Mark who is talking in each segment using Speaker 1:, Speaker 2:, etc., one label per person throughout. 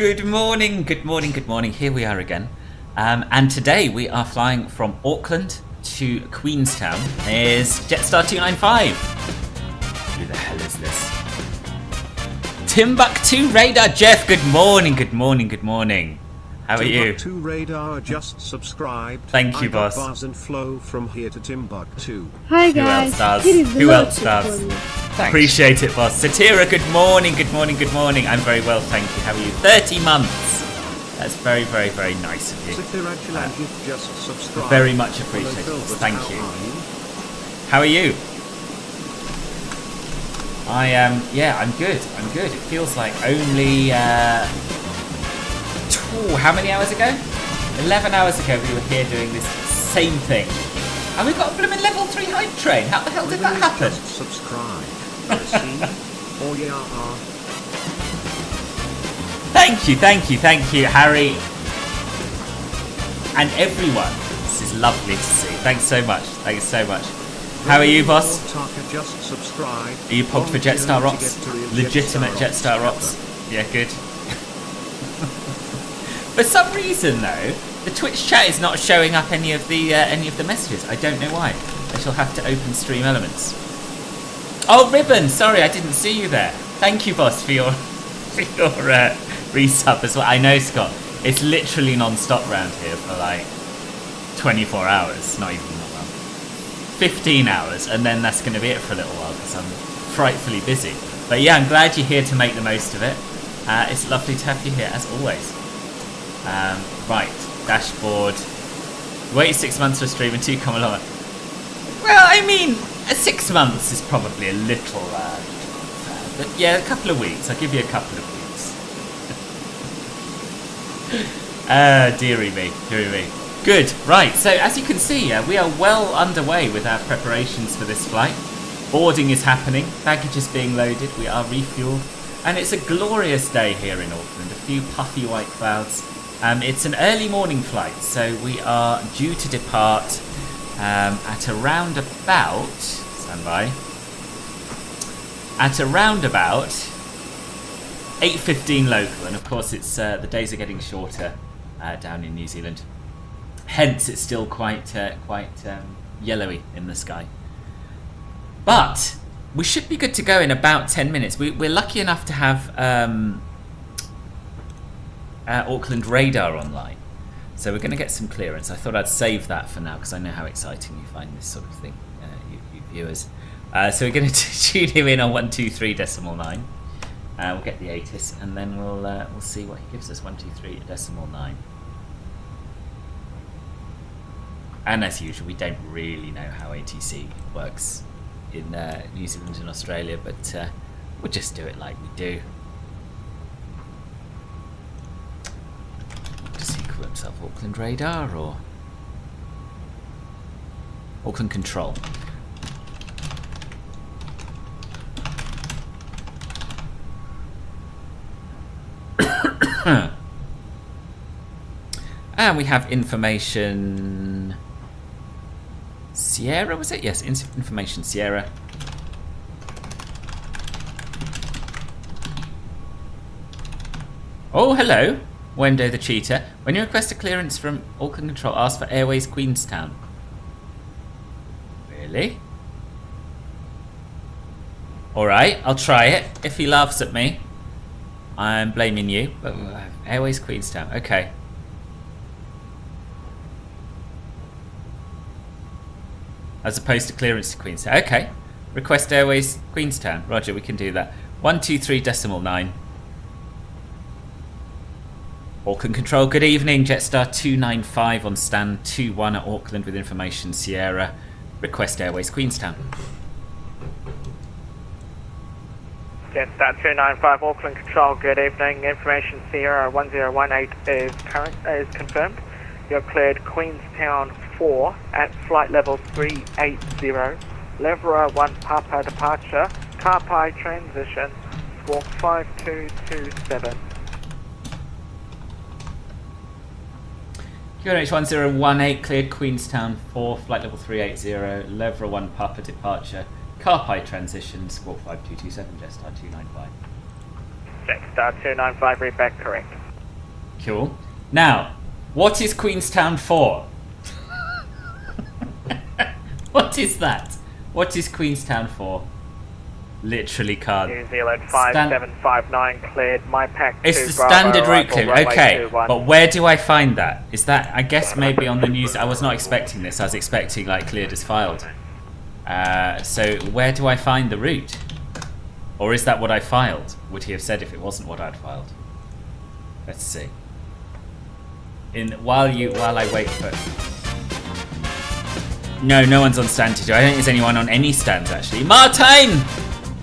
Speaker 1: Good morning, good morning, good morning. Here we are again. And today we are flying from Auckland to Queenstown. Here's Jetstar 295. Who the hell is this? Timbuktu Radar Jeff, good morning, good morning, good morning. How are you?
Speaker 2: Timbuktu Radar just subscribed.
Speaker 1: Thank you,
Speaker 2: I got
Speaker 1: boss.
Speaker 2: bars and flow from here to Timbuktu.
Speaker 3: Hi guys.
Speaker 1: Who else does?
Speaker 3: Here is
Speaker 1: Who else
Speaker 3: Logic
Speaker 1: does?
Speaker 3: for you.
Speaker 1: Appreciate it, boss. Satira, good morning, good morning, good morning. I'm very well, thank you. How are you? 30 months. That's very, very, very nice of you.
Speaker 2: Just subscribed.
Speaker 1: Very much appreciated. Thank you. How are you? I am, yeah, I'm good. I'm good. It feels like only, how many hours ago? 11 hours ago we were here doing this same thing. And we got a blooming level 3 hype train. How the hell did that happen?
Speaker 2: Just subscribe. Oh yeah.
Speaker 1: Thank you, Harry. And everyone. This is lovely to see. Thanks so much. Thanks so much. How are you, boss?
Speaker 2: Just subscribe.
Speaker 1: Are you pogged for Jetstar Rocks? Legitimate Jetstar Rocks? Yeah, good. For some reason, though, the Twitch chat is not showing up any of the messages. I don't know why. I shall have to open Stream Elements. Oh, Ribbon! Sorry, I didn't see you there. Thank you, boss, for your resub as well. I know, Scott. It's literally non-stop round here for like 24 hours. Not even that long. 15 hours, and then that's going to be it for a little while because I'm frightfully busy. But yeah, I'm glad you're here to make the most of it. It's lovely to have you here, as always. Right, dashboard. Wait 6 months for a stream and 2 come along. Well, I mean, 6 months is probably a little, but yeah, a couple of weeks. I'll give you a couple of weeks. Dearie me, dearie me. Good, right, so as you can see, we are well underway with our preparations for this flight. Boarding is happening, baggage is being loaded, we are refueled, and it's a glorious day here in Auckland. A few puffy white clouds. It's an early morning flight, so we are due to depart at around about, stand by, at around about 8:15 local, and of course it's the days are getting shorter down in New Zealand. Hence, it's still quite yellowy in the sky. But we should be good to go in about 10 minutes. We're lucky enough to have Auckland radar online. So we're going to get some clearance. I thought I'd save that for now because I know how exciting you find this sort of thing, you viewers. So we're going to tune him in on 123.9. We'll get the ATIS and then we'll see what he gives us. 123.9. And as usual, we don't really know how ATC works in New Zealand and Australia, but we'll just do it like we do. Does he call himself Auckland Radar or Auckland Control? And we have information Sierra, was it? Yes, information Sierra. Oh, hello, Wendo the Cheetah. When you request a clearance from Auckland Control, ask for Airways Queenstown. Really? Alright, I'll try it. If he laughs at me, I'm blaming you. But Airways Queenstown, okay. As opposed to clearance to Queenstown. Okay. Request Airways Queenstown. Roger, we can do that. 123.9. Auckland Control, good evening. Jetstar 295 on stand 21 at Auckland with information Sierra. Request Airways Queenstown.
Speaker 4: Jetstar 295 Auckland Control, good evening. Information Sierra 1018 is confirmed. You're cleared Queenstown 4 at flight level 380. Lever 1 Papa departure. Karpai transition. Squawk 5227.
Speaker 1: QNH1018 cleared Queenstown 4, flight level 380, Lever 1 Papa departure, Karpai transition, squawk 5227, Jetstar 295.
Speaker 4: Jetstar 295, read back correct.
Speaker 1: Cool. Now, what is Queenstown 4? What is that? What is Queenstown 4? Literally can't.
Speaker 4: New Zealand 5759 cleared. My pack.
Speaker 1: It's the standard route clear. Okay, but where do I find that? Is that, I guess maybe on the news. I was not expecting this. I was expecting like cleared as filed. So where do I find the route? Or is that what I filed? Would he have said if it wasn't what I'd filed? Let's see. While I wait for. No one's on stand today. I don't think there's anyone on any stands actually. Martin!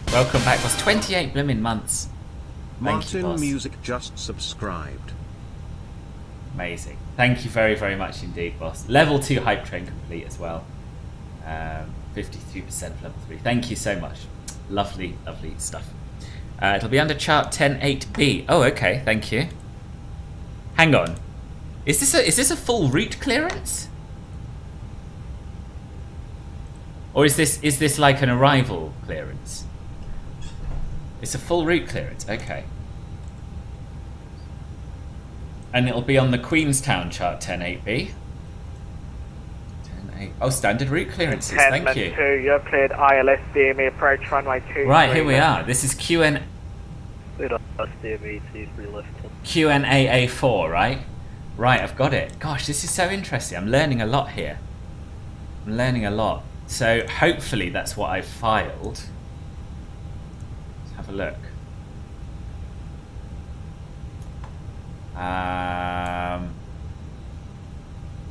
Speaker 1: Welcome back, boss. 28 blimmin' months. Thank you,
Speaker 2: Martin
Speaker 1: boss.
Speaker 2: Music just subscribed.
Speaker 1: Amazing. Thank you very, very much indeed, boss. Level 2 hype train complete as well. 53% level 3. Thank you so much. Lovely, lovely stuff. It'll be under chart 10.8b. Oh, okay. Thank you. Hang on. Is this a full route clearance? Or is this like an arrival clearance? It's a full route clearance. Okay. And it'll be on the Queenstown chart 10.8b. 10.8. Oh, standard route clearances. Thank you.
Speaker 4: 2, you're cleared. ILS DME approach runway 2.
Speaker 1: Right, here we are. This is QNAA4, right? Right, I've got it. Gosh, this is so interesting. I'm learning a lot here. I'm learning a lot. So hopefully that's what I've filed. Let's have a look.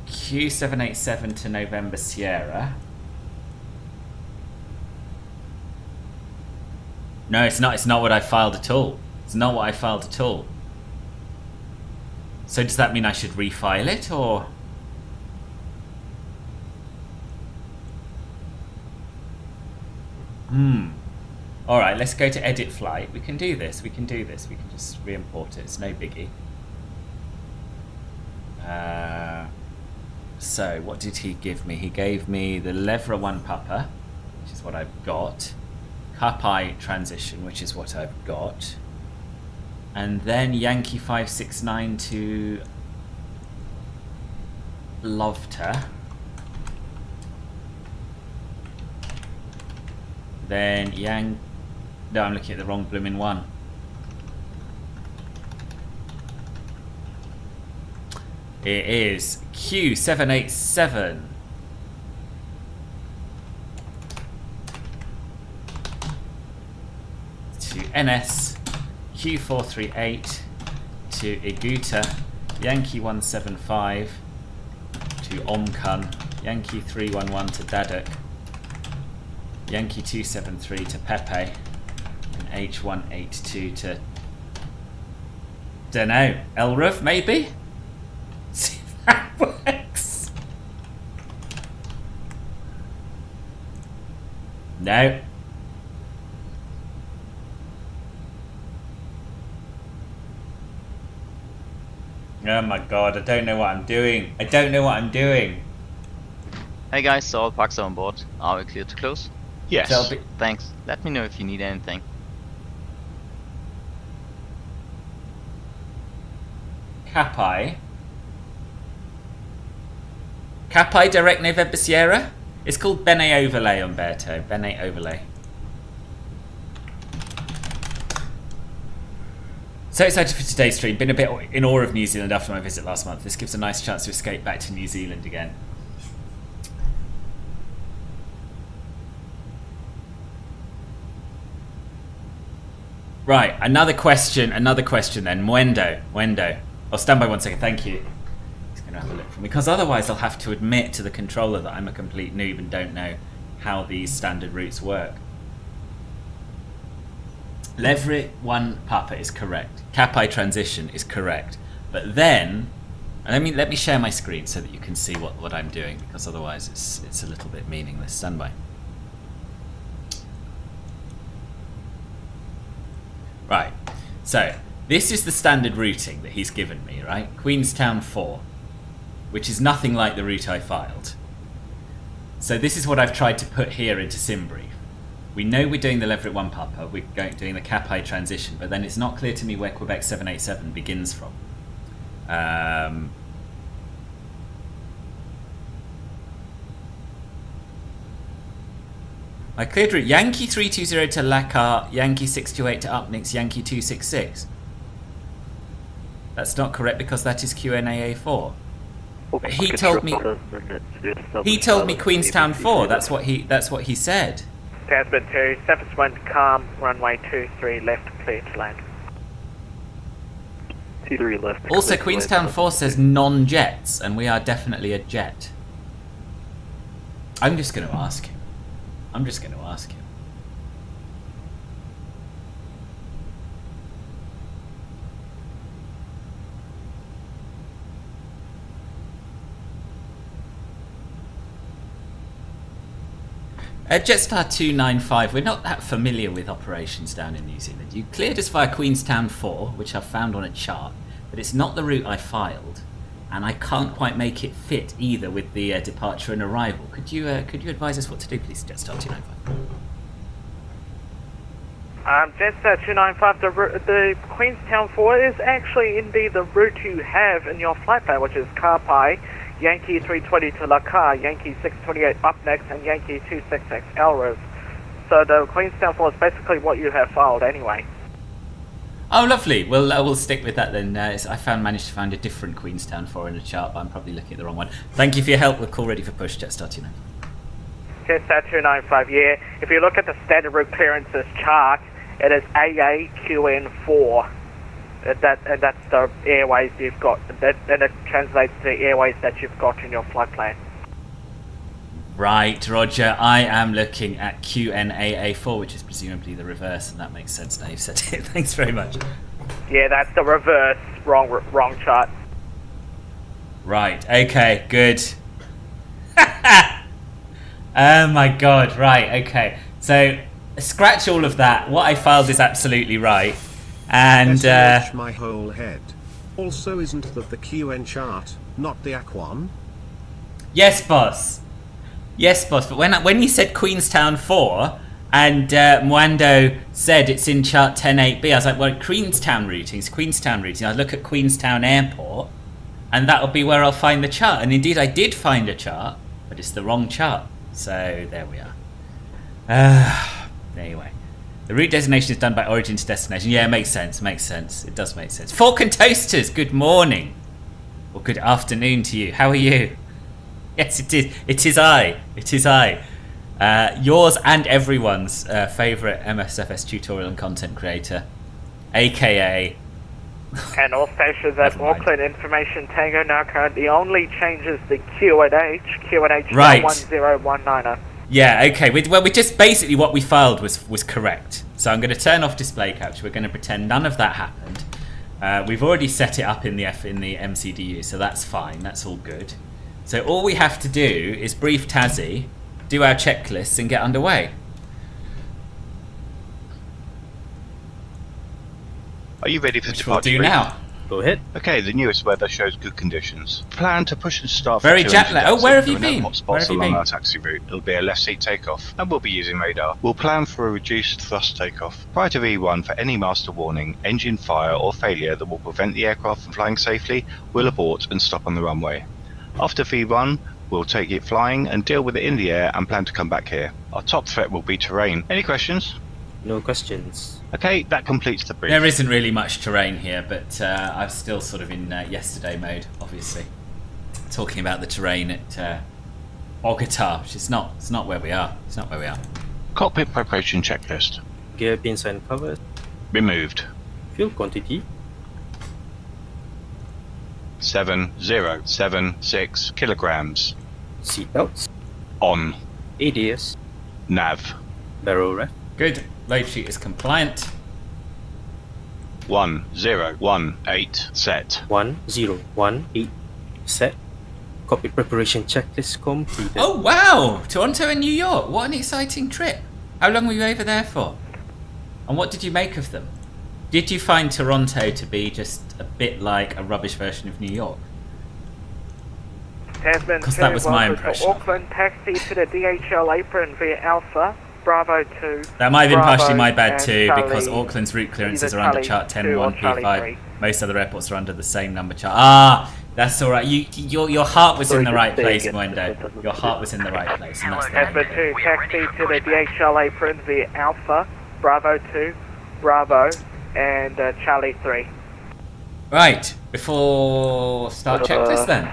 Speaker 1: Q787 to November Sierra. No, it's not. It's not what I filed at all. It's not what I filed at all. So does that mean I should refile it, or? Alright, let's go to edit flight. We can do this. We can do this. We can just re-import it. It's no biggie. So what did he give me? He gave me the Levra 1 Papa, which is what I've got. Kapai transition, which is what I've got. And then Yankee 569 to Volanta. Then no, I'm looking at the wrong blooming one. It is Q787 to NS, Q438 to Iguta, Yankee 175 to Omkun, Yankee 311 to Daduk, Yankee 273 to Pepe, and H182 to, dunno, Elruv maybe? See if that works. No. Oh my god, I don't know what I'm doing. I don't know what I'm doing.
Speaker 3: Hey guys, so all parks are on board. Are we clear to close?
Speaker 5: Yes.
Speaker 3: Thanks. Let me know if you need anything.
Speaker 1: Kapai Direct November Sierra? It's called Bene Overlay, Umberto. Bene Overlay. So excited for today's stream. Been a bit in awe of New Zealand after my visit last month. This gives a nice chance to escape back to New Zealand again. Right, another question then. Mwendo. Oh, stand by 1 second, thank you. He's going to have a look for me, because otherwise I'll have to admit to the controller that I'm a complete noob and don't know how these standard routes work. Levra 1 Papa is correct. Kapai transition is correct. But then, and let me share my screen so that you can see what I'm doing, because otherwise it's a little bit meaningless. Stand by. Right, so this is the standard routing that he's given me, right? Queenstown 4, which is nothing like the route I filed. So this is what I've tried to put here into SimBrief. We know we're doing the Levra 1 Papa, we're doing the Kapai transition, but then it's not clear to me where Quebec 787 begins from. I cleared route Yankee 320 to Lakar, Yankee 628 to Upnix, Yankee 266. That's not correct because that is QNAA4. But he told me Queenstown 4. That's what he said.
Speaker 4: Tasman 2, surface wind calm, runway 23 left, clear to land.
Speaker 5: 23 left.
Speaker 1: Also, Queenstown 4 says non-jets, and we are definitely a jet. I'm just going to ask him. I'm just going to ask him. Jetstar 295, we're not that familiar with operations down in New Zealand. You cleared us via Queenstown 4, which I found on a chart, but it's not the route I filed, and I can't quite make it fit either with the departure and arrival. Could you advise us what to do, please, Jetstar 295?
Speaker 4: Jetstar 295, the Queenstown 4 is actually indeed the route you have in your flight plan, which is Karpai, Yankee 320 to Lakar, Yankee 628 up next, and Yankee 266 Elrose. So the Queenstown 4 is basically what you have filed anyway.
Speaker 1: Oh, lovely. Well, we'll stick with that then. I managed to find a different Queenstown 4 in the chart, but I'm probably looking at the wrong one. Thank you for your help. We're call ready for push. Jetstar 295.
Speaker 4: Jetstar 295, yeah. If you look at the standard route clearances chart, it is AAQN4. And that's the airways you've got, and it translates to the airways that you've got in your flight plan.
Speaker 1: Right, Roger. I am looking at QNAA4, which is presumably the reverse, and that makes sense now you've said it. Thanks very much.
Speaker 4: Yeah, that's the reverse. Wrong chart.
Speaker 1: Right. Okay. Good. Oh my God. Right. Okay. So scratch all of that. What I filed is absolutely right. And
Speaker 2: my whole head. Also, isn't that the QN chart, not the AC1?
Speaker 1: Yes, boss. Yes, boss. But when he said Queenstown 4 and Mwando said it's in chart 10.8b, I was like, well, Queenstown routing is Queenstown routing. I look at Queenstown Airport, and that'll be where I'll find the chart. And indeed, I did find a chart, but it's the wrong chart. So there we are. Anyway. The route designation is done by origin to destination. Yeah, it makes sense. Makes sense. It does make sense. Fork and Toasters, good morning. Or good afternoon to you. How are you? Yes, it is. It is I. It is I. Yours and everyone's favourite MSFS tutorial and content creator, a.k.a.
Speaker 4: And all stations at Auckland Information Tango now currently only changes the QNH. QNH
Speaker 1: right.
Speaker 4: 1019er.
Speaker 1: Yeah, okay. We just basically what we filed was correct. So I'm going to turn off display capture. We're going to pretend none of that happened. We've already set it up in the MCDU, so that's fine. That's all good. So all we have to do is brief Tassie, do our checklists, and get underway.
Speaker 6: Are you ready for
Speaker 1: Which we'll
Speaker 6: departure?
Speaker 1: do now.
Speaker 5: Go ahead.
Speaker 6: Okay, the newest weather shows good conditions. Plan to push and start.
Speaker 1: Very
Speaker 6: for
Speaker 1: jet lag. Oh, where have you been?
Speaker 6: Hotspots
Speaker 1: Where have you
Speaker 6: along
Speaker 1: been?
Speaker 6: our taxi route. It'll be a left seat takeoff, and we'll be using radar. We'll plan for a reduced thrust takeoff. Prior to V1, for any master warning, engine fire or failure that will prevent the aircraft from flying safely, we'll abort and stop on the runway. After V1, we'll take it flying and deal with it in the air and plan to come back here. Our top threat will be terrain. Any questions?
Speaker 5: No questions.
Speaker 6: Okay, that completes the brief.
Speaker 1: There isn't really much terrain here, but I'm still sort of in yesterday mode, obviously. Talking about the terrain at Bogota, which is not. It's not where we are. It's not where we are.
Speaker 6: Cockpit preparation checklist.
Speaker 5: Gear pins and covers.
Speaker 6: Removed.
Speaker 5: Fuel quantity.
Speaker 6: 7076 kilograms.
Speaker 5: Seatbelts.
Speaker 6: On.
Speaker 5: ADS.
Speaker 6: Nav.
Speaker 5: Barrel ref.
Speaker 1: Good. Load sheet is compliant.
Speaker 6: 1018 set.
Speaker 5: 1018 set. Cockpit preparation checklist completed.
Speaker 1: Oh wow! Toronto and New York. What an exciting trip. How long were you over there for? And what did you make of them? Did you find Toronto to be just a bit like a rubbish version of New York?
Speaker 4: Tasman
Speaker 1: 'Cause
Speaker 4: 2,
Speaker 1: that was my
Speaker 4: welcome
Speaker 1: impression.
Speaker 4: to Auckland, taxi to the DHL apron via Alpha, Bravo 2.
Speaker 1: That might have been
Speaker 4: Bravo
Speaker 1: partially my bad
Speaker 4: and
Speaker 1: too,
Speaker 4: Charlie,
Speaker 1: because Auckland's route clearances
Speaker 4: either
Speaker 1: are under
Speaker 4: Charlie
Speaker 1: chart
Speaker 4: 2 or Charlie
Speaker 1: 10.1P5.
Speaker 4: 3.
Speaker 1: Most other airports are under the same number chart. Ah, that's all right. Your heart was in the right place, Mwendo. Your heart was in the right place, and that's the
Speaker 4: Number
Speaker 1: main
Speaker 4: 2,
Speaker 1: thing.
Speaker 4: taxi to the DHL apron via Alpha, Bravo 2, Bravo, and Charlie 3.
Speaker 1: Right, before start checklist then.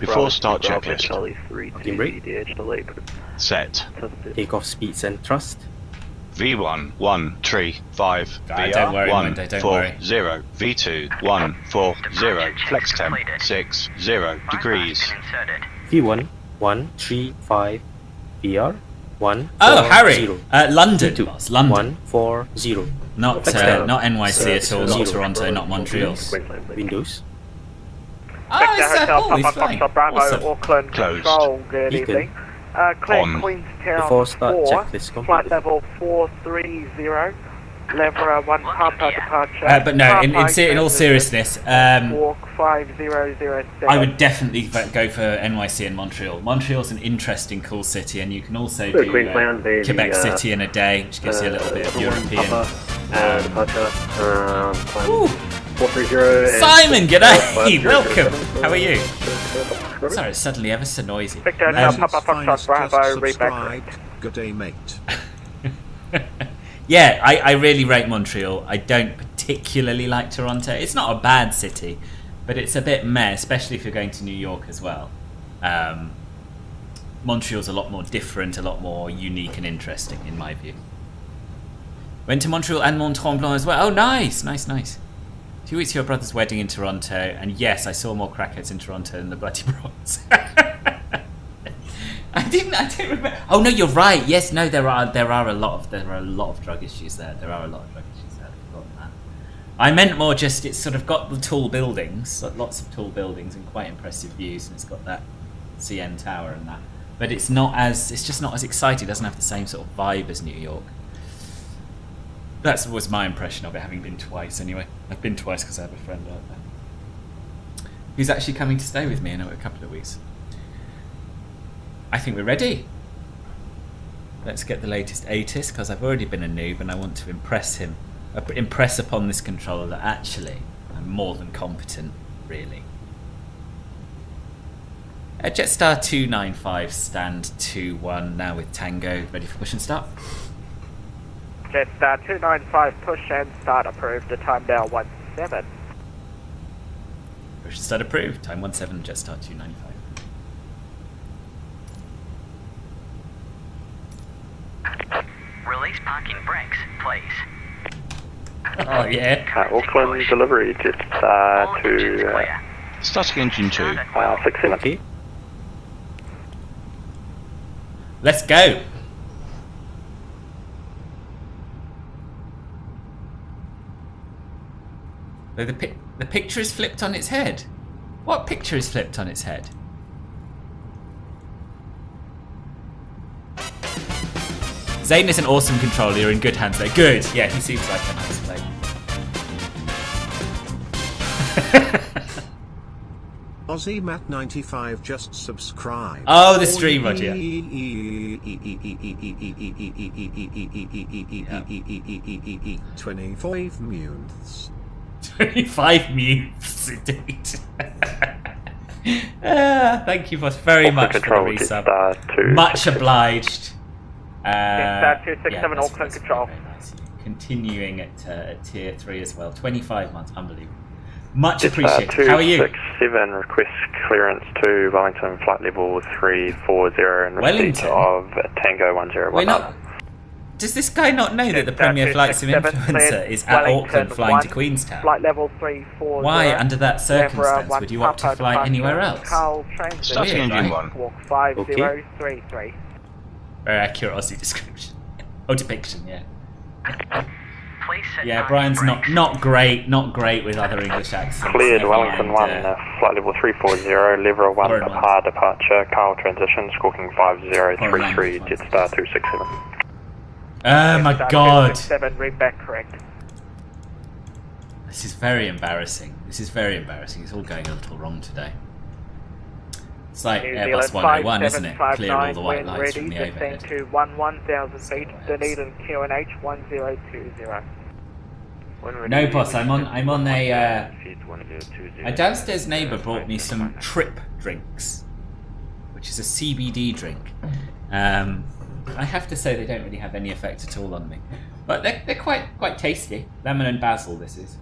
Speaker 6: Before start checklist.
Speaker 7: Charlie 3 to
Speaker 5: Okay, break.
Speaker 7: the DHL apron.
Speaker 6: Set.
Speaker 5: Takeoff speeds and thrust.
Speaker 6: V1 135
Speaker 1: Ah, don't worry,
Speaker 6: VR
Speaker 1: Mwendo, don't worry.
Speaker 6: 140 V2 140 flex temp 60 degrees.
Speaker 5: V1 135 VR 140.
Speaker 1: Oh, Harry, London,
Speaker 5: V2
Speaker 1: boss, London.
Speaker 5: 140.
Speaker 1: Not NYC at all, not Toronto, not Montreal.
Speaker 5: Windows.
Speaker 1: Oh,
Speaker 4: Victor
Speaker 1: it's
Speaker 4: Hotel,
Speaker 1: Paul, he's
Speaker 4: Papa
Speaker 1: flying.
Speaker 4: Foxtrot Bravo,
Speaker 1: Awesome.
Speaker 4: Auckland
Speaker 6: Closed.
Speaker 4: Control, good
Speaker 5: Beacon.
Speaker 4: evening. Clear
Speaker 6: On.
Speaker 4: Queenstown
Speaker 5: Before start
Speaker 4: 4,
Speaker 5: checklist complete.
Speaker 4: flight level 430, lever 1 Papa departure.
Speaker 1: But no, in all seriousness,
Speaker 4: Walk 5007.
Speaker 1: I would definitely go for NYC and Montreal. Montreal's an interesting, cool city, and you can also do
Speaker 7: Queensland, the,
Speaker 1: Quebec City in a day, which gives you a little bit of European.
Speaker 7: Departure,
Speaker 1: Ooh.
Speaker 7: 430 and
Speaker 1: Simon, g'day!
Speaker 7: 507.
Speaker 1: Welcome! How are you? Sorry, it's suddenly ever so noisy.
Speaker 4: Victor Hotel,
Speaker 2: Legends
Speaker 4: Papa
Speaker 2: finest
Speaker 4: Foxtrot
Speaker 2: just
Speaker 4: Bravo, reback.
Speaker 2: subscribed. Good day, mate.
Speaker 1: Yeah, I really rate Montreal. I don't particularly like Toronto. It's not a bad city, but it's a bit meh, especially if you're going to New York as well. Montreal's a lot more different, a lot more unique and interesting, in my view. Went to Montreal and Mont-Tremblant as well. Oh, nice, nice, nice. 2 weeks to your brother's wedding in Toronto, and yes, I saw more crackheads in Toronto than the bloody Bronx. I didn't remember. Oh no, you're right. Yes, no, there are a lot of drug issues there. There are a lot of drug issues there. I've forgotten that. I meant more just it's sort of got the tall buildings, lots of tall buildings and quite impressive views, and it's got that CN Tower and that. But it's just not as exciting. It doesn't have the same sort of vibe as New York. That was my impression of it, having been twice anyway. I've been twice because I have a friend out there who's actually coming to stay with me in a couple of weeks. I think we're ready. Let's get the latest ATIS, because I've already been a noob and I want to impress him. Impress upon this controller that actually I'm more than competent, really. Jetstar 295, stand 2-1, now with Tango, ready for push and start.
Speaker 4: Jetstar 295, push and start approved. The time now 17.
Speaker 1: Push and start approved, time 17, Jetstar 295.
Speaker 8: Release parking brakes, please.
Speaker 1: Oh yeah.
Speaker 7: Auckland delivery, Jetstar to
Speaker 6: Starting engine 2.
Speaker 7: 67.
Speaker 5: Okay.
Speaker 1: Let's go. The picture is flipped on its head. What picture is flipped on its head? Zane is an awesome controller. You're in good hands there. Good. Yeah, he seems like a nice player.
Speaker 2: Aussie Matt 95 just subscribed.
Speaker 1: Oh, the stream, Roger.
Speaker 2: 25 mutes.
Speaker 1: 25 mutes, indeed. Thank you, boss, very much for the resub.
Speaker 7: Jetstar 2.
Speaker 1: Much obliged.
Speaker 4: Jetstar 267
Speaker 1: that's
Speaker 4: Auckland control.
Speaker 1: very nice. Continuing at tier 3 as well. 25 months, unbelievable. Much appreciated. How are you?
Speaker 7: 267 request clearance to Wellington flight level 340 and receipt
Speaker 1: Wellington?
Speaker 7: of Tango 101.
Speaker 1: We're not. Does this guy not know that the Premier Flight Sim
Speaker 4: 267
Speaker 1: influencer is at
Speaker 4: Wellington
Speaker 1: Auckland flying to
Speaker 4: 1,
Speaker 1: Queenstown?
Speaker 4: Flight level 340.
Speaker 1: Why, under that circumstance,
Speaker 4: Lever
Speaker 1: would you opt to
Speaker 4: Papa
Speaker 1: fly
Speaker 4: departure,
Speaker 1: anywhere else?
Speaker 4: Carl Transit,
Speaker 6: Starting
Speaker 1: Weird,
Speaker 6: engine
Speaker 1: right?
Speaker 6: 1.
Speaker 4: Walk 5033.
Speaker 1: Very accurate Aussie description. Oh, depiction, yeah.
Speaker 8: Please set
Speaker 1: Yeah,
Speaker 8: parking
Speaker 1: Brian's
Speaker 8: brakes.
Speaker 1: not great with other English accents.
Speaker 7: Cleared
Speaker 1: Never
Speaker 7: Wellington
Speaker 1: mind,
Speaker 7: 1, flight level 340, lever 1,
Speaker 1: Foreign ones.
Speaker 7: hard departure, Carl transition, squawking
Speaker 1: Foreign
Speaker 7: 5033,
Speaker 1: ones.
Speaker 7: Jetstar 267.
Speaker 1: Oh my
Speaker 4: Jetstar
Speaker 1: god.
Speaker 4: 267, read back correct.
Speaker 1: This is very embarrassing. This is very embarrassing. It's all going a little wrong today. It's like
Speaker 4: New
Speaker 1: Airbus
Speaker 4: Zealand
Speaker 1: 101, isn't it? Clear all the
Speaker 4: 5759,
Speaker 1: white
Speaker 4: when
Speaker 1: lights
Speaker 4: ready,
Speaker 1: from the
Speaker 4: descend
Speaker 1: overhead.
Speaker 4: to 11,000 feet, Dunedin QNH 1020.
Speaker 1: No, boss. I'm on a. My downstairs neighbour brought me some Trip drinks, which is a CBD drink. I have to say they don't really have any effect at all on me, but they're quite tasty. Lemon and basil. This is.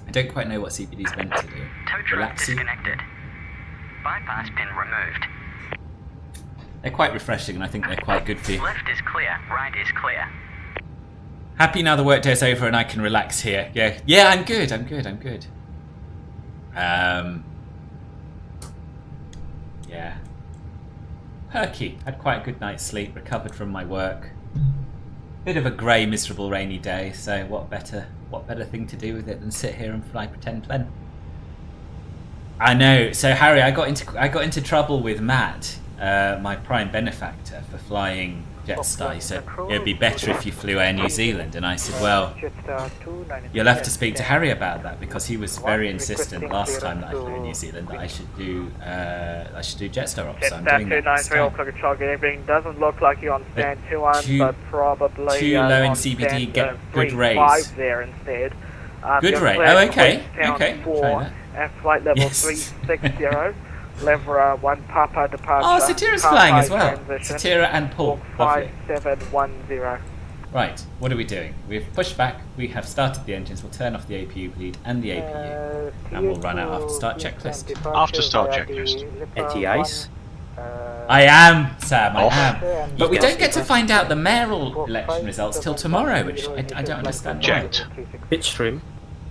Speaker 1: I don't quite know what CBD is meant to do.
Speaker 8: Tow truck disconnected. Bypass pin removed.
Speaker 1: They're quite refreshing, and I think they're quite good for you.
Speaker 8: Left is clear, right is clear.
Speaker 1: Happy now the workday's over and I can relax here. Yeah, I'm good. Yeah. Perky. Had quite a good night's sleep, recovered from my work. Bit of a grey, miserable, rainy day, so what better thing to do with it than sit here and fly pretend plen? I know. So Harry, I got into trouble with Matt, my prime benefactor, for flying Jetstar. He said it'd be better if you flew Air New Zealand, and I said, well, you'll have to speak to Harry about that, because he was very insistent last time that I flew New Zealand that I should do Jetstar ops. So I'm doing that this time.
Speaker 4: Doesn't look like you're on stand 2-1, but probably
Speaker 1: too low in CBD. Get good raise.
Speaker 4: There instead.
Speaker 1: Good rate. Oh, okay. Okay. Try that.
Speaker 4: At flight level 360. Lever 1 Papa departure.
Speaker 1: Oh, Satira's flying as well. Satira and Paul. Lovely.
Speaker 4: 5710.
Speaker 1: Right, what are we doing? We've pushed back, we have started the engines, we'll turn off the APU bleed and the APU, and we'll run out after start checklist.
Speaker 6: After start checklist.
Speaker 5: Anti-ice.
Speaker 1: I am, Sam, I am. But we don't get to find out the mayoral election results till tomorrow, which I don't understand why.
Speaker 6: Checked.
Speaker 5: Pitch trim.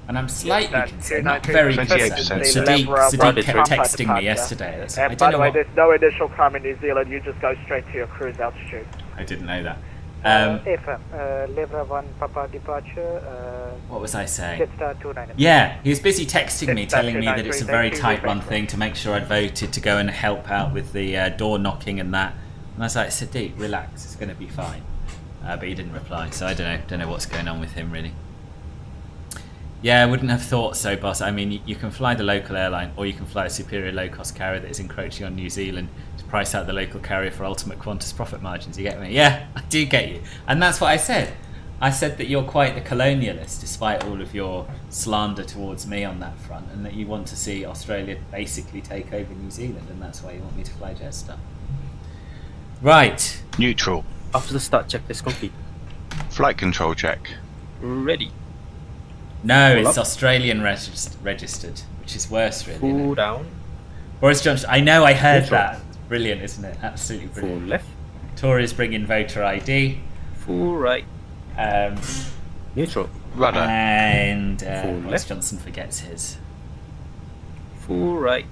Speaker 1: And I'm slightly concerned, not very concerned. Sadiq kept texting me yesterday. That's, I
Speaker 4: And
Speaker 1: don't
Speaker 4: by
Speaker 1: know
Speaker 4: the way,
Speaker 1: what,
Speaker 4: there's no initial climb in New Zealand, you just go straight to your cruise altitude.
Speaker 1: I didn't know that.
Speaker 4: Lever 1 Papa departure.
Speaker 1: What was I saying?
Speaker 4: Jetstar 295.
Speaker 1: Yeah, he was busy texting me, telling me that it's a very tight run thing to make sure I'd voted to go and help out with the door knocking and that. And I was like, Sadiq, relax, it's going to be fine. But he didn't reply, so I don't know what's going on with him really. Yeah, I wouldn't have thought so, boss. I mean, you can fly the local airline, or you can fly a superior low-cost carrier that is encroaching on New Zealand to price out the local carrier for ultimate Qantas profit margins. You get me? Yeah, I do get you. And that's what I said. I said that you're quite the colonialist, despite all of your slander towards me on that front, and that you want to see Australia basically take over New Zealand, and that's why you want me to fly Jetstar. Right.
Speaker 6: Neutral.
Speaker 5: After the start check is complete.
Speaker 6: Flight control check.
Speaker 5: Ready.
Speaker 1: No,
Speaker 5: Pull
Speaker 1: it's
Speaker 5: up.
Speaker 1: Australian registered, which is worse, really.
Speaker 5: Full
Speaker 1: Isn't it?
Speaker 5: down.
Speaker 1: Boris Johnson. I know, I heard
Speaker 5: Neutral.
Speaker 1: that. It's brilliant, isn't it? Absolutely
Speaker 5: Full
Speaker 1: brilliant.
Speaker 5: left.
Speaker 1: Tories bring in voter ID.
Speaker 5: Full right. Neutral.
Speaker 6: Rudder.
Speaker 1: And
Speaker 5: Full
Speaker 1: Boris
Speaker 5: left.
Speaker 1: Johnson forgets his.
Speaker 5: Full right.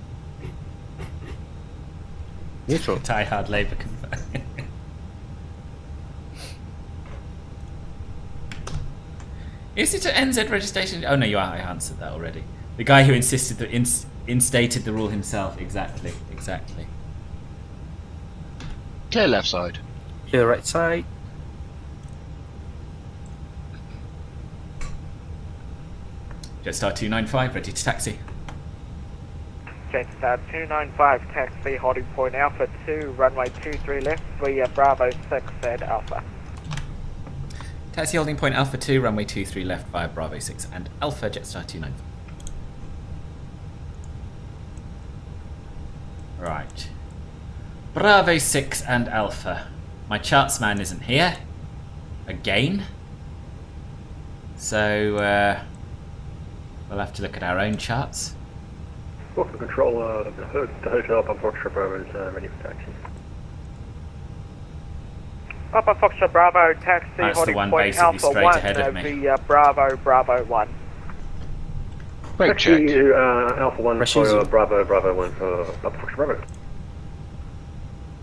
Speaker 5: Neutral.
Speaker 1: Die-hard Labour convert. Is it an NZ registration? Oh no, I answered that already. The guy who insisted that instated the rule himself. Exactly.
Speaker 6: Clear left side.
Speaker 5: Clear right side.
Speaker 1: Jetstar 295, ready to taxi.
Speaker 4: Jetstar 295, taxi holding point Alpha 2, runway 23 left, via Bravo 6 and Alpha.
Speaker 1: Taxi holding point Alpha 2, runway 23 left via Bravo 6 and Alpha, Jetstar 295. Right. Bravo 6 and Alpha. My chartsman isn't here. Again. So, we'll have to look at our own charts.
Speaker 7: Welcome control, the hotel Papa Foxtrot Bravo is ready for taxi.
Speaker 4: Papa Foxtrot Bravo, taxi
Speaker 1: That's the
Speaker 4: holding
Speaker 1: one
Speaker 4: point
Speaker 1: basically
Speaker 4: Alpha
Speaker 1: straight
Speaker 4: 1,
Speaker 1: ahead of me.
Speaker 4: via Bravo 1.
Speaker 6: Brake check.
Speaker 7: Alpha 1
Speaker 5: Pressures.
Speaker 7: for Bravo 1 for Papa Foxtrot Bravo.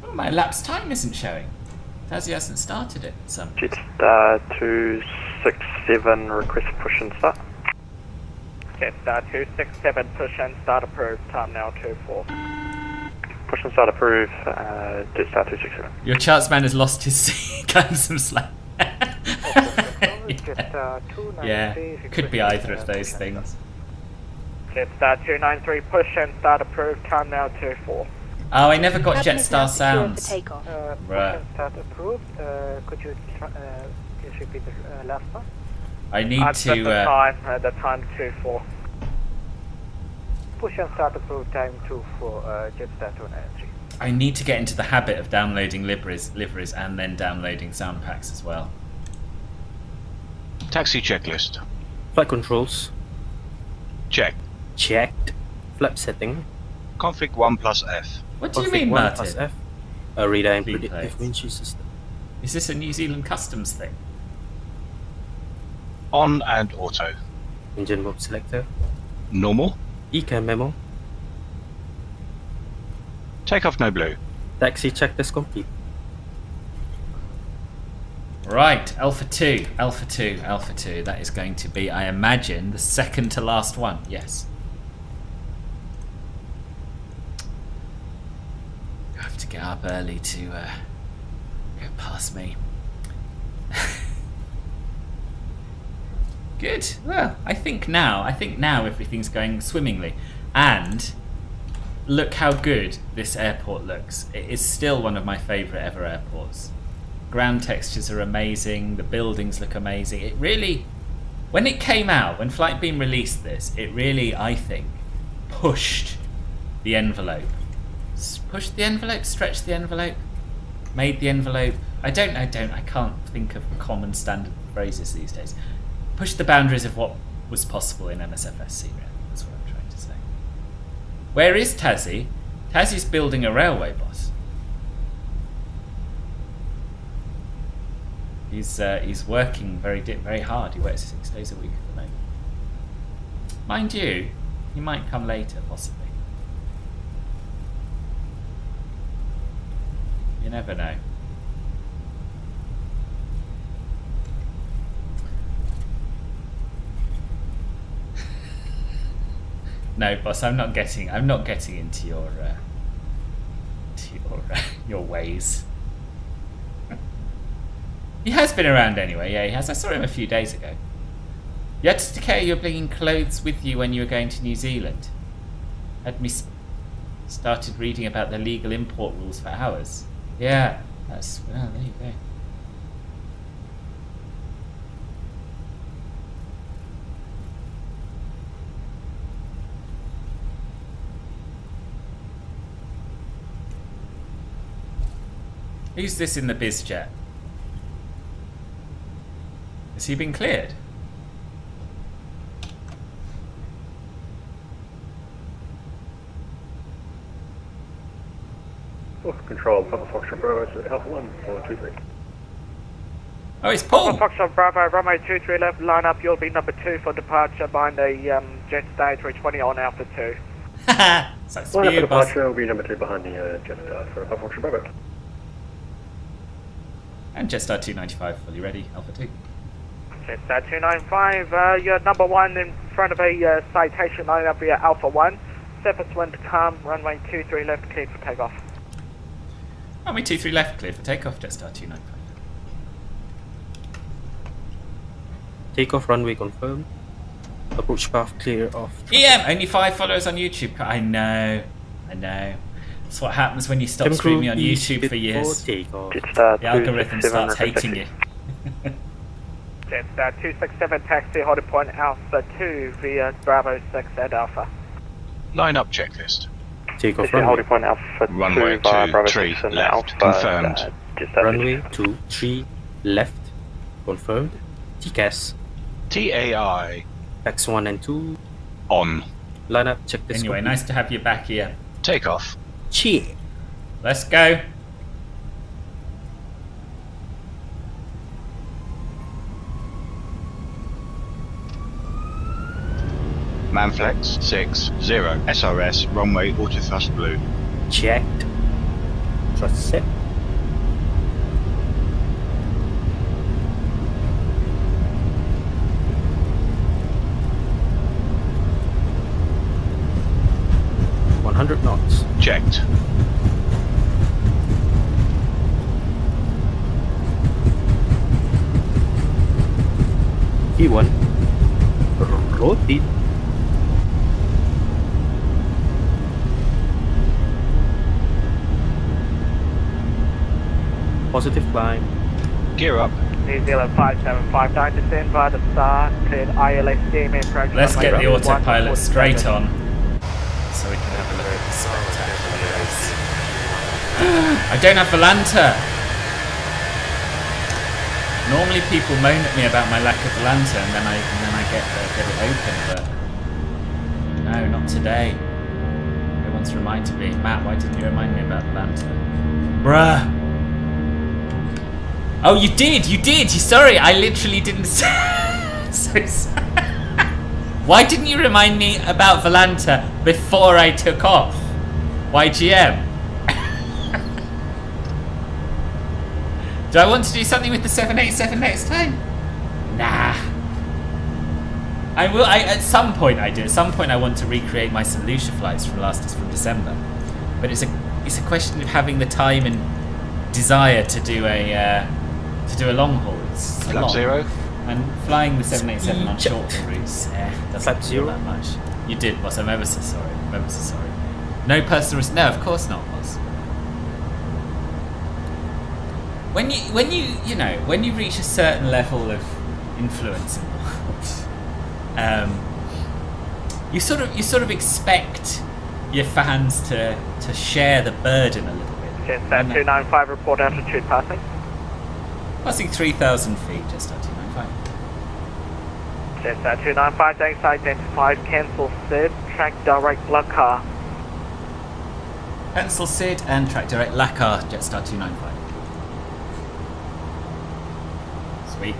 Speaker 1: Oh, my elapsed time isn't showing. Tassie hasn't started it. Some.
Speaker 7: Jetstar 267, request push and start.
Speaker 4: Jetstar 267, push and start approved, time now 24.
Speaker 7: Push and start approved, Jetstar 267.
Speaker 1: Your chartsman has lost his seat. Cut him some slack. Yeah, could be either of those things.
Speaker 4: Jetstar 293, push and start approved, time now 24.
Speaker 1: Oh, I never got
Speaker 9: Cabin is now
Speaker 1: Jetstar
Speaker 9: secure for
Speaker 1: sounds.
Speaker 9: takeoff.
Speaker 1: Right.
Speaker 4: Push and start approved, could you please repeat the last one?
Speaker 1: I need
Speaker 4: At
Speaker 1: to.
Speaker 4: the time 2-4.
Speaker 9: Push and start approve time 2-4, Jetstar 293.
Speaker 1: I need to get into the habit of downloading liveries and then downloading sound packs as well.
Speaker 6: Taxi checklist.
Speaker 5: Flight controls.
Speaker 6: Check.
Speaker 5: Checked. Flap setting.
Speaker 6: Config 1 plus F.
Speaker 1: What do you
Speaker 5: Config
Speaker 1: mean,
Speaker 5: 1
Speaker 1: Martin?
Speaker 5: plus F. Radar and
Speaker 1: Fleet
Speaker 5: predictive
Speaker 1: plates.
Speaker 5: windshield system.
Speaker 1: Is this a New Zealand customs thing?
Speaker 6: On and auto.
Speaker 5: Engine mode selector.
Speaker 6: Normal.
Speaker 5: ECAM memo.
Speaker 6: Takeoff no blue.
Speaker 5: Taxi checklist complete.
Speaker 1: Right, Alpha 2, Alpha 2, Alpha 2. That is going to be, I imagine, the second to last one. Yes. You have to get up early to go past me. Good. Well, I think now everything's going swimmingly. And look how good this airport looks. It is still one of my favourite ever airports. Ground textures are amazing, the buildings look amazing. It really, when it came out, when Flightbeam released this, it really, I think, pushed the envelope. Pushed the envelope, stretched the envelope, made the envelope. I can't think of common standard phrases these days. Pushed the boundaries of what was possible in MSFS Seagram. That's what I'm trying to say. Where is Tassie? Tassie's building a railway, boss. He's working very hard. He works 6 days a week at the moment. Mind you, he might come later, possibly. You never know. No, boss, I'm not getting into your ways. He has been around anyway, yeah, he has. I saw him a few days ago. You had to carry your bringing clothes with you when you were going to New Zealand. Had me started reading about the legal import rules for hours. Yeah, there you go. Who's this in the biz jet? Has he been cleared?
Speaker 7: Control, Papa Foxtrot Bravo, Alpha 1, 423.
Speaker 1: Oh, it's Paul!
Speaker 4: Papa Foxtrot Bravo, runway 23 left, line up, you'll be number 2 for departure behind the Jetstar A320 on Alpha 2.
Speaker 1: Haha! Sucks for
Speaker 7: Line up for
Speaker 1: you, boss.
Speaker 7: departure, will be number 2 behind the Jetstar for Papa Foxtrot Bravo.
Speaker 1: And Jetstar 295 fully ready, Alpha 2.
Speaker 4: Jetstar 295, you're number 1 in front of a citation line up via Alpha 1. Surface wind calm, runway 23 left, cleared for takeoff.
Speaker 1: Runway 23 left, cleared for takeoff, Jetstar 295.
Speaker 5: Takeoff runway confirmed. Approach path clear off.
Speaker 1: EM, only 5 followers on YouTube. I know. That's what happens when you stop streaming on YouTube for years.
Speaker 7: Jetstar
Speaker 1: The algorithm starts hating you.
Speaker 4: Jetstar 267 taxi, holding point Alpha 2 via Bravo 6 at Alpha.
Speaker 6: Line up checklist.
Speaker 5: Takeoff
Speaker 7: Holding
Speaker 5: runway.
Speaker 7: point Alpha 2
Speaker 6: Runway
Speaker 7: via
Speaker 6: 2,
Speaker 7: Bravo
Speaker 6: 3
Speaker 7: 6 and
Speaker 6: left,
Speaker 7: Alpha.
Speaker 6: confirmed.
Speaker 7: Jetstar
Speaker 5: Runway 23 left. Confirmed. TCAS.
Speaker 6: TAI.
Speaker 5: Tax 1 and 2.
Speaker 6: On.
Speaker 5: Line up checklist
Speaker 1: Anyway,
Speaker 5: complete.
Speaker 1: nice to have you back here.
Speaker 6: Takeoff.
Speaker 5: Cheer.
Speaker 1: Let's go.
Speaker 6: Manflex 60. SRS runway auto thrust blue.
Speaker 5: Checked. Trust set. knots.
Speaker 6: Checked.
Speaker 5: E1. Rotate. Positive climb.
Speaker 6: Gear up.
Speaker 4: New Zealand 5759, descend via the star, cleared ILS DMA approach.
Speaker 1: Let's get the
Speaker 4: runway
Speaker 1: autopilot
Speaker 4: 147.
Speaker 1: straight on, so we can have a look at the spectacular race. I don't have Volanta. Normally people moan at me about my lack of Volanta, and then I get it open, but no, not today. Everyone's reminded me. Matt, why didn't you remind me about Volanta? Bruh. Oh, you did. You're sorry. I literally didn't. So sorry. Why didn't you remind me about Volanta before I took off? YGM. Do I want to do something with the 787 next time? Nah. I will. At some point I do. At some point I want to recreate my St. Lucia flights from December. But it's a question of having the time and desire to do a long haul. It's a
Speaker 6: Flap
Speaker 1: lot.
Speaker 6: 0.
Speaker 1: And flying the 787 on
Speaker 5: Speed
Speaker 1: short haul routes, doesn't
Speaker 5: Flap
Speaker 1: feel
Speaker 5: 0.
Speaker 1: that much. You did, boss. I'm ever so sorry. No personal. No, of course not, boss. When you reach a certain level of influence in the world, you sort of expect your fans to share the burden a little bit.
Speaker 4: Jetstar 295, report altitude passing.
Speaker 1: Passing 3,000 feet, just at 295.
Speaker 4: Jetstar 295, thanks, identified, cancel SID, track direct Lakar.
Speaker 1: Pencil SID and track direct Lakar, Jetstar 295. Sweet.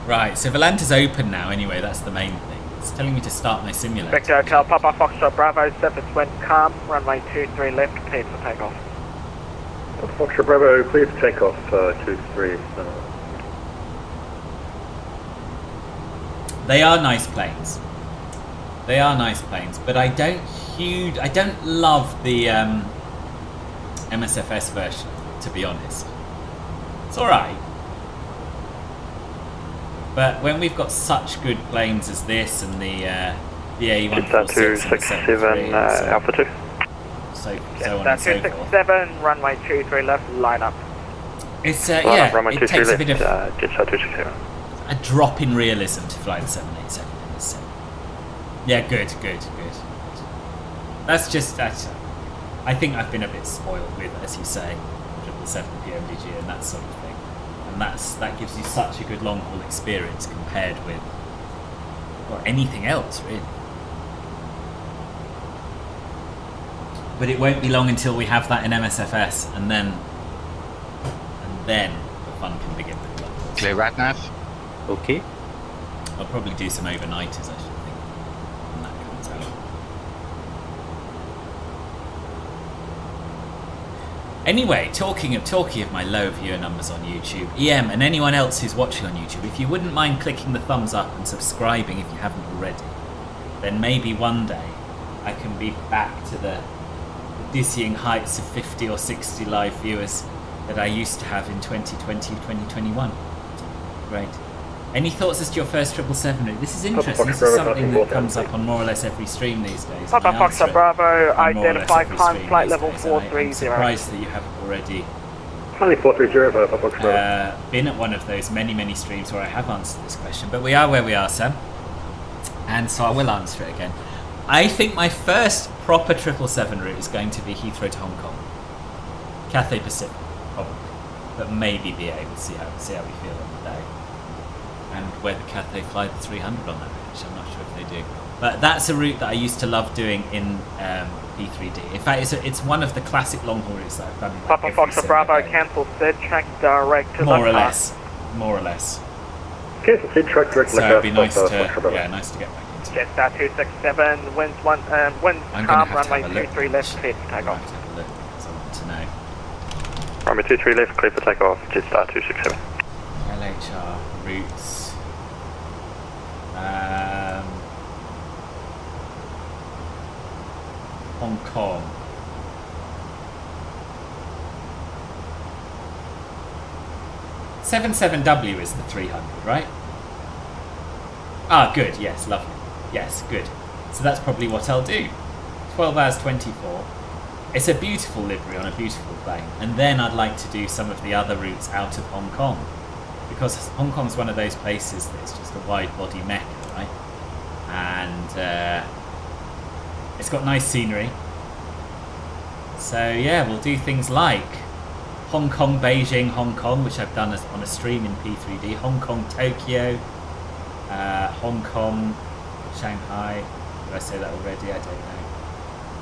Speaker 1: Right, so Volanta's open now anyway, that's the main thing. It's telling me to start my simulator.
Speaker 4: Victor Hotel, Papa Foxtrot Bravo, surface wind calm, runway 23 left, cleared for takeoff.
Speaker 7: Foxtrot Bravo, clear for takeoff, 23.
Speaker 1: They are nice planes. But I don't love the MSFS version, to be honest. It's alright. But when we've got such good planes as this and the A146
Speaker 7: 267, Alpha 2.
Speaker 1: so on
Speaker 4: Jetstar
Speaker 1: and so forth.
Speaker 4: 267, runway 23 left, line up.
Speaker 1: It's
Speaker 7: runway
Speaker 1: it
Speaker 7: 23
Speaker 1: takes a
Speaker 7: left,
Speaker 1: bit of
Speaker 7: Jetstar 267.
Speaker 1: a drop in realism to fly the 787 in this sim. Yeah, good. That's I think I've been a bit spoiled with, as you say, 777 PMDG and that sort of thing. And that gives you such a good long haul experience compared with anything else, really. But it won't be long until we have that in MSFS, and then the fun can begin with long hauls.
Speaker 6: Clear Radnav.
Speaker 5: Okay.
Speaker 1: I'll probably do some overnighters, I should think, when that comes out. Anyway, talking of my low viewer numbers on YouTube, EM and anyone else who's watching on YouTube, if you wouldn't mind clicking the thumbs up and subscribing if you haven't already, then maybe one day I can be back to the dizzying heights of 50 or 60 live viewers that I used to have in 2020, 2021. Great. Any thoughts as to your first 777 route? This is interesting. This is something that comes up on more or less every stream these days.
Speaker 4: Papa
Speaker 1: and I answer
Speaker 4: Foxtrot
Speaker 1: it
Speaker 4: Bravo,
Speaker 1: on more or less
Speaker 4: identify
Speaker 1: every
Speaker 4: climb
Speaker 1: stream
Speaker 4: flight
Speaker 1: these
Speaker 4: level
Speaker 1: days, and I'm
Speaker 4: 430.
Speaker 1: surprised that you haven't already
Speaker 7: Only 430, Papa Foxtrot Bravo.
Speaker 1: been at one of those many streams where I have answered this question. But we are where we are, Sam. And so I will answer it again. I think my first proper 777 route is going to be Heathrow to Hong Kong. Cathay Pacific, probably. But maybe BA. We'll see how we feel on the day. And whether Cathay fly the 300 on that route, which I'm not sure if they do. But that's a route that I used to love doing in P3D. In fact, it's one of the classic long haul routes that I've done. In
Speaker 4: Papa
Speaker 1: every
Speaker 4: Foxtrot
Speaker 1: sim
Speaker 4: Bravo,
Speaker 1: I've done.
Speaker 4: cancel SID, track direct to
Speaker 1: More or
Speaker 4: Lakar.
Speaker 1: less.
Speaker 7: Cancel SID, track direct
Speaker 1: So it'd be nice
Speaker 7: Foxtrot
Speaker 1: to
Speaker 7: Bravo.
Speaker 1: nice to get back into it.
Speaker 4: Jetstar 267, winds
Speaker 1: I'm gonna
Speaker 4: calm,
Speaker 1: have to
Speaker 4: runway
Speaker 1: have a look.
Speaker 4: 23 left, cleared for
Speaker 1: I'll
Speaker 4: takeoff.
Speaker 1: have to have a look because I want to know.
Speaker 7: Runway 23 left, clear for takeoff, Jetstar 267.
Speaker 1: LHR routes. Hong Kong. W is the 300, right? Ah, good. Yes, lovely. Yes, good. So that's probably what I'll do. 12 hours 24. It's a beautiful livery on a beautiful plane. And then I'd like to do some of the other routes out of Hong Kong. Because Hong Kong's one of those places that's just a wide body mecca, right? And it's got nice scenery. So yeah, we'll do things like Hong Kong, Beijing, Hong Kong, which I've done on a stream in P3D. Hong Kong, Tokyo. Hong Kong, Shanghai. Did I say that already? I don't know.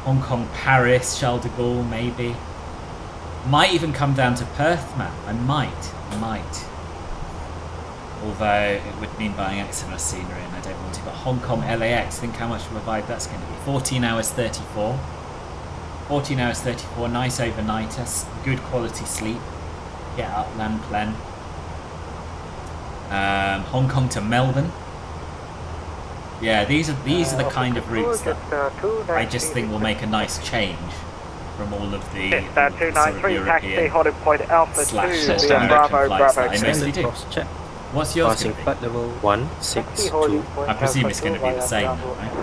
Speaker 1: Hong Kong, Paris, Charles de Gaulle, maybe. Might even come down to Perth, man. I might. Although it would mean buying excellent scenery and I don't want to. But Hong Kong, LAX, think how much of a vibe that's going to be. 14 hours 34. 14 hours 34, nice overnighter, good quality sleep. Get up, land plan. Hong Kong to Melbourne. Yeah, these are the kind of routes that I just think will make a nice change from all of the
Speaker 4: Jetstar 293, taxi holding point Alpha 2,
Speaker 1: American
Speaker 4: Bravo,
Speaker 1: flights
Speaker 4: Bravo.
Speaker 1: that I mostly do.
Speaker 5: Cross check.
Speaker 1: What's yours
Speaker 5: Passing
Speaker 1: going to be?
Speaker 5: flight level 162.
Speaker 1: I presume it's going to be the same, right?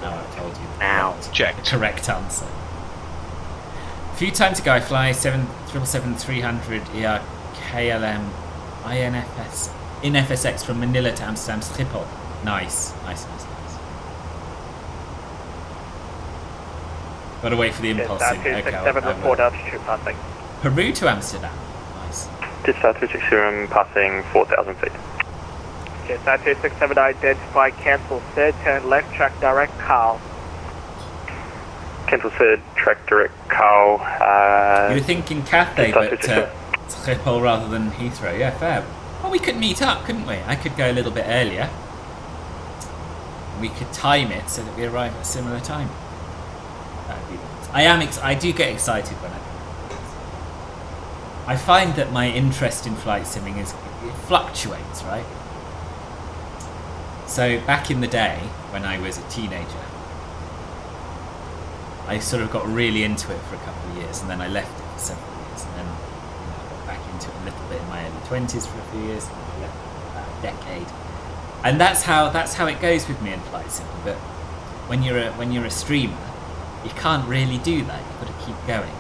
Speaker 1: No, I've told you.
Speaker 5: Now.
Speaker 6: Checked.
Speaker 1: Correct answer. A few times ago, I fly 777-300 ER KLM INFS in FSX from Manila to Amsterdam Schiphol. Nice. Gotta wait for the impulse.
Speaker 4: Jetstar 267, report altitude passing.
Speaker 1: Peru to Amsterdam. Nice.
Speaker 7: Jetstar 267 passing 4,000 feet.
Speaker 4: Jetstar 267, identify, cancel, third turn left, track direct, Carl.
Speaker 7: Cancel third, track direct, Carl.
Speaker 1: You were thinking Cathay,
Speaker 7: Jetstar
Speaker 1: but
Speaker 7: 267.
Speaker 1: Schiphol rather than Heathrow. Yeah, fair. Well, we could meet up, couldn't we? I could go a little bit earlier. We could time it so that we arrive at a similar time. That'd be nice. I do get excited when I find that my interest in flight simming it fluctuates, right? So back in the day when I was a teenager, I sort of got really into it for a couple of years, and then I left it for several years, and then I got back into it a little bit in my early 20s for a few years, and I left it for about a decade. And that's how it goes with me in flight simming. But when you're a streamer, you can't really do that. You've got to keep going.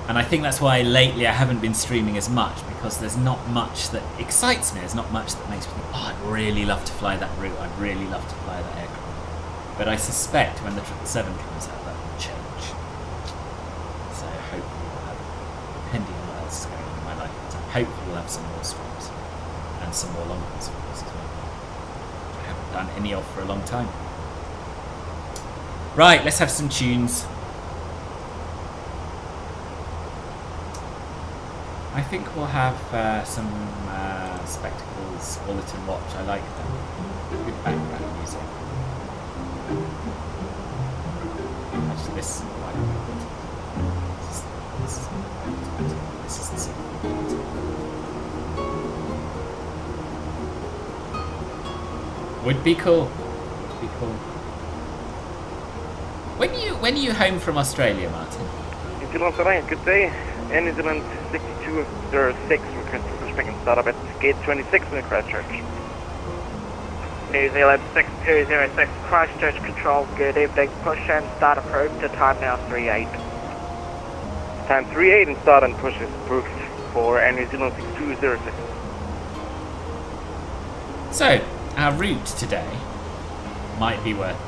Speaker 1: And I think that's why lately I haven't been streaming as much, because there's not much that excites me. There's not much that makes me think, oh, I'd really love to fly that route. I'd really love to fly that aircraft. But I suspect when the 777 comes out, that will change. So hopefully we'll have, depending on what else is going on in my life, hopefully we'll have some more streams and some more long ones, of course, as well. I haven't done any of for a long time. Right, let's have some tunes. I think we'll have some Spectacles Bulletin Watch. I like them. Good background music. Actually, this is the second. Would be cool. When are you home from Australia, Martin?
Speaker 4: New Zealand Australia, good day. Air New Zealand 6206, requesting push back and start up at gate 26 in Christchurch. New Zealand 6206, Christchurch Control, good evening. Push and start approved. The time now 38. Time 38 and start and push is approved for Air New Zealand 6206.
Speaker 1: So, our route today might be worth it.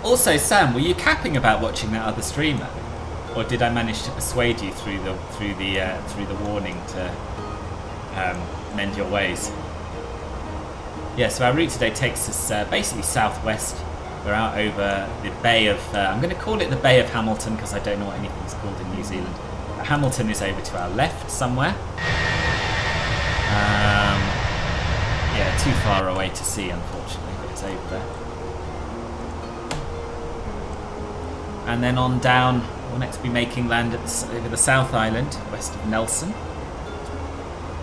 Speaker 1: Also, Sam, were you capping about watching that other streamer, or did I manage to persuade you through the warning to mend your ways? Yeah, so our route today takes us basically southwest. We're out over the Bay of I'm going to call it the Bay of Hamilton because I don't know what anything's called in New Zealand. Hamilton is over to our left somewhere. Yeah, too far away to see, unfortunately, but it's over there. And then on down, we'll next be making land over the South Island, west of Nelson.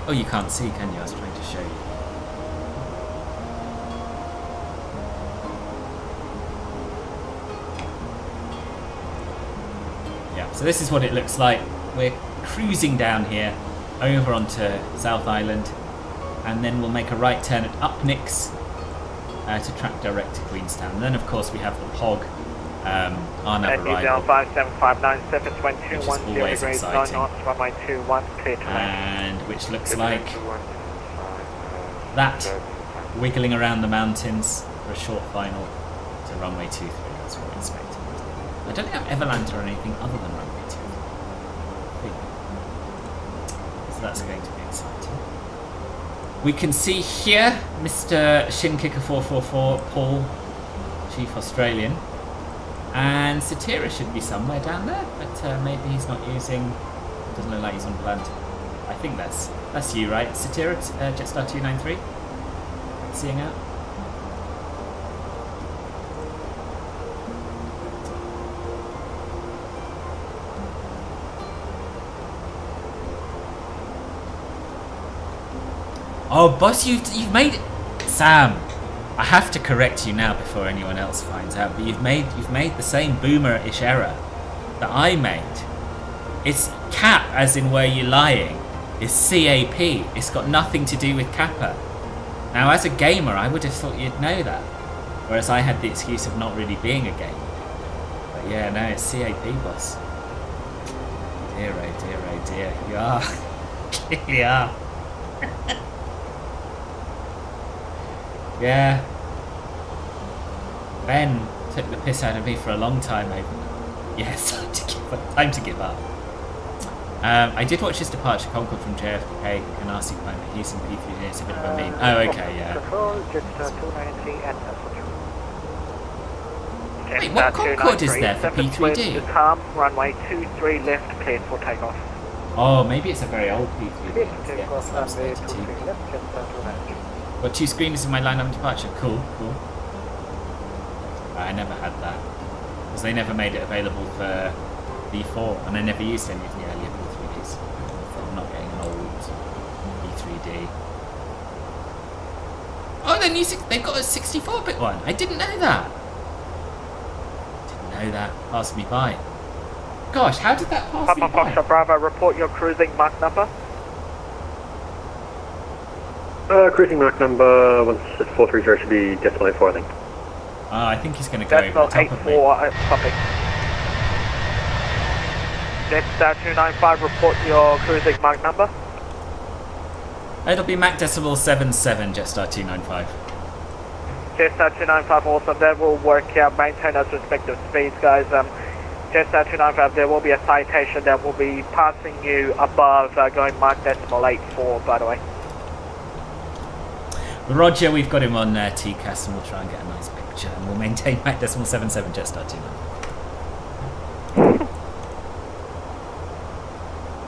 Speaker 1: Oh, you can't see, can you? I was trying to show you. Yeah, so this is what it looks like. We're cruising down here, over onto South Island, and then we'll make a right turn at Upnix, to track direct to Queenstown. And then of course we have the POG, our nav
Speaker 4: New Zealand
Speaker 1: arrival,
Speaker 4: 57597, wind 210
Speaker 1: always
Speaker 4: degrees, 9
Speaker 1: exciting.
Speaker 4: knots, runway 21, clear to land.
Speaker 1: and which looks like that, wiggling around the mountains for a short final to runway 23. That's what we're expecting. I don't think I've ever landed on anything other than runway 23. So that's going to be exciting. We can see here Mr. Shinkicker 444 Paul, Chief Australian, and Satira should be somewhere down there, but maybe he's not using. Doesn't look like he's on Volanta. I think that's you, right? Satira, Jetstar 293, seeing out. Oh, boss, you've made it, Sam. I have to correct you now before anyone else finds out. But you've made the same boomer-ish error that I made. It's cap, as in where you're lying. It's CAP. It's got nothing to do with Kappa. Now, as a gamer, I would have thought you'd know that. Whereas I had the excuse of not really being a gamer. But yeah, no, it's CAP, boss. Dear, oh dear, oh dear. You are. You are. Yeah. Ben took the piss out of me for a long time over that. Yes, time to give up. I did watch his departure Concorde from JFK, Canarsie climate. He's in P3D, it's a bit of a meme. Oh, okay, yeah. Wait, what Concorde is there for P3D?
Speaker 4: Calm, runway 23 left, cleared for takeoff.
Speaker 1: Oh, maybe it's a very old P3D. Got 2 screeners in my line of departure. Cool, cool. I never had that. Because they never made it available for V4, and I never used any of the earlier P3Ds. So I'm not getting an old P3D. Oh, they've got a 64-bit one. I didn't know that. Didn't know that. Passed me by. Gosh, how did that pass me by?
Speaker 4: Papa Foxtrot Bravo, report your cruising mark number.
Speaker 7: Cruising mark number 1430 should be decimal 84, I think.
Speaker 1: I think he's going to go over
Speaker 4: Decimal
Speaker 1: the top of me.
Speaker 4: 84, stopping. Jetstar 295, report your cruising mark number.
Speaker 1: It'll be Mac decimal 77, Jetstar 295.
Speaker 4: Jetstar 295, awesome. That will work out. Maintain those respective speeds, guys. Jetstar 295, there will be a citation that will be passing you above going mark decimal 84, by the way.
Speaker 1: Roger, we've got him on TCAS and we'll try and get a nice picture and we'll maintain Mac decimal 77 Jetstar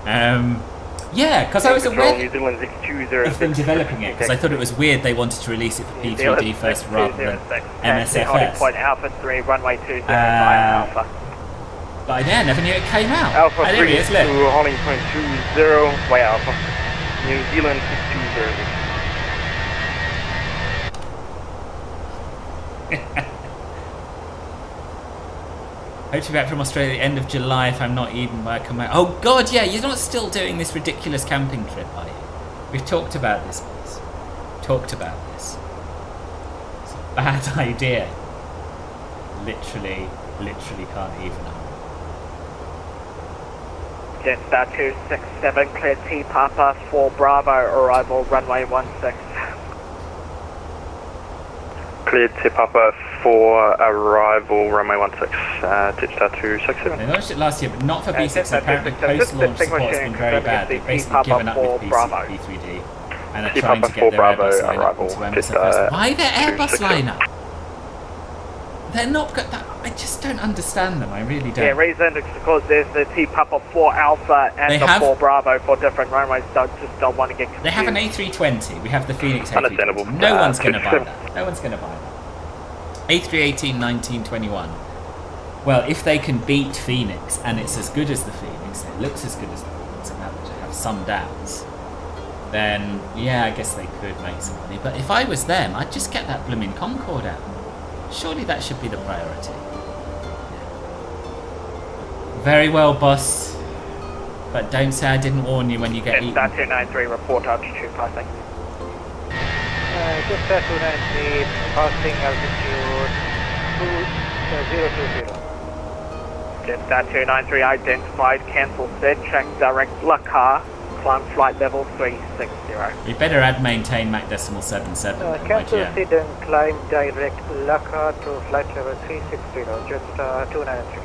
Speaker 1: 295. Yeah, because I was aware of them developing it, because I thought it was weird they wanted to release it for P3D first rather than MSFS.
Speaker 4: Point Alpha 3, runway 27 via Alpha.
Speaker 1: But yeah, I never knew it came out.
Speaker 4: Alpha 3
Speaker 1: there he is, look.
Speaker 4: to holding point 20 via Alpha. New Zealand 620.
Speaker 1: Hope to be back from Australia at the end of July if I'm not eaten by a come out. Oh god, yeah, you're not still doing this ridiculous camping trip, are you? We've talked about this, boys. Talked about this. It's a bad idea. Literally can't even.
Speaker 4: Jetstar 267, clear T Papa 4 Bravo, arrival runway 16.
Speaker 7: Cleared tip upper for arrival runway 16, Jetstar 267.
Speaker 1: They launched it last year, but not for V6. Apparently, post-launch support has been very bad. They've basically given up with P3D and are trying to get their Airbus lineup into MSFS. Why their Airbus lineup? They're not good. I just don't understand them. I really don't.
Speaker 4: Yeah, reason is because there's the T Papa 4 Alpha and the 4 Bravo for different runways. Just don't want to get confused.
Speaker 1: They have an A320. We have the Phoenix A320.
Speaker 7: Understandable.
Speaker 1: No one's going to buy that. No one's going to buy that. A318 1921. Well, if they can beat Phoenix and it's as good as the Phoenix, it looks as good as the Phoenix, and that would have some doubts, then yeah, I guess they could make some money. But if I was them, I'd just get that blooming Concorde out. Surely that should be the priority. Very well, boss. But don't say I didn't warn you when you get eaten.
Speaker 4: Jetstar 293, report altitude passing.
Speaker 9: Jetstar 293 passing altitude 2020.
Speaker 4: Jetstar 293 identified, cancel set, track direct Lakar, climb flight level 360.
Speaker 1: We better add maintain Mach decimal 77.
Speaker 9: Cancel
Speaker 1: YGM.
Speaker 9: set and climb direct Lakar to flight level 360. Jetstar 293.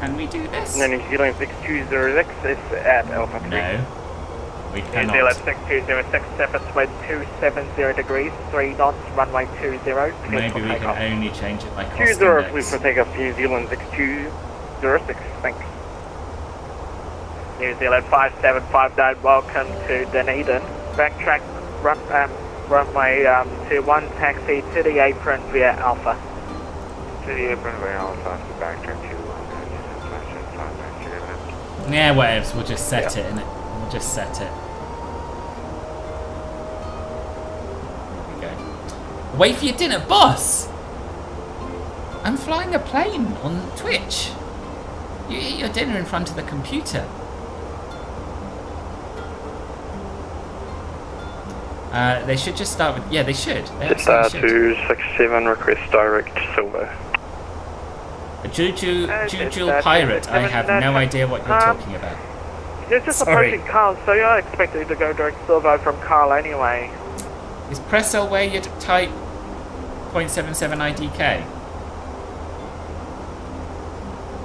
Speaker 1: Can we do this?
Speaker 4: New Zealand 6206 is at Alpha 3.
Speaker 1: No. We
Speaker 4: New
Speaker 1: cannot.
Speaker 4: Zealand 6206, surface wind 270 degrees, 3 knots, runway 20.
Speaker 1: Maybe we can only change it by cost
Speaker 4: 20,
Speaker 1: index.
Speaker 4: please for takeoff, New Zealand 6206, thanks. New Zealand 5759, welcome to Dunedin. Backtrack, runway 21, taxi to the apron via Alpha. To the apron via Alpha, backtrack to
Speaker 1: Yeah, whatevs, we'll just set it, innit? We'll just set it. There we go. Wait for your dinner, boss! I'm flying a plane on Twitch. You eat your dinner in front of the computer. They should just start with... Yeah, they should. They
Speaker 7: Jetstar
Speaker 1: absolutely should.
Speaker 7: 267, request direct Silver.
Speaker 1: A Juju Pirate, I have no idea what you're talking about.
Speaker 4: You're just
Speaker 1: Sorry.
Speaker 4: approaching Carl, so you're expected to go direct servo from Carl anyway.
Speaker 1: Is Pressel where you type 0.77 IDK?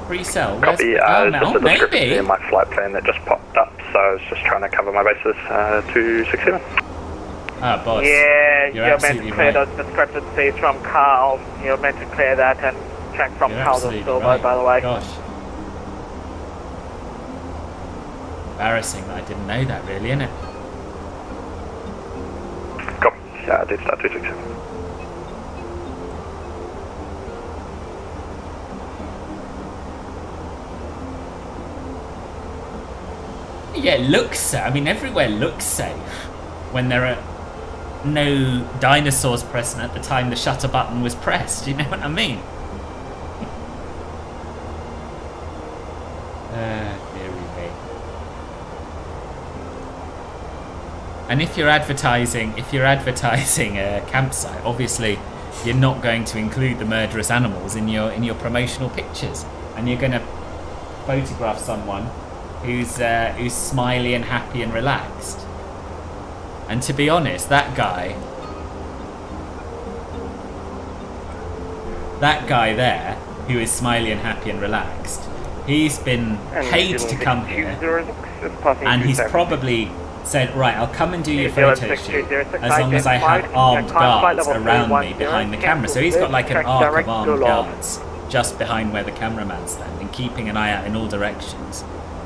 Speaker 1: Pre-sell? Where's...
Speaker 7: Copy,
Speaker 1: oh,
Speaker 7: it's just a discrepancy
Speaker 1: maybe.
Speaker 7: in my flight plan that just popped up, so I was just trying to cover my bases. 267.
Speaker 1: Ah, boss.
Speaker 4: Yeah,
Speaker 1: You're
Speaker 4: you're meant to
Speaker 1: absolutely
Speaker 4: clear
Speaker 1: right.
Speaker 4: those discrepancies from Carl. You're meant to clear that and track from
Speaker 1: You're
Speaker 4: Carl to
Speaker 1: absolutely
Speaker 4: Silvo,
Speaker 1: right.
Speaker 4: by the way.
Speaker 1: Gosh. Embarrassing that I didn't know that, really, innit?
Speaker 7: Copy, Jetstar 267.
Speaker 1: Yeah, it looks safe. I mean, everywhere looks safe when there are no dinosaurs present at the time the shutter button was pressed. Do you know what I mean? Dearie me. And if you're advertising a campsite, obviously you're not going to include the murderous animals in your promotional pictures, and you're going to photograph someone who's smiley and happy and relaxed. And to be honest, that guy there, who is smiley and happy and relaxed, he's been paid to come here, and he's probably said, right, I'll come and do your photo shoot as long as I have armed guards around me behind the camera. So he's got like an arc of armed guards just behind where the cameraman's standing, keeping an eye out in all directions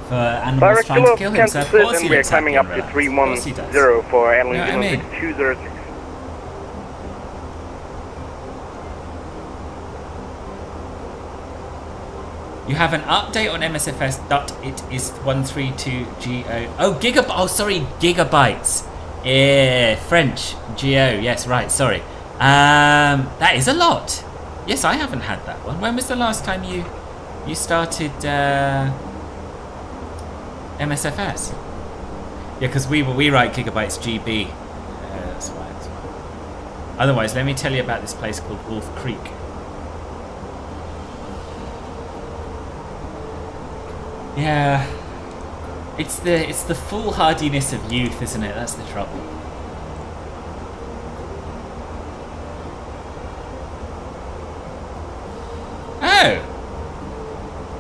Speaker 1: for animals trying to kill him. So of course he
Speaker 7: we're
Speaker 1: looks happy
Speaker 7: climbing
Speaker 1: and
Speaker 7: up to
Speaker 1: relaxed.
Speaker 7: 310
Speaker 1: Of course he does.
Speaker 7: for
Speaker 1: You know what I
Speaker 7: New
Speaker 1: mean?
Speaker 7: Zealand 6206.
Speaker 1: You have an update on MSFS. It is 132GO. Oh, gigabytes. French. GO. Yes, right. Sorry. That is a lot. Yes, I haven't had that one. When was the last time you started MSFS? Yeah, because we write gigabytes GB. That's why. Otherwise, let me tell you about this place called Wolf Creek. Yeah, it's the foolhardiness of youth, isn't it? That's the trouble. Oh,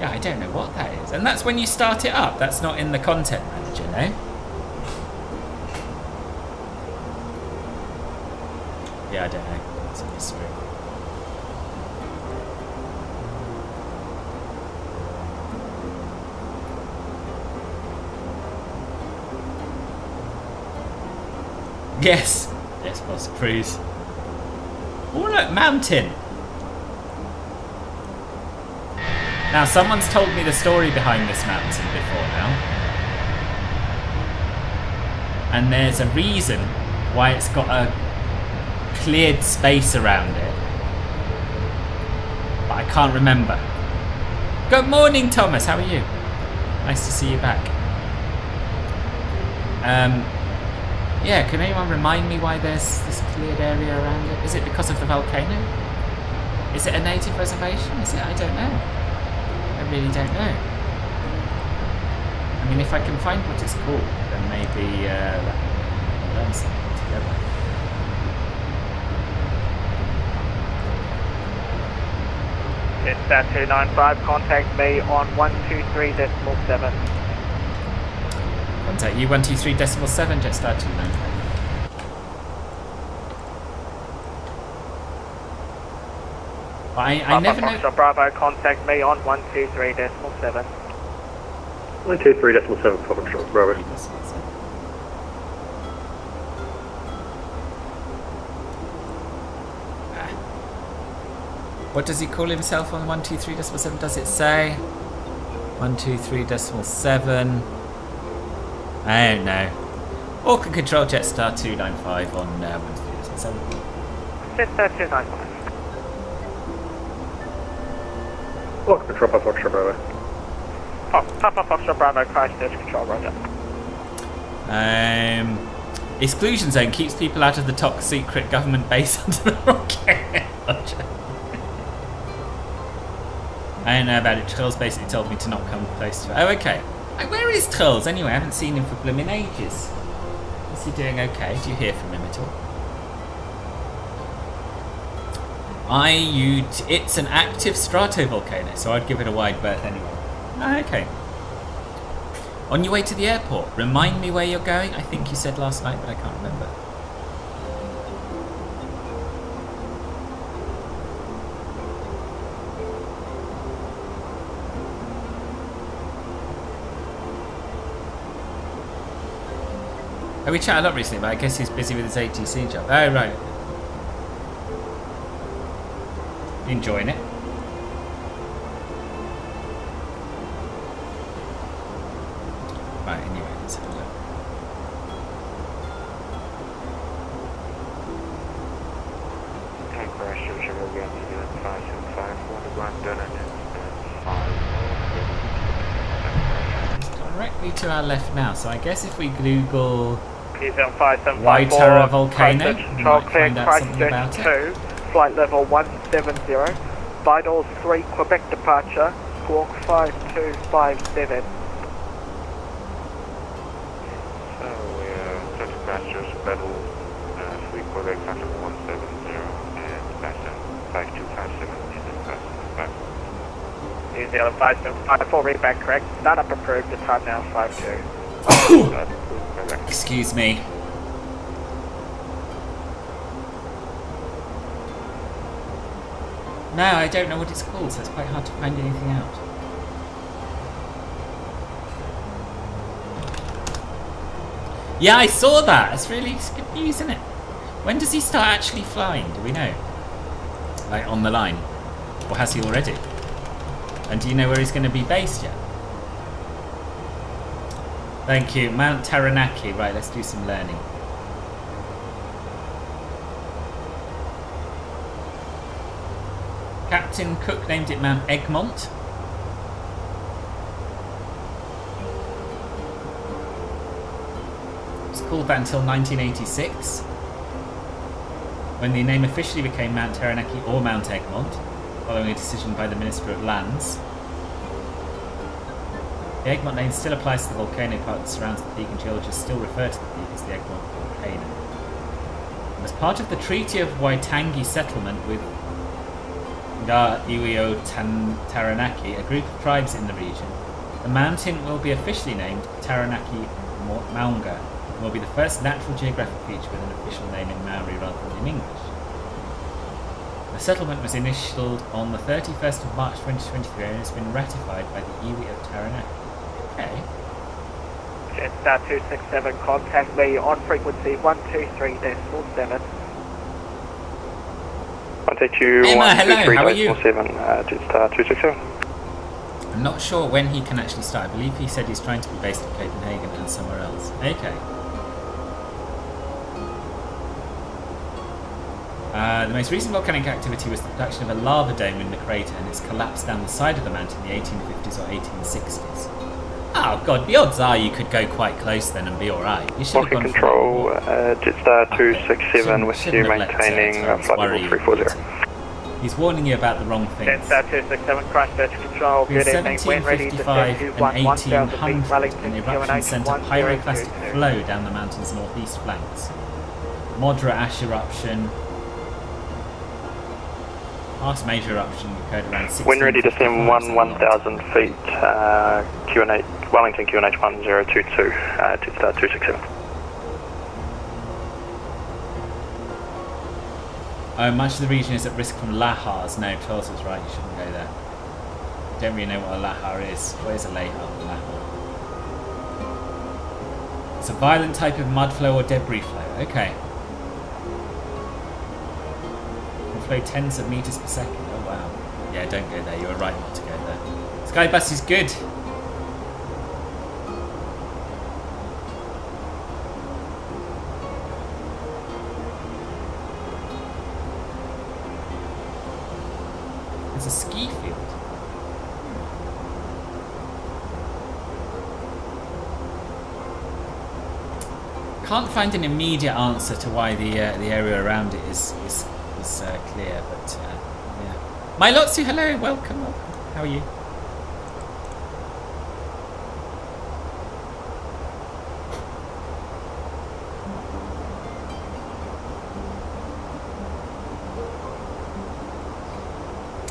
Speaker 1: yeah, I don't know what that is, and that's when you start it up. That's not in the content manager, no. Yeah, I don't know. It's a mystery. Yes, boss, cruise. Oh look, mountain. Now someone's told me the story behind this mountain before now, and there's a reason why it's got a cleared space around it, but I can't remember. Good morning, Thomas. How are you? Nice to see you back. Yeah, can anyone remind me why there's this cleared area around it? Is it because of the volcano? Is it a native reservation? Is it? I don't know. I really don't know. I mean, if I can find what it's called, then maybe we'll learn something together.
Speaker 4: Jetstar 295, contact me on 123.7.
Speaker 1: Contact you 123.7, Jetstar 295. I never know.
Speaker 4: Foxtrot Bravo, contact me on 123.7.
Speaker 7: 123.7, Foxtrot Bravo.
Speaker 1: What does he call himself on 123.7? Does it say 123.7? I don't know. Auckland Control Jetstar 295 on 123.7.
Speaker 4: Jetstar 295.
Speaker 7: Auckland Control, Papa Foxtrot Bravo.
Speaker 4: Papa Foxtrot Bravo, Christchurch Control, roger.
Speaker 1: Exclusion zone keeps people out of the top secret government base under the rocket. I don't know about it. Trolls basically told me to not come close to it. Oh, okay. Where is Trolls anyway? I haven't seen him for blooming ages. Is he doing okay? Do you hear from him at all? It's an active stratovolcano, so I'd give it a wide berth anyway. Oh, okay. On your way to the airport, remind me where you're going. I think you said last night, but I can't remember. Oh, we chatted a lot recently, but I guess he's busy with his ATC job. Oh, right. You enjoying it? Right, anyway, let's have a look.
Speaker 7: Christchurch, again, 575, 1
Speaker 1: Directly to our left now, so I guess if we Google
Speaker 4: P7574,
Speaker 1: Waitara volcano, we
Speaker 4: Control
Speaker 1: might
Speaker 4: clear
Speaker 1: find out something about
Speaker 4: Christchurch
Speaker 1: it.
Speaker 4: 2, flight level 170, vitals 3, Quebec departure, squawk 5257.
Speaker 7: So we are touch Christchurch, level 3 Quebec, passenger 170, and passenger 5257 is in passenger 5.
Speaker 4: New Zealand 5754, read back correct, startup approved, the time now 52.
Speaker 1: Excuse me. No, I don't know what it's called, so it's quite hard to find anything out. Yeah, I saw that. It's really good news, isn't it? When does he start actually flying? Do we know? Like on the line? Or has he already? And do you know where he's going to be based yet? Thank you. Mount Taranaki. Right, let's do some learning. Captain Cook named it Mount Egmont. It was called that until 1986, when the name officially became Mount Taranaki or Mount Egmont, following a decision by the Minister of Lands. The Egmont name still applies to the volcano part that surrounds the peak, and geologists still refer to the peak as the Egmont volcano. As part of the Treaty of Waitangi settlement with Ngā Taranaki, a group of tribes in the region, the mountain will be officially named Taranaki Maunga, and will be the first natural geographic feature with an official name in Maori rather than in English. The settlement was initialed on the 31st of March 2023 and has been ratified by the iwi of Taranaki. Okay.
Speaker 4: Jetstar 267, contact me on frequency 123.7.
Speaker 7: Contact you
Speaker 1: Emma, hello, how are you?
Speaker 7: 123.7, Jetstar 267.
Speaker 1: I'm not sure when he can actually start. I believe he said he's trying to be based in Copenhagen and somewhere else. Okay. The most recent volcanic activity was the production of a lava dome in the crater, and its collapse down the side of the mountain in the 1850s or 1860s. Oh god, the odds are you could go quite close then and be alright. You should have gone
Speaker 7: Control, Jetstar 267
Speaker 1: Shouldn't-
Speaker 7: with
Speaker 1: shouldn't
Speaker 7: you
Speaker 1: have let,
Speaker 7: maintaining
Speaker 1: Terrence
Speaker 7: flight
Speaker 1: worry
Speaker 7: level
Speaker 1: you
Speaker 7: 340.
Speaker 1: He's warning you about the wrong things.
Speaker 4: Jetstar 267 Christchurch Control,
Speaker 1: With
Speaker 4: good evening, when ready to
Speaker 1: 1755
Speaker 4: send
Speaker 1: and
Speaker 4: 211,000 feet,
Speaker 1: 1800,
Speaker 4: Wellington,
Speaker 1: an eruption sent a pyroclastic flow down the mountain's northeast flanks. Moderate ash eruption. Last major eruption occurred around 1655.
Speaker 7: When ready to send 1,000 feet, QNH, Wellington QNH 1022, Jetstar 267.
Speaker 1: Oh, much of the region is at risk from lahars. No, Charles was right, you shouldn't go there. Don't really know what a lahar is. What is a lahar? It's a violent type of mud flow or debris flow. Okay. Will flow tens of meters per second. Oh wow. Yeah, don't go there. You were right not to go there. Skybus is good. It's a ski field. Can't find an immediate answer to why the area around it is clear, but yeah. Mylotsu, hello, welcome. How are you?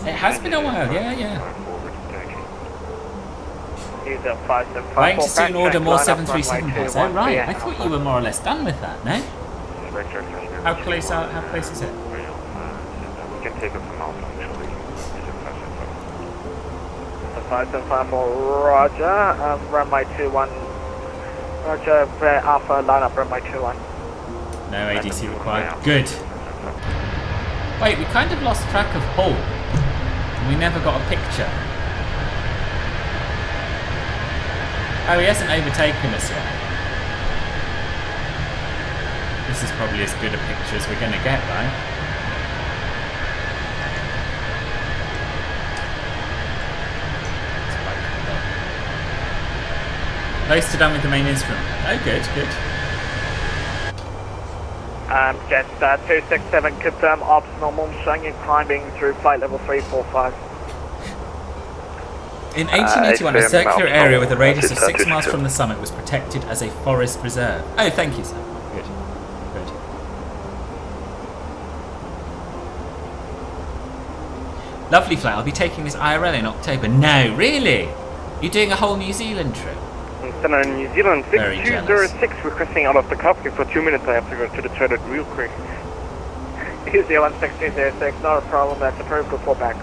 Speaker 1: It has been a while, yeah. Going to soon order more 737 pods. Oh right, I thought you were more or less done with that, no? How close is it?
Speaker 7: We can take it from Alpha, actually.
Speaker 4: 5754, roger, runway 21. Roger, Alpha, line up runway 21.
Speaker 1: No ADC required. Good. Wait, we kind of lost track of Hull. We never got a picture. Oh, he hasn't overtaken us yet. This is probably as good a picture as we're going to get, right? Close to done with the main instrument. Oh, good.
Speaker 4: Jetstar 267, confirm ops normal, showing you climbing through flight level 345.
Speaker 1: In 1881, a circular area with a radius of 6 miles from the summit was protected as a forest reserve. Oh, thank you, sir. Good. Lovely flight. I'll be taking this IRL in October. No, really? You're doing a whole New Zealand trip?
Speaker 7: Center New Zealand
Speaker 1: Very
Speaker 7: 6206 requesting out of the cockpit for 2 minutes. I have to go to the toilet real quick.
Speaker 4: New Zealand 6206, not a problem, that's approved, report back.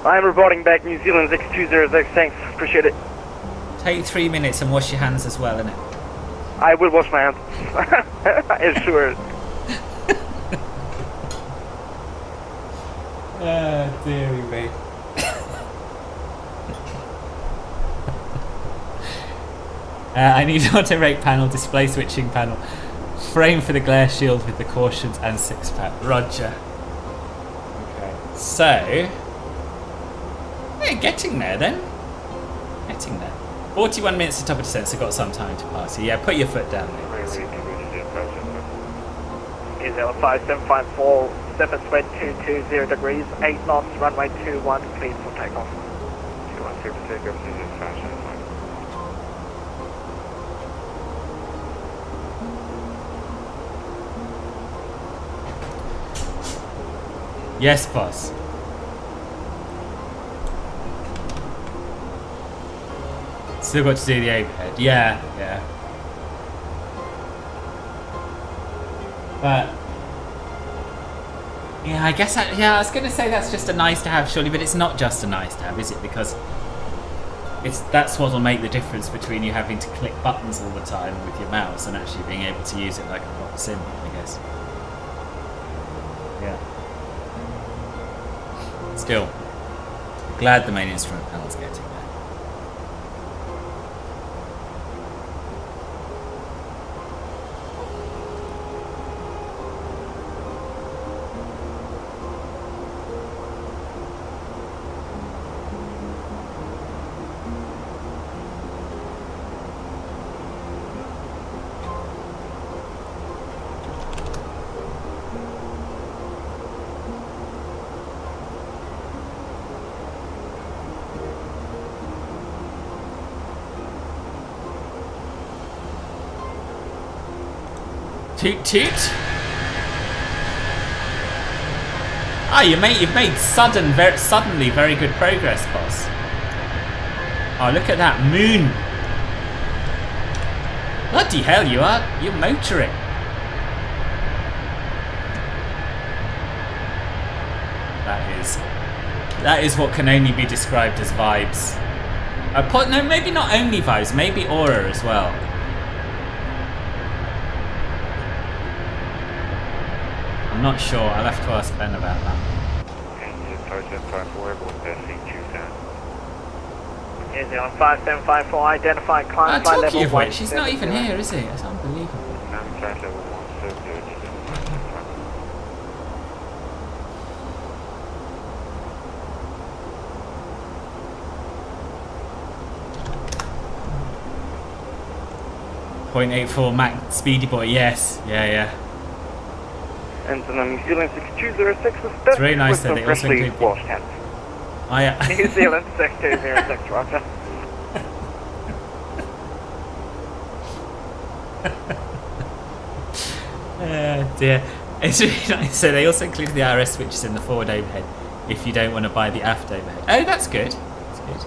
Speaker 7: I'm reporting back New Zealand 6206, thanks, appreciate it.
Speaker 1: Take 3 minutes and wash your hands as well, innit?
Speaker 7: I will wash my hands. Sure.
Speaker 1: Dearie me. I need auto-rake panel, display switching panel, frame for the glare shield with the cautions and 6-pack. Roger. Okay. So, we're getting there then. 41 minutes to top of descent, so got some time to pass. So yeah, put your foot down there.
Speaker 4: Is 5754, surface wind 220 degrees, 8 knots, runway 21, clean for takeoff.
Speaker 7: 212 to takeoff, this is fashion.
Speaker 1: Yes, boss. Still got to do the overhead. Yeah. But yeah, I guess I was going to say that's just a nice to have, surely, but it's not just a nice to have, is it? Because that's what will make the difference between you having to click buttons all the time with your mouse and actually being able to use it like a proper sim, I guess. Yeah. Still, glad the main instrument panel's getting there. Toot toot. Ah, you've made suddenly very good progress, boss. Oh, look at that moon. Bloody hell, you're motoring. That is what can only be described as vibes. No, maybe not only vibes, maybe aura as well. I'm not sure. I'll have to ask Ben about that.
Speaker 4: Is it on 5754? Identify climb flight level 1.
Speaker 1: Which, he's not even here, is he? It's unbelievable.
Speaker 7: Flight level 170.
Speaker 1: 0.84 Mac Speedy Boy, yes. Yeah.
Speaker 4: And so New Zealand 6206 is
Speaker 1: It's very nice that they also include
Speaker 4: wash tent.
Speaker 1: Oh, yeah.
Speaker 4: New Zealand 6206, roger.
Speaker 1: Dear. It's really nice. So they also include the RS switches in the forward overhead if you don't want to buy the aft overhead. Oh, that's good. That's good.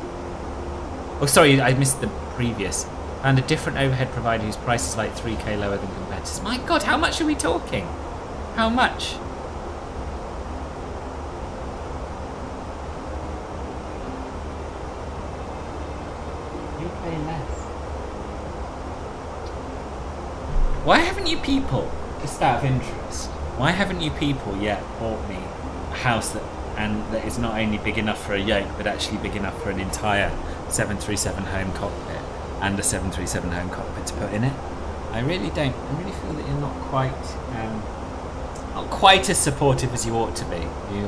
Speaker 1: Oh, sorry, I missed the previous. And a different overhead provider whose price is like 3k lower than competitors. My God, how much are we talking? How much? You pay less. Why haven't you people, just out of interest, why haven't you people yet bought me a house that is not only big enough for a yoke, but actually big enough for an entire 737 home cockpit and a 737 home cockpit to put in it? I really don't. I really feel that you're not quite as supportive as you ought to be. You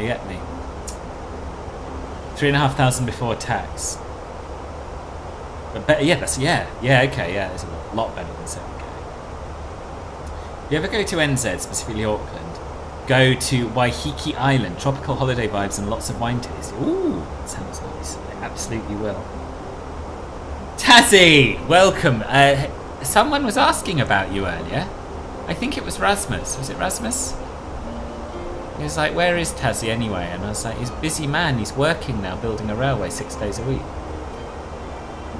Speaker 1: get me. 3,500 before tax. But okay, it's a lot better than 7k. If you ever go to NZ, specifically Auckland, go to Waiheke Island, tropical holiday vibes and lots of wine tasting. Ooh, that sounds nice. I absolutely will. Tazzy, welcome. Someone was asking about you earlier. I think it was Rasmus. Was it Rasmus? He was like, where is Tazzy anyway? And I was like, he's a busy man. He's working now, building a railway 6 days a week.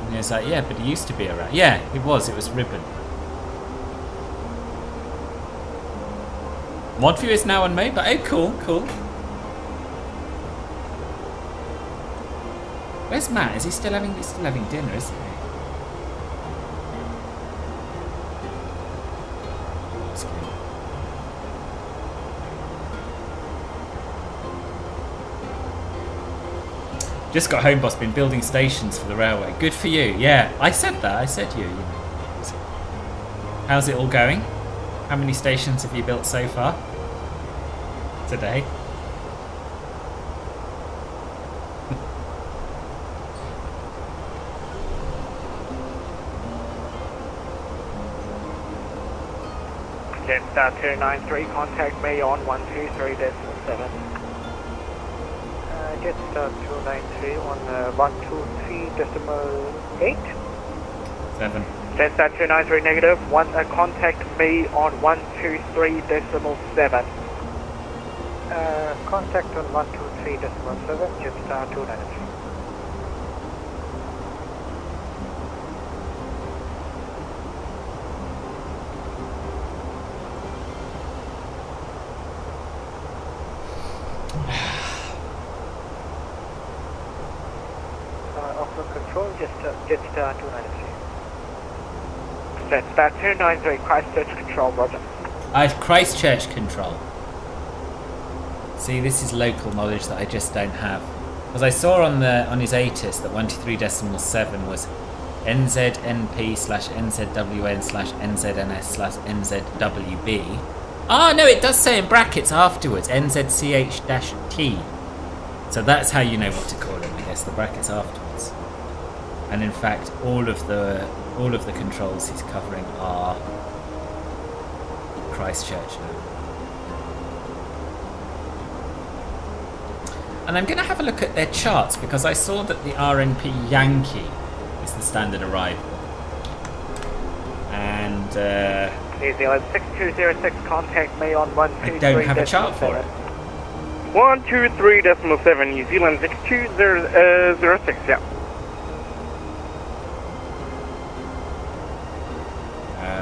Speaker 1: And he was like, yeah, but he used to be a railway. Yeah, it was Ribbon. Mod view is now on mode, but oh, cool. Where's Matt? Is he still having dinner, isn't he? Just got home, boss. Been building stations for the railway. Good for you. Yeah, I said that. I said you. How's it all going? How many stations have you built so far today?
Speaker 4: Jetstar 293, contact me on 123.7. Jetstar 293 on 123.8.
Speaker 1: 7.
Speaker 4: Jetstar 293 negative, contact me on 123.7. Contact on 123.7, Jetstar 293. Auckland Control, Jetstar 293. Jetstar 293, Christchurch Control, roger.
Speaker 1: Christchurch Control. See, this is local knowledge that I just don't have. Because I saw on his ATIS that 123.7 was NZNP/NZWN/NZNS/NZWB. Ah, no, it does say in brackets afterwards, NZCH-T. So that's how you know what to call it, I guess, the brackets afterwards. And in fact, all of the controls he's covering are Christchurch now. And I'm going to have a look at their charts because I saw that the RNP Yankee is the standard arrival. And
Speaker 4: New Zealand 6206, contact me on 123.
Speaker 1: I don't have a chart for it.
Speaker 4: 123.7, New Zealand 6206, yeah.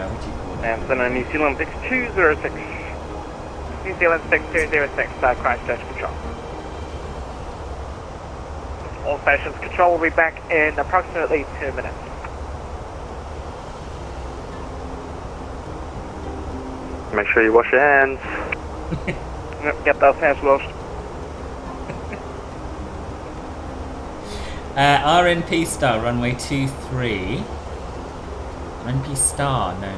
Speaker 1: What do you call it?
Speaker 4: And then New Zealand 6206. New Zealand 6206, Christchurch Control. All stations control will be back in approximately 2 minutes.
Speaker 7: Make sure you wash your hands.
Speaker 4: Yep, get those hands washed.
Speaker 1: RNP Star, runway 23. RNP Star, no.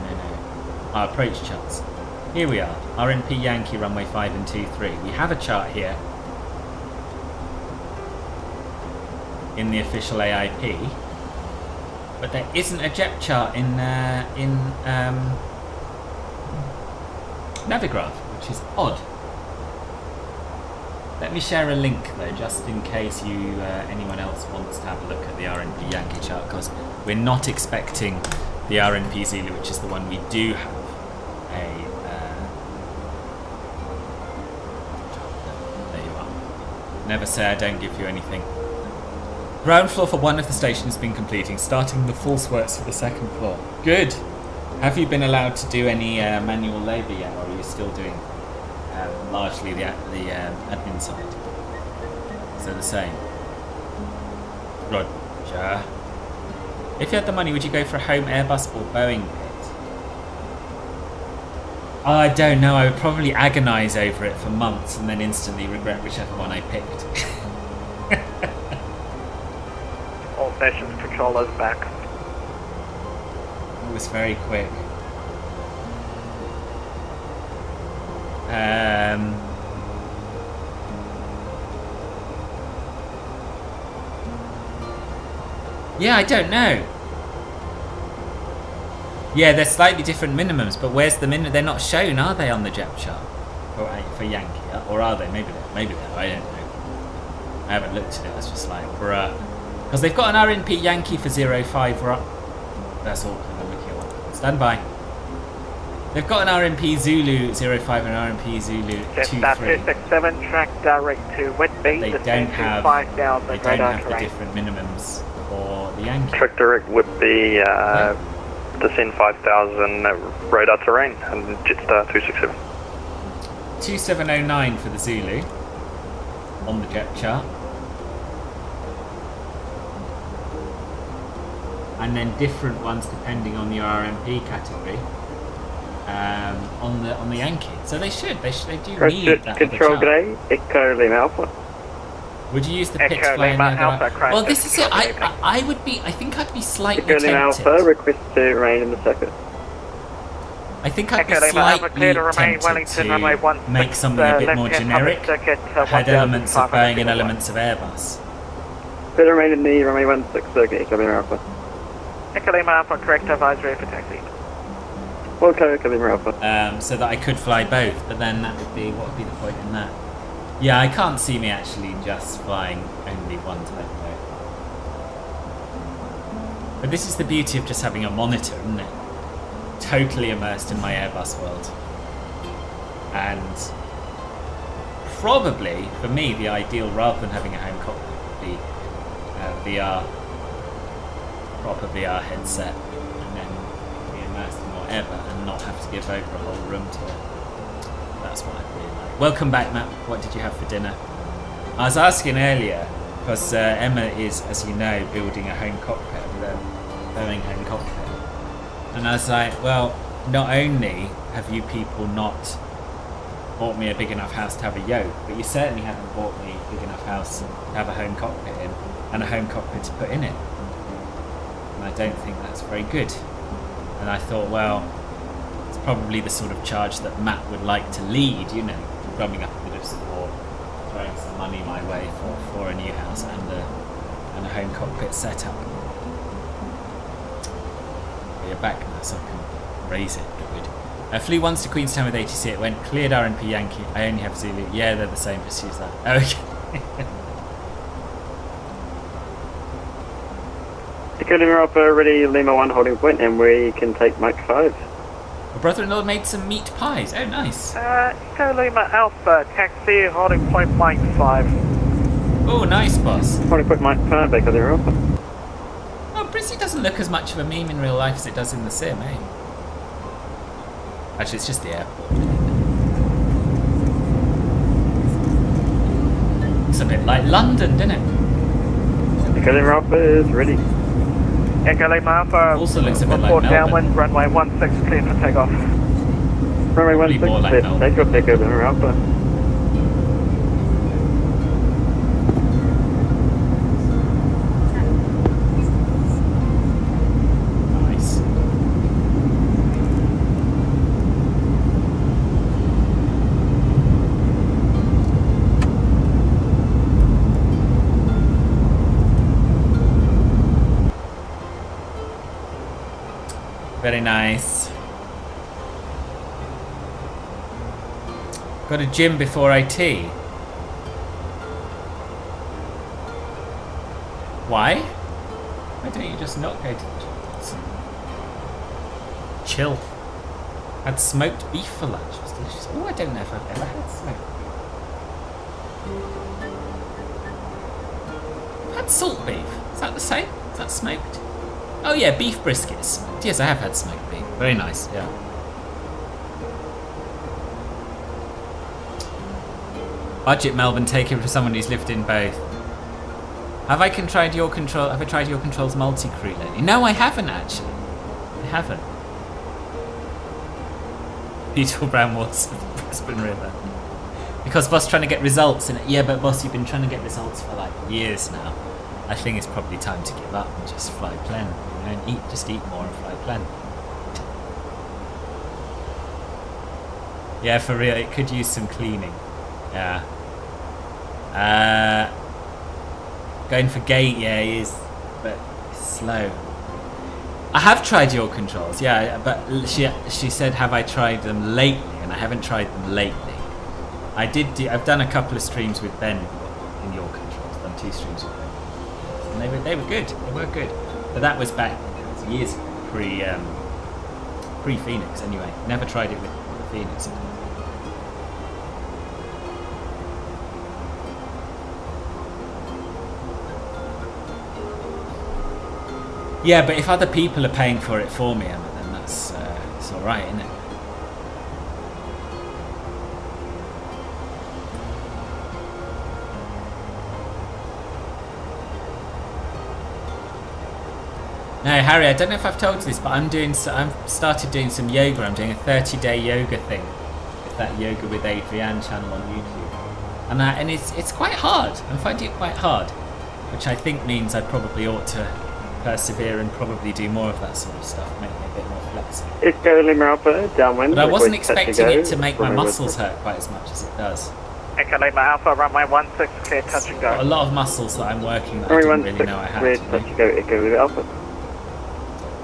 Speaker 1: Our approach charts. Here we are, RNP Yankee, runway 5 and 23. We have a chart here in the official AIP, but there isn't a jet chart in Navigraph, which is odd. Let me share a link though, just in case anyone else wants to have a look at the RNP Yankee chart, because we're not expecting the RNP Zulu, which is the one we do have a. There you are. Never say I don't give you anything. Ground floor for one of the stations has been completing, starting the false works for the second floor. Good. Have you been allowed to do any manual labour yet, or are you still doing largely the admin side? So the same. Roger. If you had the money, would you go for a home Airbus or Boeing pit? Oh, I don't know. I would probably agonise over it for months and then instantly regret whichever one I picked.
Speaker 4: All stations controllers back.
Speaker 1: It was very quick. Yeah, I don't know. Yeah, they're slightly different minimums, but where's the minimum? They're not shown, are they, on the jet chart for Yankee? Or are they? Maybe they're. I don't know. I haven't looked at it. It's just like, bruh. Because they've got an RNP Yankee for 05. That's Auckland. I'm looking at Auckland. Stand by. They've got an RNP Zulu 05 and an RNP Zulu 23.
Speaker 4: 267, track direct to Whitby.
Speaker 1: They don't have the different minimums for the Yankee.
Speaker 7: Track direct would be descend 5,000 radar terrain and Jetstar 267.
Speaker 1: 2709 for the Zulu on the jet chart. And then different ones depending on your RMP category on the Yankee. So they do need that
Speaker 7: Control Grey, Echo Lima Alpha.
Speaker 1: Would you use the pitch flying well, this is it. I think I'd be slightly
Speaker 7: Echo Lima
Speaker 1: tempted.
Speaker 7: Alpha, request to remain in the circuit.
Speaker 1: I think I'd be slightly tempted to make something a bit more generic. Had elements of Boeing and elements of Airbus.
Speaker 7: Better remain in the runway 16 circuit, Echo Lima Alpha.
Speaker 4: Echo Lima Alpha, correct advisory for taxi.
Speaker 7: Okay, Echo Lima Alpha.
Speaker 1: So that I could fly both, but then what would be the point in that? Yeah, I can't see me actually just flying only one type though. But this is the beauty of just having a monitor, isn't it? Totally immersed in my Airbus world. And probably, for me, the ideal, rather than having a home cockpit, would be proper VR headset, and then be immersed in whatever and not have to give over a whole room to it. That's what I'd really like. Welcome back, Matt. What did you have for dinner? I was asking earlier, because Emma is, as you know, building a home cockpit, a Boeing home cockpit. And I was like, well, not only have you people not bought me a big enough house to have a yoke, but you certainly haven't bought me a big enough house to have a home cockpit in, and a home cockpit to put in it. And I don't think that's very good. And I thought, well, it's probably the sort of charge that Matt would like to lead, you know, drumming up a bit of support, throwing some money my way for a new house and a home cockpit setup. You're back now, so I can raise it. Good. I flew once to Queenstown with ATC. It went cleared RNP Yankee. I only have Zulu. Yeah, they're the same. Just use that. Okay.
Speaker 7: Echo Lima Alpha, ready Lima 1 holding point, and we can take Mike 5.
Speaker 1: My brother-in-law made some meat pies. Oh, nice.
Speaker 4: Echo Lima Alpha, taxi holding point Mike 5.
Speaker 1: Oh, nice, boss.
Speaker 7: Holding point Mike 5, Echo Lima Alpha.
Speaker 1: Oh, Brizzy doesn't look as much of a meme in real life as it does in the sim, eh? Actually, it's just the airport. It's a bit like London, doesn't it?
Speaker 7: Echo Lima Alpha is ready.
Speaker 4: Echo Lima Alpha,
Speaker 1: Also looks a bit like
Speaker 4: report
Speaker 1: Melbourne.
Speaker 4: downwind, runway 16 clear for takeoff.
Speaker 7: Runway
Speaker 1: Probably more
Speaker 7: 16
Speaker 1: like
Speaker 7: clear
Speaker 1: Melbourne.
Speaker 7: for takeoff, Echo Lima Alpha.
Speaker 1: Nice. Very nice. Got a gym before IT. Why? Why don't you just not go to the gym? Chill. Had smoked beef for lunch. It was delicious. Oh, I don't know if I've ever had smoked beef. I've had salt beef. Is that the same? Is that smoked? Oh yeah, beef brisket is smoked. Yes, I have had smoked beef. Very nice, yeah. Budget Melbourne, take it for someone who's lived in both. Have I tried your controls multi-crew lately? No, I haven't actually. I haven't. Beautiful brown waters of the Brisbane River. Because boss trying to get results in it. Yeah, but boss, you've been trying to get results for like years now. I think it's probably time to give up and just fly plane. You know, and just eat more and fly plane. Yeah, for real, it could use some cleaning. Yeah. Going for gate, yeah, he is, but it's slow. I have tried your controls, yeah, but she said, have I tried them lately? And I haven't tried them lately. I've done a couple of streams with Ben in your controls. Done 2 streams with Ben. And they were good. They were good. But that was back years ago, pre Phoenix anyway. Never tried it with the Phoenix. Yeah, but if other people are paying for it for me, Emma, then that's it's all right, isn't it? No, Harry, I don't know if I've told you this, but I've started doing some yoga. I'm doing a 30-day yoga thing with that Yoga with Adrienne channel on YouTube, and it's quite hard. I'm finding it quite hard, which I think means I probably ought to persevere and probably do more of that sort of stuff, make me a bit more flexible.
Speaker 7: It's Echo Lima Alpha, downwind.
Speaker 1: But I wasn't expecting it to make my muscles hurt quite as much as it does.
Speaker 4: Echo Lima Alpha, runway 16 clear, touch and go.
Speaker 1: Got a lot of muscles that I'm working that I didn't really know I had.
Speaker 7: Clear, touch and go, Echo Lima Alpha.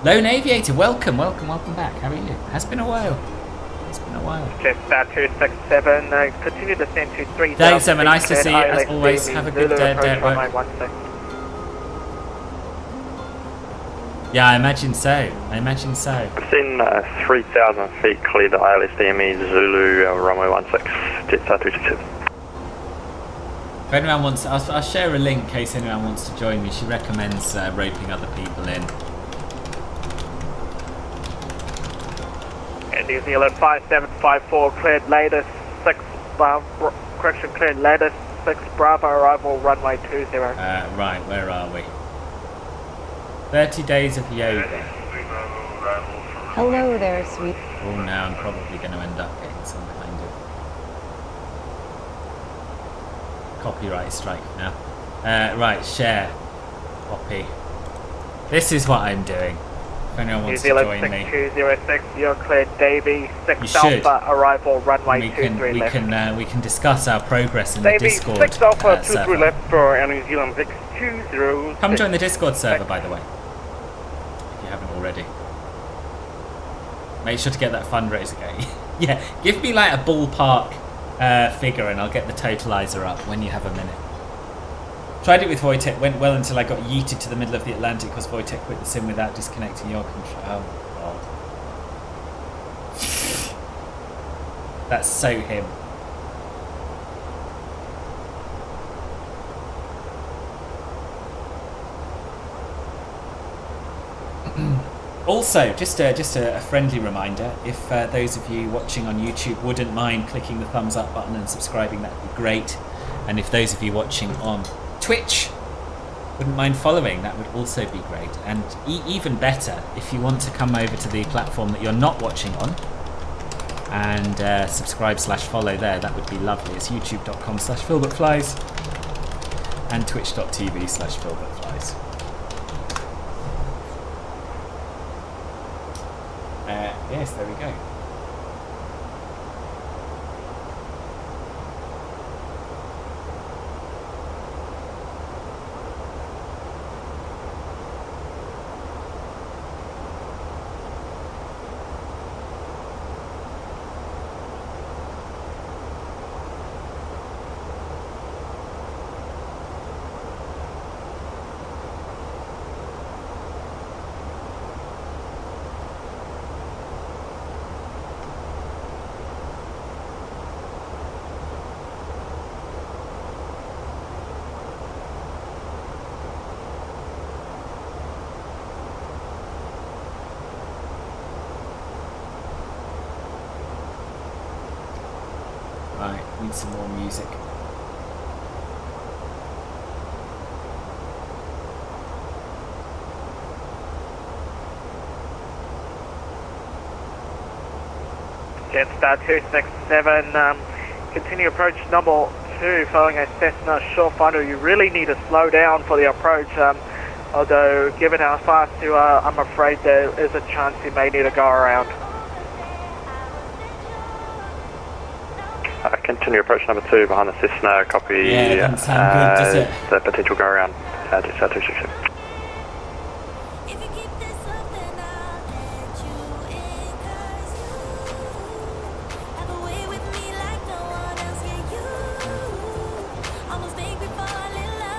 Speaker 1: Lone Aviator, welcome back. How are you? Has been a while.
Speaker 4: Jetstar 267, continue to send to 3000.
Speaker 1: Thanks, Emma. Nice to see you as always. Have a good day at work. Yeah, I imagine so.
Speaker 7: I've seen 3,000 feet clear the ILS-DME Zulu runway 16, Jetstar 267.
Speaker 1: If anyone wants, I'll share a link in case anyone wants to join me. She recommends roping other people in.
Speaker 4: New Zealand 5754, cleared latest 6 cleared latest 6 Bravo, arrival runway 20.
Speaker 1: Right, where are we? 30 days of yoga.
Speaker 10: Hello there, sweet.
Speaker 1: Oh, now I'm probably going to end up getting some kind of copyright strike now. Right, share. Copy. This is what I'm doing. If anyone wants to join me.
Speaker 4: 6206, you're cleared Davy, 6 Alpha, arrival runway 23 left.
Speaker 1: We can discuss our progress in the Discord
Speaker 4: Davy, 6 Alpha, 23
Speaker 1: server.
Speaker 4: left for New Zealand 6206.
Speaker 1: Come join the Discord server, by the way. If you haven't already. Make sure to get that fundraiser going. Yeah, give me like a ballpark figure and I'll get the totalizer up when you have a minute. Tried it with Wojtek, went well until I got yeeted to the middle of the Atlantic because Wojtek quit the sim without disconnecting your control. Oh, God. That's so him. Also, just a friendly reminder, if those of you watching on YouTube wouldn't mind clicking the thumbs up button and subscribing, that'd be great. And if those of you watching on Twitch wouldn't mind following, that would also be great. And even better, if you want to come over to the platform that you're not watching on and subscribe/follow there, that would be lovely. It's youtube.com/philbertflies and twitch.tv/philbertflies. Yes, there we go. Right, need some more music.
Speaker 4: Jetstar 267, continue approach number 2 following a Cessna Shorefinder. You really need to slow down for the approach, although given how fast you are, I'm afraid there is a chance you may need to go around.
Speaker 7: Continue approach number 2 behind the Cessna, copy.
Speaker 1: Yeah, it doesn't sound good, does it?
Speaker 7: The potential go around, Jetstar 267.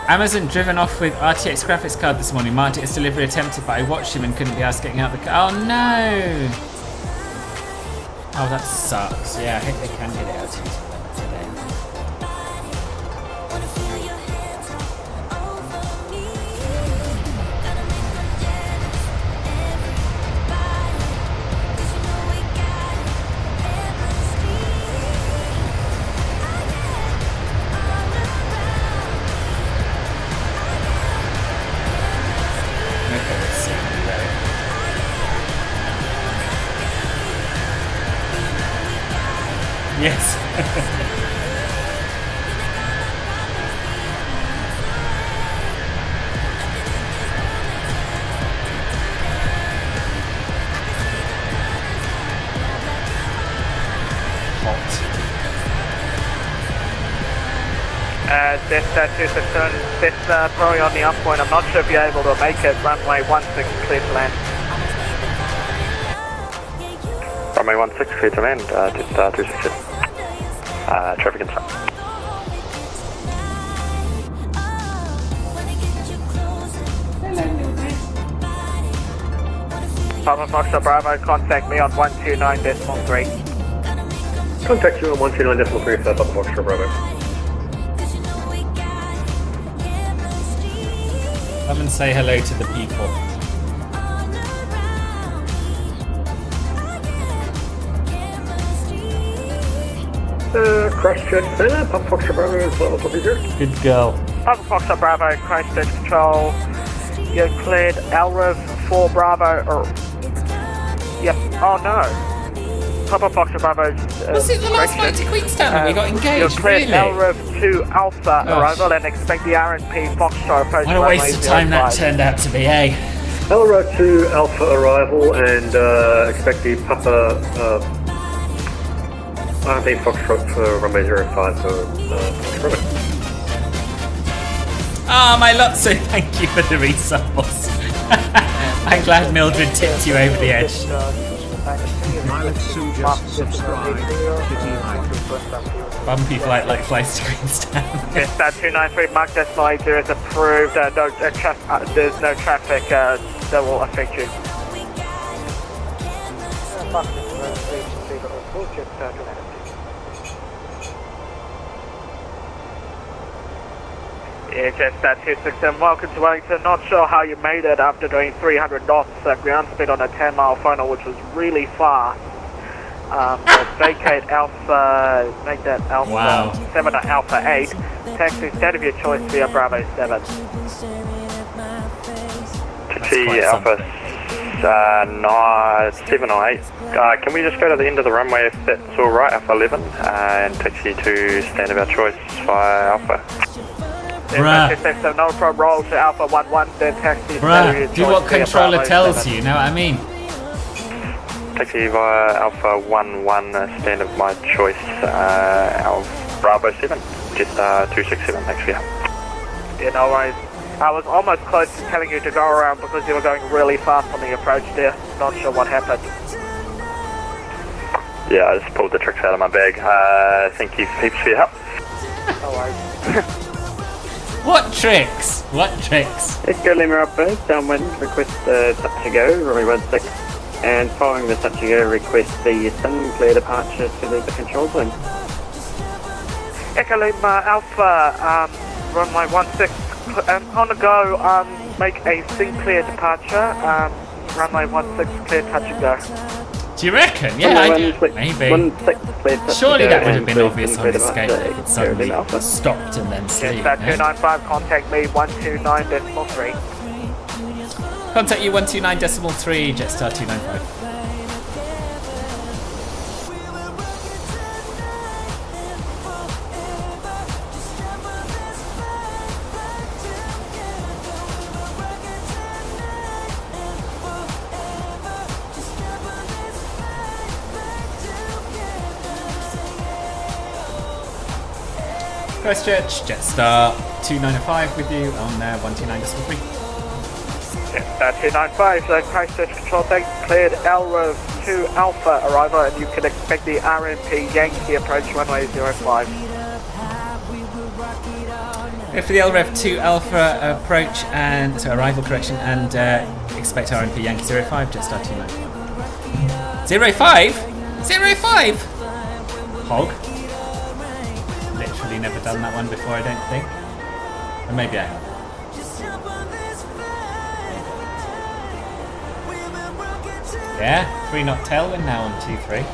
Speaker 1: Amazon driven off with RTX graphics card this morning. Marked it as delivery attempted, but I watched him and couldn't be asked getting out of the car. Oh no! Oh, that sucks. Yeah, I hope they can get it out to you today. Okay, let's see. Yes.
Speaker 4: Jetstar 267, Cessna probably on the up point. I'm not sure if you're able to make it. Runway 16 clear to land.
Speaker 7: Runway 16 clear to land, Jetstar 267. Traffic inside.
Speaker 4: Papa Foxtrot Bravo, contact me on 129.3.
Speaker 7: Contact you on 129.3, Papa Foxtrot Bravo.
Speaker 1: Come and say hello to the people.
Speaker 7: Christchurch Center, Papa Foxtrot Bravo is well, what is here?
Speaker 1: Good girl.
Speaker 4: Papa Foxtrot Bravo, Christchurch Control. You're cleared Alriv 4 Bravo, or... Yep, oh no. Papa Foxtrot Bravo.
Speaker 1: Was it the last flight to Queenstown when we got engaged?
Speaker 4: You're cleared
Speaker 1: Really?
Speaker 4: Alriv 2 Alpha arrival and expect the RNP Foxtrot approach.
Speaker 1: What a waste of time that turned out to be, eh?
Speaker 7: Alright 2 Alpha arrival and expect the Papa RNP Foxtrot for runway 05 for Foxtrot.
Speaker 1: Ah, my Lotso, thank you for the resource. I'm glad Mildred tipped you over the edge.
Speaker 2: Violet Sue just subscribed.
Speaker 1: Bumpy flight like flights to Queenstown.
Speaker 4: Jetstar 293, Mark Decimal 80 is approved. There's no traffic that will affect you. Yeah, Jetstar 267, welcome to Wellington. Not sure how you made it after doing 300 knots ground speed on a 10-mile funnel, which was really fast. But vacate Alpha, make that Alpha 7 or Alpha 8. Taxi state of your choice via Bravo 7.
Speaker 10: Taxi Alpha 7 or 8. Can we just go to the end of the runway if that's alright, Alpha 11, and taxi to stand of our choice via Alpha.
Speaker 1: Bruh.
Speaker 4: So no from roll to Alpha 11, then taxi
Speaker 1: Bruh, do what controller tells you, know what I mean?
Speaker 10: Taxi via Alpha 11, stand of my choice, Bravo 7, just 267, thanks for you.
Speaker 4: Yeah, no worries. I was almost close to telling you to go around because you were going really fast on the approach there. Not sure what happened.
Speaker 10: Yeah, I just pulled the tricks out of my bag. Thank you heaps for your help.
Speaker 4: No worries.
Speaker 1: What tricks? What tricks?
Speaker 11: Echo Lima Upper, downwind, request the touch and go, runway 16. And following the touch and go, request the sun clear departure to leave the control zone.
Speaker 4: Echo Lima Alpha, runway 16. On the go, make a Sinclair departure. Runway 16, clear touch and go.
Speaker 1: Do you reckon? Yeah, maybe. Surely that would have been obvious on this scale if it suddenly stopped and then stayed.
Speaker 4: Jetstar 295, contact me 129.3.
Speaker 1: Contact you 129.3, Jetstar 295. Christchurch, Jetstar 295 with you on 129.3.
Speaker 4: Jetstar 295, so Christchurch control tank cleared LROV 2 Alpha arrival, and you can expect the RMP Yankee approach runway 05.
Speaker 1: For the LREV 2 Alpha approach and so arrival correction and expect RMP Yankee 05, Jetstar 295. 05? 05? Hog. Literally never done that one before, I don't think. Or maybe I have. Yeah, 3 knot tailwind now on 2-3.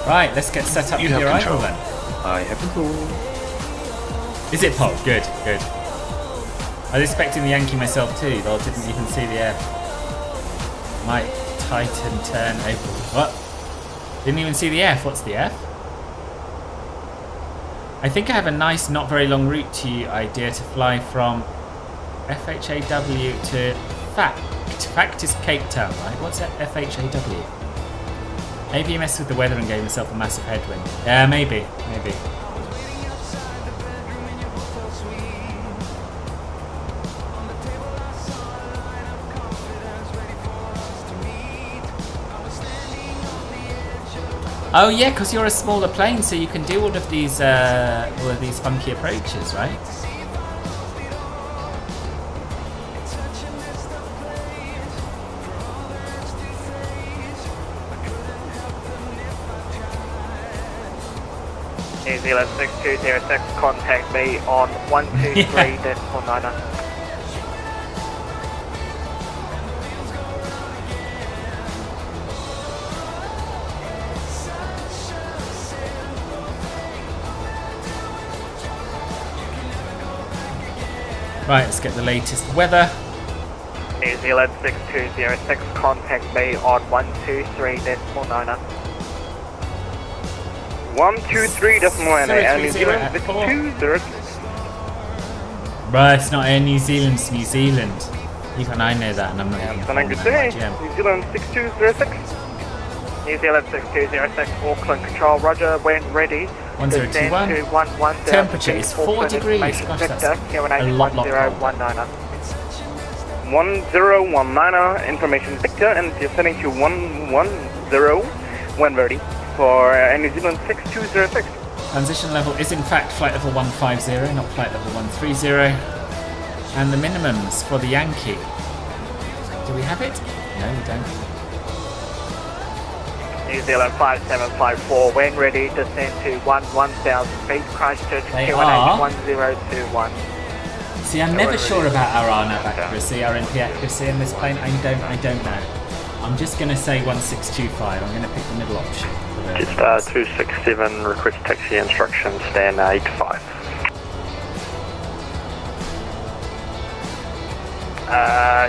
Speaker 1: Right, let's get set up for the arrival then.
Speaker 5: I have control.
Speaker 1: Is it Paul? Good, good. I was expecting the Yankee myself too, though I didn't even see the F. Might tighten turn April. What? Didn't even see the F. What's the F? I think I have a nice, not very long route to you idea to fly from FHAW to Fact. Fact is Cape Town, right? What's that FHAW? Maybe he messed with the weather and gave himself a massive headwind. Yeah, maybe. Oh yeah, because you're a smaller plane, so you can do all of these funky approaches, right?
Speaker 4: New Zealand 6206, contact me on 123.9.
Speaker 1: Right, let's get the latest weather.
Speaker 4: New Zealand 6206, contact me on 123.9.
Speaker 10: 123.9, New Zealand 6206.
Speaker 1: Bruh, it's not Air New Zealand, it's New Zealand. Even I know that, and I'm not even
Speaker 10: Good day. New Zealand 6206.
Speaker 4: New Zealand 6206, Auckland Control, roger, when ready.
Speaker 1: 1021. Temperature is 4 degrees. Gosh, that's a lot.
Speaker 4: 1019, information Victor, and descending to 110 when ready for New Zealand 6206.
Speaker 1: Transition level is in fact flight level 150, not flight level 130. And the minimums for the Yankee. Do we have it? No, we don't.
Speaker 4: New Zealand 5754, when ready, descend to 1000 feet, Christchurch,
Speaker 1: They
Speaker 4: QNH
Speaker 1: are.
Speaker 4: 1021.
Speaker 1: See, I'm never sure about our RNAV accuracy, RNP accuracy in this plane. I don't know. I'm just going to say 1625. I'm going to pick the middle option.
Speaker 10: Jetstar 267, request taxi instructions, stand 85.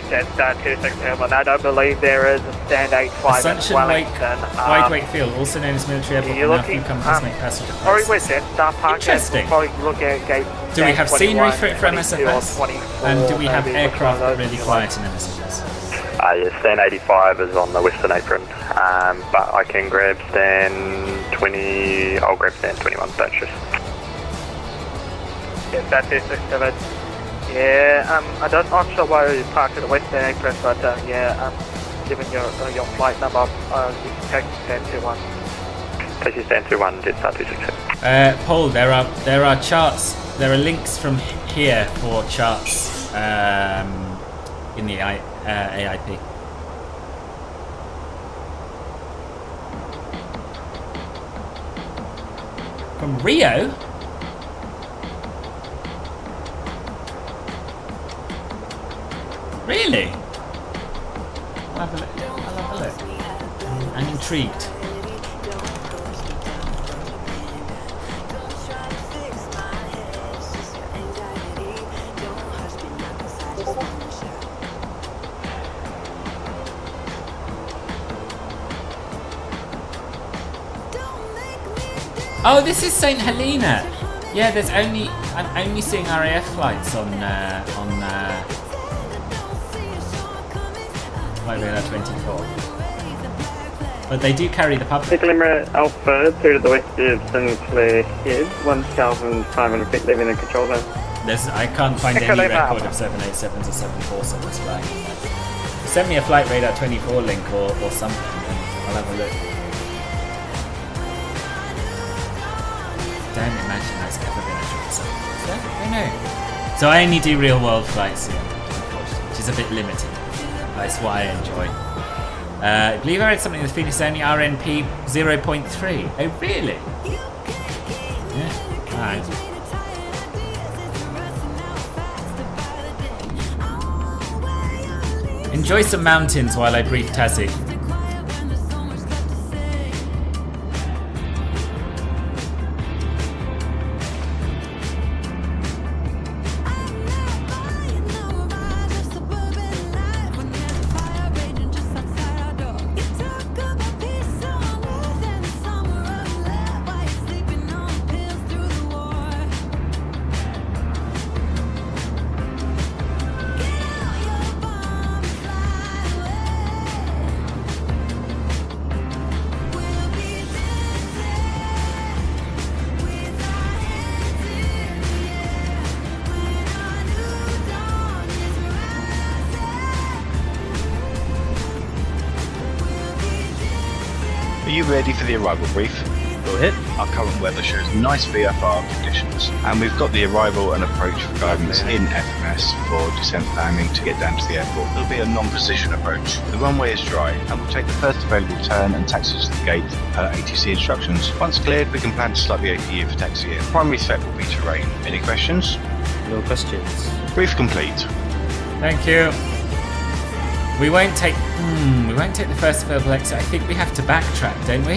Speaker 4: Jetstar 267, I don't believe there is a stand 85
Speaker 1: Assumption
Speaker 4: in
Speaker 1: Wake,
Speaker 4: Wellington.
Speaker 1: Wide Wake Field, also known as Military Airport,
Speaker 4: you're
Speaker 1: now
Speaker 4: looking,
Speaker 1: few companies make passenger
Speaker 4: Sorry,
Speaker 1: flights.
Speaker 4: with Jetstar Park,
Speaker 1: Interesting.
Speaker 4: probably look at gate.
Speaker 1: Do we have scenery for it for
Speaker 4: 22 or
Speaker 1: MSFS?
Speaker 4: 24,
Speaker 1: And do we have
Speaker 4: maybe, which
Speaker 1: aircraft
Speaker 4: one of
Speaker 1: that
Speaker 4: those
Speaker 1: really
Speaker 4: you
Speaker 1: quiet in MSFS?
Speaker 10: Yeah, stand 85 is on the western apron, but I can grab stand 20, I'll grab stand 21, don't stress.
Speaker 4: Jetstar 267. Yeah, I'm not sure why you parked at the western apron, but given your flight number, you can take stand 21.
Speaker 10: Taxi stand 21, Jetstar 267.
Speaker 1: Paul, there are charts. There are links from here for charts in the AIP. From Rio? Really? I'll have a look. I'll have a look. I'm intrigued. Oh, this is St Helena. Yeah, I'm only seeing RAF flights on Flight Radar 24. But they do carry the public.
Speaker 11: Lima Alpha, through to the west of Sinclair Head, 1,500 feet leaving the control zone.
Speaker 1: I can't find any record of 787s or 747s flying. Send me a Flight Radar 24 link or something, and I'll have a look. Don't imagine that's ever been a 777. I know. So I only do real world flights here, unfortunately, which is a bit limited. That's what I enjoy. I believe I read something with Phoenix only RNP 0.3. Oh, really? Yeah, alright. Enjoy some mountains while I brief Tassie.
Speaker 6: Are you ready for the arrival brief?
Speaker 5: Go ahead.
Speaker 6: Our current weather shows nice VFR conditions, and we've got the arrival and approach for guidance in FMS for descent landing to get down to the airport. It'll be a non-precision approach. The runway is dry, and we'll take the first available turn and taxi to the gate per ATC instructions. Once cleared, we can plan to start the APU for taxi in. Primary threat will be terrain. Any questions?
Speaker 5: No questions.
Speaker 6: Brief complete.
Speaker 1: Thank you. We won't take the first available exit. I think we have to backtrack, don't we?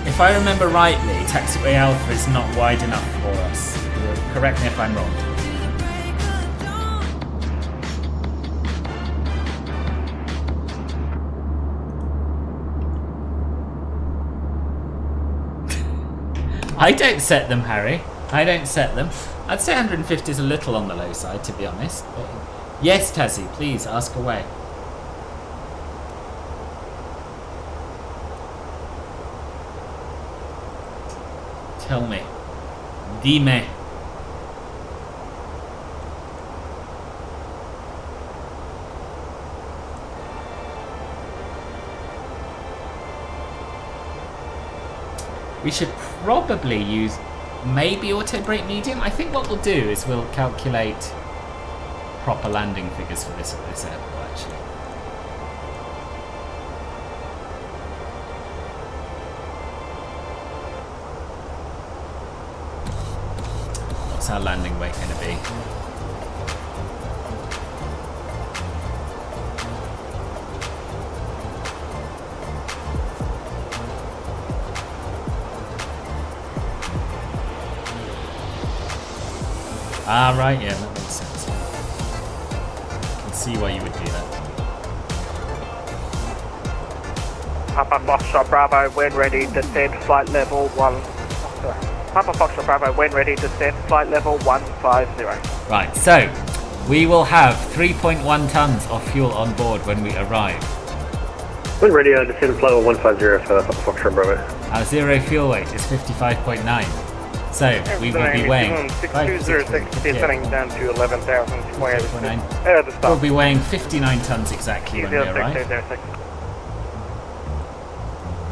Speaker 1: If I remember rightly, taxiway Alpha is not wide enough for us. Correct me if I'm wrong. I don't set them, Harry. I don't set them. I'd say 150 is a little on the low side, to be honest. But yes, Tassie, please ask away. Tell me. Dime. We should probably use maybe auto brake medium. I think what we'll do is we'll calculate proper landing figures for this at this airport actually. What's our landing weight going to be? Ah, right, yeah, that makes sense. I can see why you would do that.
Speaker 4: Papa Foxtrot Bravo, when ready, descend flight level 1. Papa Foxtrot Bravo, when ready, descend flight level 150.
Speaker 1: Right, so we will have 3.1 tons of fuel on board when we arrive.
Speaker 11: When ready, descend flight level 150 for Foxtrot Bravo.
Speaker 1: Our zero fuel weight is 55.9. So we will be weighing
Speaker 4: 6206, descending down to 11,000.
Speaker 1: We'll be weighing 59 tons exactly when we arrive.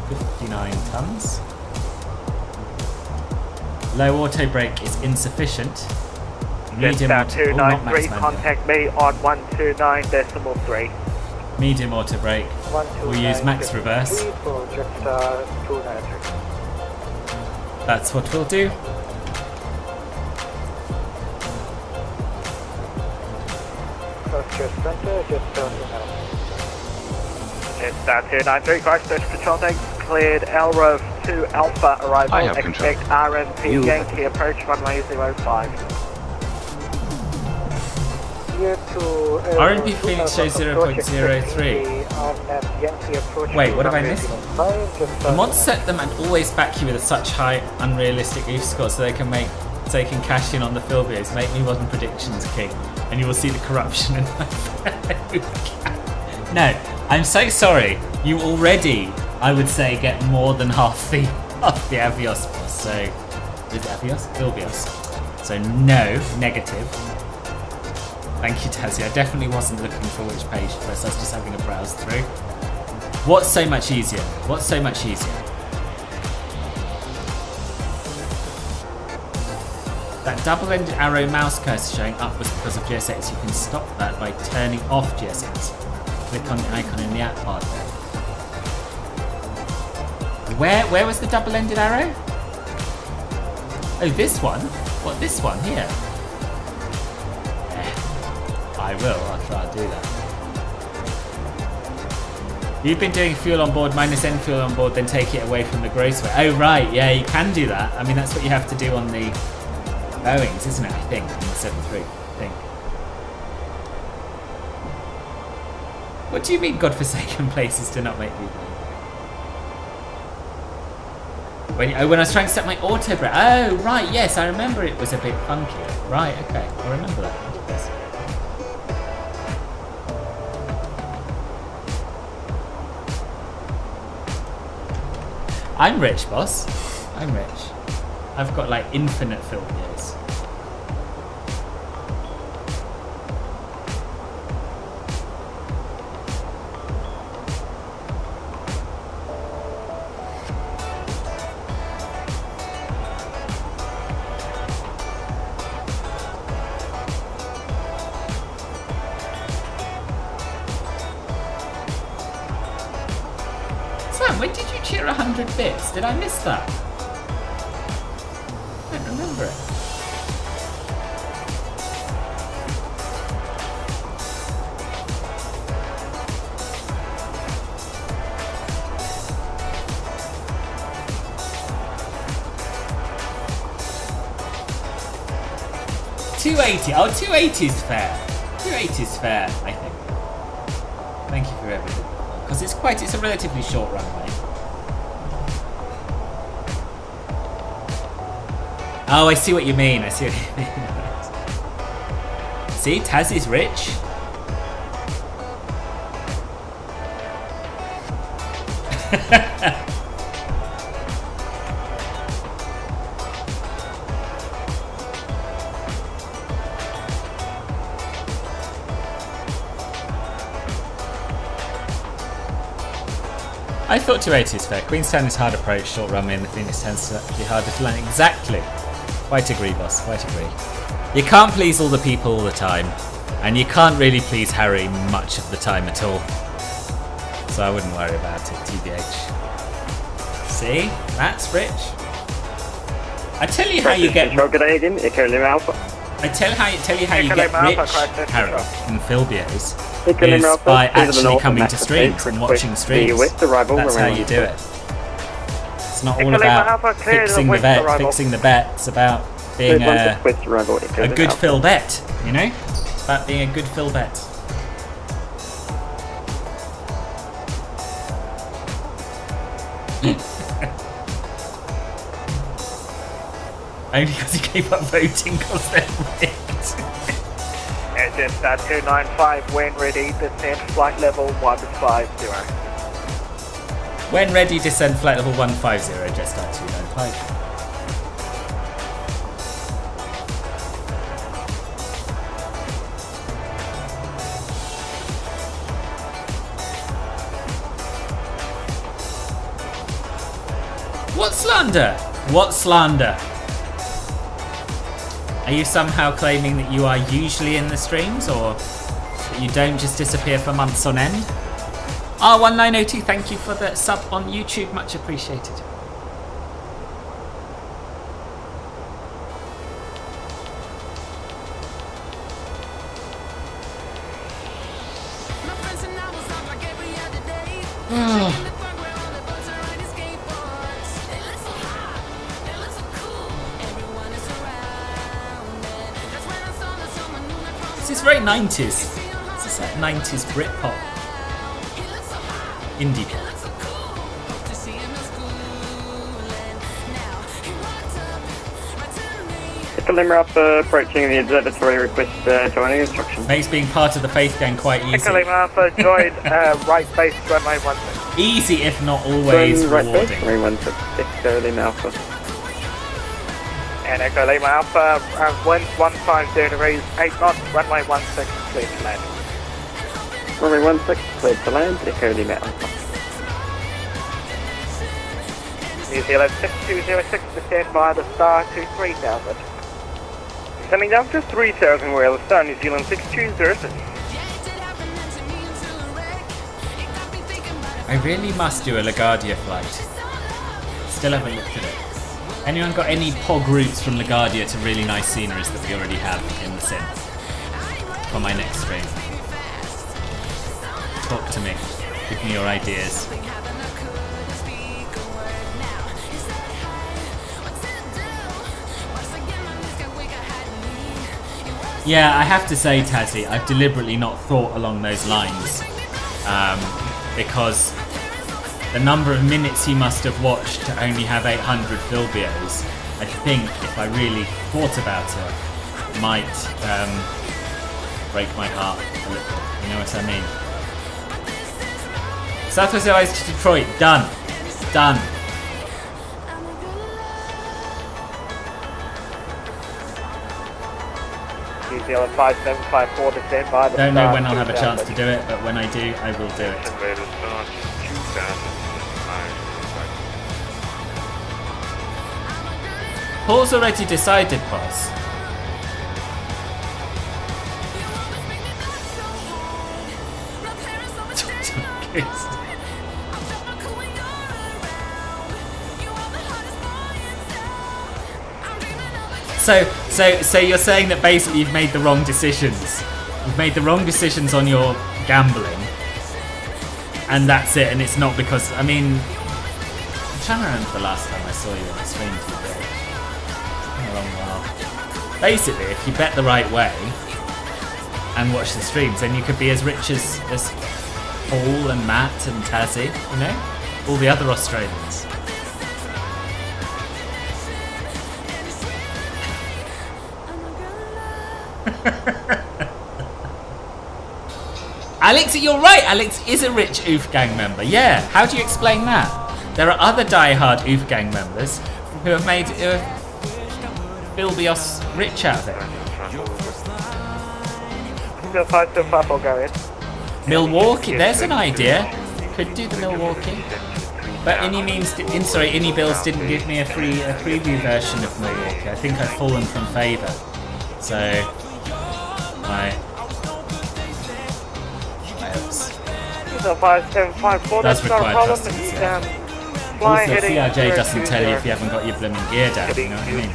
Speaker 1: 59 tons. Low auto brake is insufficient. Medium auto, not
Speaker 4: 293, contact me on 129.3.
Speaker 1: Medium auto brake. We'll use max reverse. That's what we'll do.
Speaker 4: Jetstar 293, Christchurch Patrol Tank cleared LROV 2 Alpha arrival. Expect RMP Yankee approach runway 05.
Speaker 1: RMP Phoenix shows 0.03. Wait, what have I missed? The mods set them and always back you with such high unrealistic EIF scores so they can cash in on the fill videos. Make me modern predictions king, and you will see the corruption in my face. No, I'm so sorry. You already, I would say, get more than half the Avios. So, is it Avios? Ilvios. So no, negative. Thank you, Tazzy. I definitely wasn't looking for which page first. I was just having a browse through. What's so much easier? What's so much easier? That double-ended arrow mouse cursor showing up was because of GSX. You can stop that by turning off GSX. Click on the icon in the app bar there. Where was the double-ended arrow? Oh, this one? What, this one here? I will, I'll try to do that. You've been doing fuel on board, minus N fuel on board, then take it away from the gross weight. Oh right, yeah, you can do that. I mean, that's what you have to do on the Boeings, isn't it? I think, on the 737, I think. What do you mean godforsaken places do not make people? When I was trying to set my auto brake. Oh, right, yes, I remember it was a bit funky. Right, okay, I remember that. Yes. I'm rich, boss. I'm rich. I've got like infinite film years. Sam, when did you cheer 100 bits? Did I miss that? I don't remember it. $280. Oh, $280 is fair. $280 is fair, I think. Thank you for everything. Because it's a relatively short runway. Oh, I see what you mean. I see what you mean. See, Taz is rich. I thought 280 is fair. Queenstown is hard approach, short runway, and the Phoenix tends to be harder to land. Exactly. Quite agree, boss. Quite agree. You can't please all the people all the time, and you can't really please Harry much of the time at all. So I wouldn't worry about it, TBH. See? That's rich. I tell you how you get.
Speaker 11: Good day again, Echo Lima Alpha.
Speaker 1: I tell you how you get rich, Harry, in Philbios,
Speaker 11: Echo Lima
Speaker 1: is
Speaker 11: Alpha,
Speaker 1: by
Speaker 11: into the
Speaker 1: actually
Speaker 11: north
Speaker 1: coming
Speaker 11: of
Speaker 1: to
Speaker 11: Max
Speaker 1: streams
Speaker 11: Eight,
Speaker 1: and watching
Speaker 11: request
Speaker 1: streams.
Speaker 11: the west arrival
Speaker 1: That's how
Speaker 11: around
Speaker 1: you do it. It's not all
Speaker 4: Echo Lima
Speaker 1: about
Speaker 4: Alpha, clear the
Speaker 1: fixing the
Speaker 4: west
Speaker 1: vet,
Speaker 4: arrival.
Speaker 1: fixing the bet. It's about being a
Speaker 11: west arrival, Echo
Speaker 1: good
Speaker 11: Lima Alpha.
Speaker 1: Phil bet, you know? It's about being a good Phil bet. Only because he gave up voting because they're rigged.
Speaker 4: Engine 295, when ready, descent flight level 150.
Speaker 1: When ready, descend flight level 150, Jetstar 295. What slander? What slander? Are you somehow claiming that you are usually in the streams, or that you don't just disappear for months on end? R1902, thank you for the sub on YouTube, much appreciated. This is very 90s. This is like 90s Britpop. Indie pop.
Speaker 11: Echo Lima Alpha, approaching the observatory, request joining instructions.
Speaker 1: Makes being part of the Faith Gang quite easy.
Speaker 4: Echo Lima Alpha, join right base runway 16.
Speaker 1: Easy if not always
Speaker 11: Right
Speaker 1: rewarding.
Speaker 11: base, runway 16, Echo Lima Alpha.
Speaker 4: And Echo Lima Alpha, wind 150 degrees, 8 knots, runway 16, clear to land.
Speaker 11: Runway 16, cleared to land, Echo Lima Alpha.
Speaker 4: New Zealand 6206, descend via the star to 3000. Descending down to 3000, we're the star, New Zealand 6206.
Speaker 1: I really must do a LaGuardia flight. Still haven't looked at it. Anyone got any POG routes from LaGuardia to really nice sceneries that we already have in the sim? For my next stream. Talk to me. Give me your ideas. Yeah, I have to say, Tazzy, I've deliberately not thought along those lines. Because the number of minutes he must have watched to only have 800 Philbios, I think, if I really thought about it, might break my heart a little. You know what I mean? Southwest Airlines to Detroit, done. Done.
Speaker 4: New Zealand 5754, descend via the
Speaker 1: Don't know
Speaker 4: star
Speaker 1: when I'll have a
Speaker 4: 2000.
Speaker 1: chance to do it, but when I do, I will do it.
Speaker 7: Elevator start 2005.
Speaker 1: Paul's already decided, boss. So you're saying that basically you've made the wrong decisions. You've made the wrong decisions on your gambling, and that's it. And it's not because, I mean, I'm trying to remember the last time I saw you on the stream. It's been a long while. Basically, if you bet the right way and watch the streams, then you could be as rich as Paul and Matt and Tazzy, you know, all the other Australians. Alex, you're right. Alex is a rich Oof Gang member. Yeah. How do you explain that? There are other die-hard Oof Gang members who have made Philbios rich out of it.
Speaker 4: Still 5 go in.
Speaker 1: Milwaukee. There's an idea. Could do the Milwaukee. But Any Bills didn't give me a preview version of Milwaukee. I think I've fallen from favour. So,
Speaker 4: So 5754,
Speaker 1: Does
Speaker 4: that's not a
Speaker 1: require
Speaker 4: problem.
Speaker 1: customs,
Speaker 4: You
Speaker 1: yeah.
Speaker 4: can fly
Speaker 1: Also,
Speaker 4: heading
Speaker 1: CRJ doesn't tell you if you haven't got your blooming gear down, you know what I mean?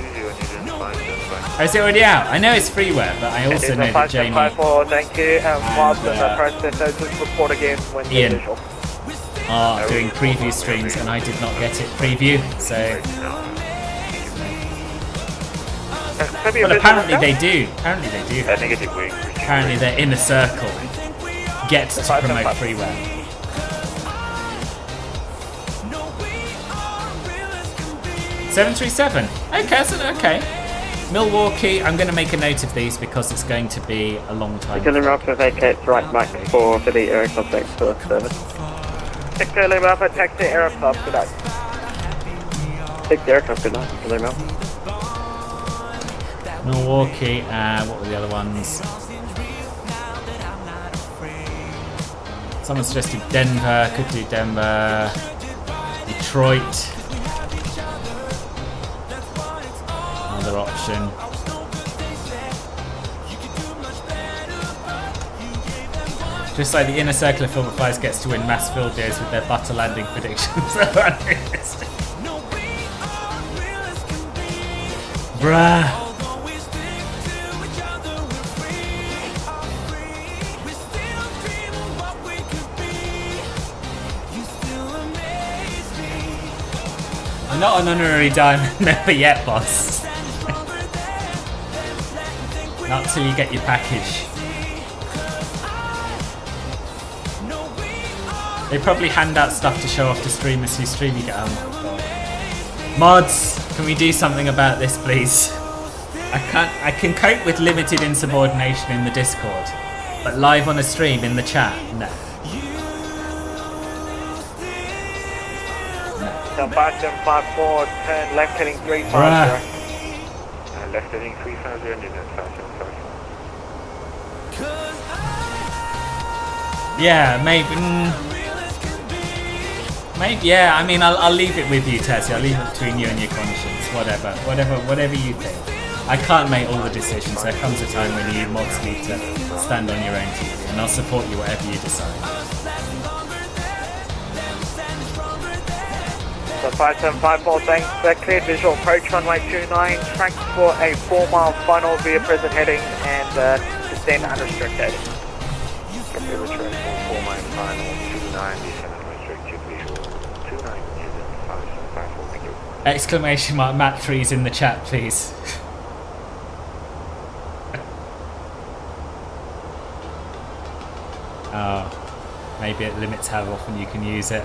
Speaker 1: Oh, is it already out? I know it's freeware, but I also know that Jamie
Speaker 4: 5754, thank you. Whilst in the process, so just report again when the
Speaker 1: Ian
Speaker 4: visual.
Speaker 1: are doing preview streams, and I did not get it preview, so... But apparently they do. Apparently they do. Apparently they're in a circle. Get to promote freeware. $737. Okay. Milwaukee. I'm going to make a note of these because it's going to be a long time.
Speaker 11: Takeoff Alpha vacates right Mike 4 for the Air Club X for service.
Speaker 4: Takeoff Alpha, taxi Air Club, good night.
Speaker 11: Take the Air Club, good night. Takeoff Alpha.
Speaker 1: Milwaukee. What were the other ones? Someone suggested Denver. Could do Denver. Detroit. Another option. Just like the inner circle of Filbert Flies gets to win mass field days with their butter landing predictions. Bruh. I'm not an honorary diamond member yet, boss. Not till you get your package. They probably hand out stuff to show off to streamers who stream you get. Oh my god. Mods, can we do something about this, please? I can cope with limited insubordination in the Discord, but live on a stream in the chat, no.
Speaker 4: So 5754, turn left heading 350.
Speaker 7: Left heading 350 and then 5754.
Speaker 1: Yeah, maybe. Maybe. Yeah, I mean, I'll leave it with you, Tessie. I'll leave it between you and your conscience. Whatever you think. I can't make all the decisions. There comes a time when you mods need to stand on your own TV, and I'll support you whatever you decide.
Speaker 4: So 5754, thanks. Cleared visual approach runway 29. Tracks for a 4-mile final via present heading and descend unrestricted.
Speaker 7: Copy return for 4-mile final 29, descend unrestricted visual 29, descend 5754, thank you.
Speaker 1: Exclamation mark Matt 3's in the chat, please. Oh, maybe it limits how often you can use it.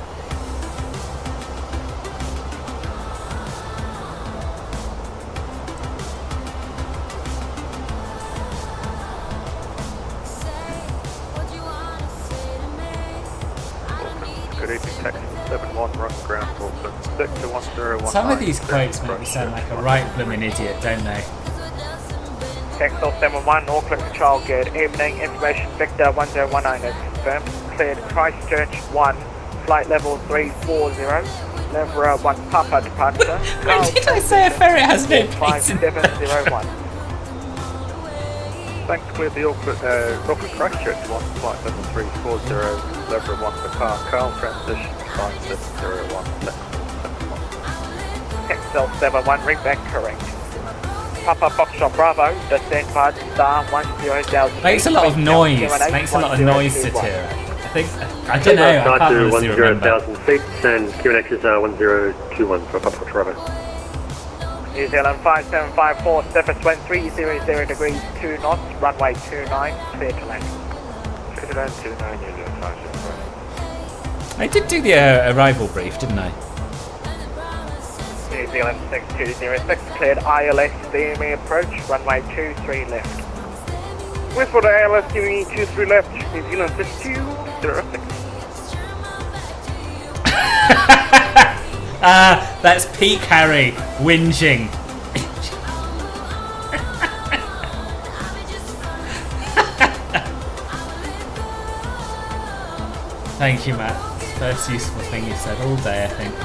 Speaker 7: Good evening, taxi 71, run ground for Auckland, stick to 1019.
Speaker 1: Some of these quotes make me sound like a right blooming idiot, don't they?
Speaker 4: Takeoff 71, Auckland Control, good evening. Information Victor 1019 is confirmed. Cleared Christchurch 1, flight level 340. Lever 1 Papa departure.
Speaker 1: When did I say a ferret has no place in
Speaker 4: 5701.
Speaker 7: Thanks, cleared the Auckland Christchurch 1, flight level 340, lever 1 for car, Carl transition 5701,
Speaker 4: Takeoff 71, ring back correct. Papa Foxtrot Bravo, descent part star 10,000.
Speaker 1: Makes a lot of noise. Makes a lot of noise, Satira. I don't know. I can't really remember.
Speaker 5: 10,000 feet and QNX is 1021 for Papa Bravo.
Speaker 4: New Zealand 5754, surface wind 300 degrees 2 knots, runway 29, clear to land.
Speaker 7: Clear to land 29, New Zealand 575.
Speaker 1: I did do the arrival brief, didn't I?
Speaker 4: New Zealand 6206, cleared ILS DME approach, runway 23 left. Westport ILS DME 23 left, New Zealand 6206.
Speaker 1: That's peak Harry whinging. Thank you, Matt. First useful thing you said all day, I think.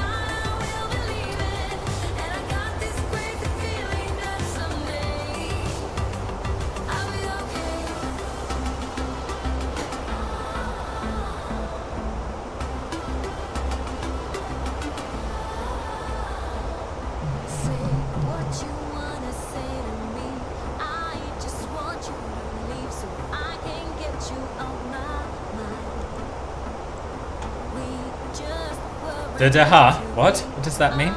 Speaker 1: Da-da-ha? What? What does that mean?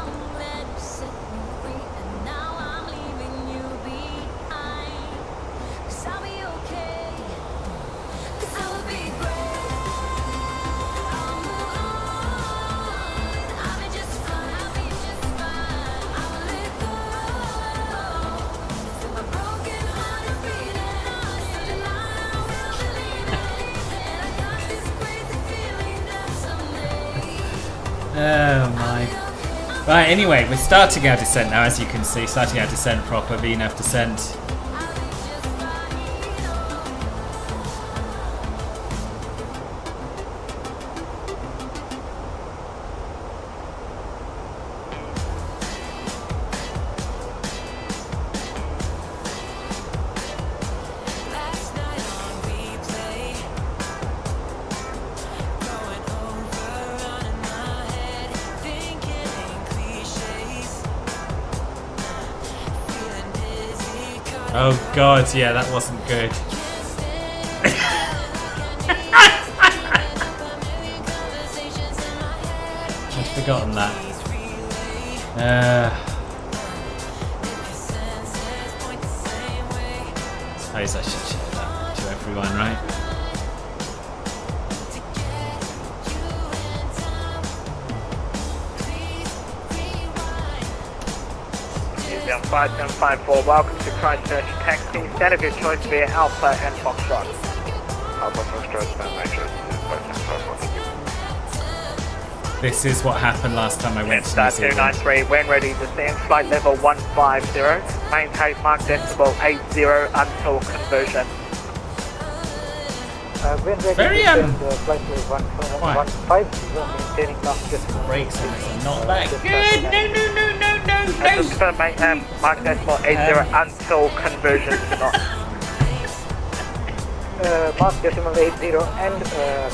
Speaker 1: Oh my. Right, anyway, we're starting our descent now, as you can see. Starting our descent proper, VNAV descent. Oh god, yeah, that wasn't good. I'd forgotten that. Suppose I should share that to everyone, right?
Speaker 4: Museum 5754, welcome to Christchurch Taxi. Stand of your choice via Alpha and Foxtrot.
Speaker 7: Alpha Foxtrot, stand by choice. 5754, thank you.
Speaker 1: This is what happened last time I went to New Zealand.
Speaker 4: 293, when ready, descend flight level 150. Maintain mark decibel 80 until conversion.
Speaker 9: When ready,
Speaker 1: Very,
Speaker 9: descend flight level 150, maintaining mark decibel.
Speaker 1: Brakes on this are not that good. No.
Speaker 4: Just confirm, mark decimal 80 until conversion to knots.
Speaker 9: Mark decimal 80 and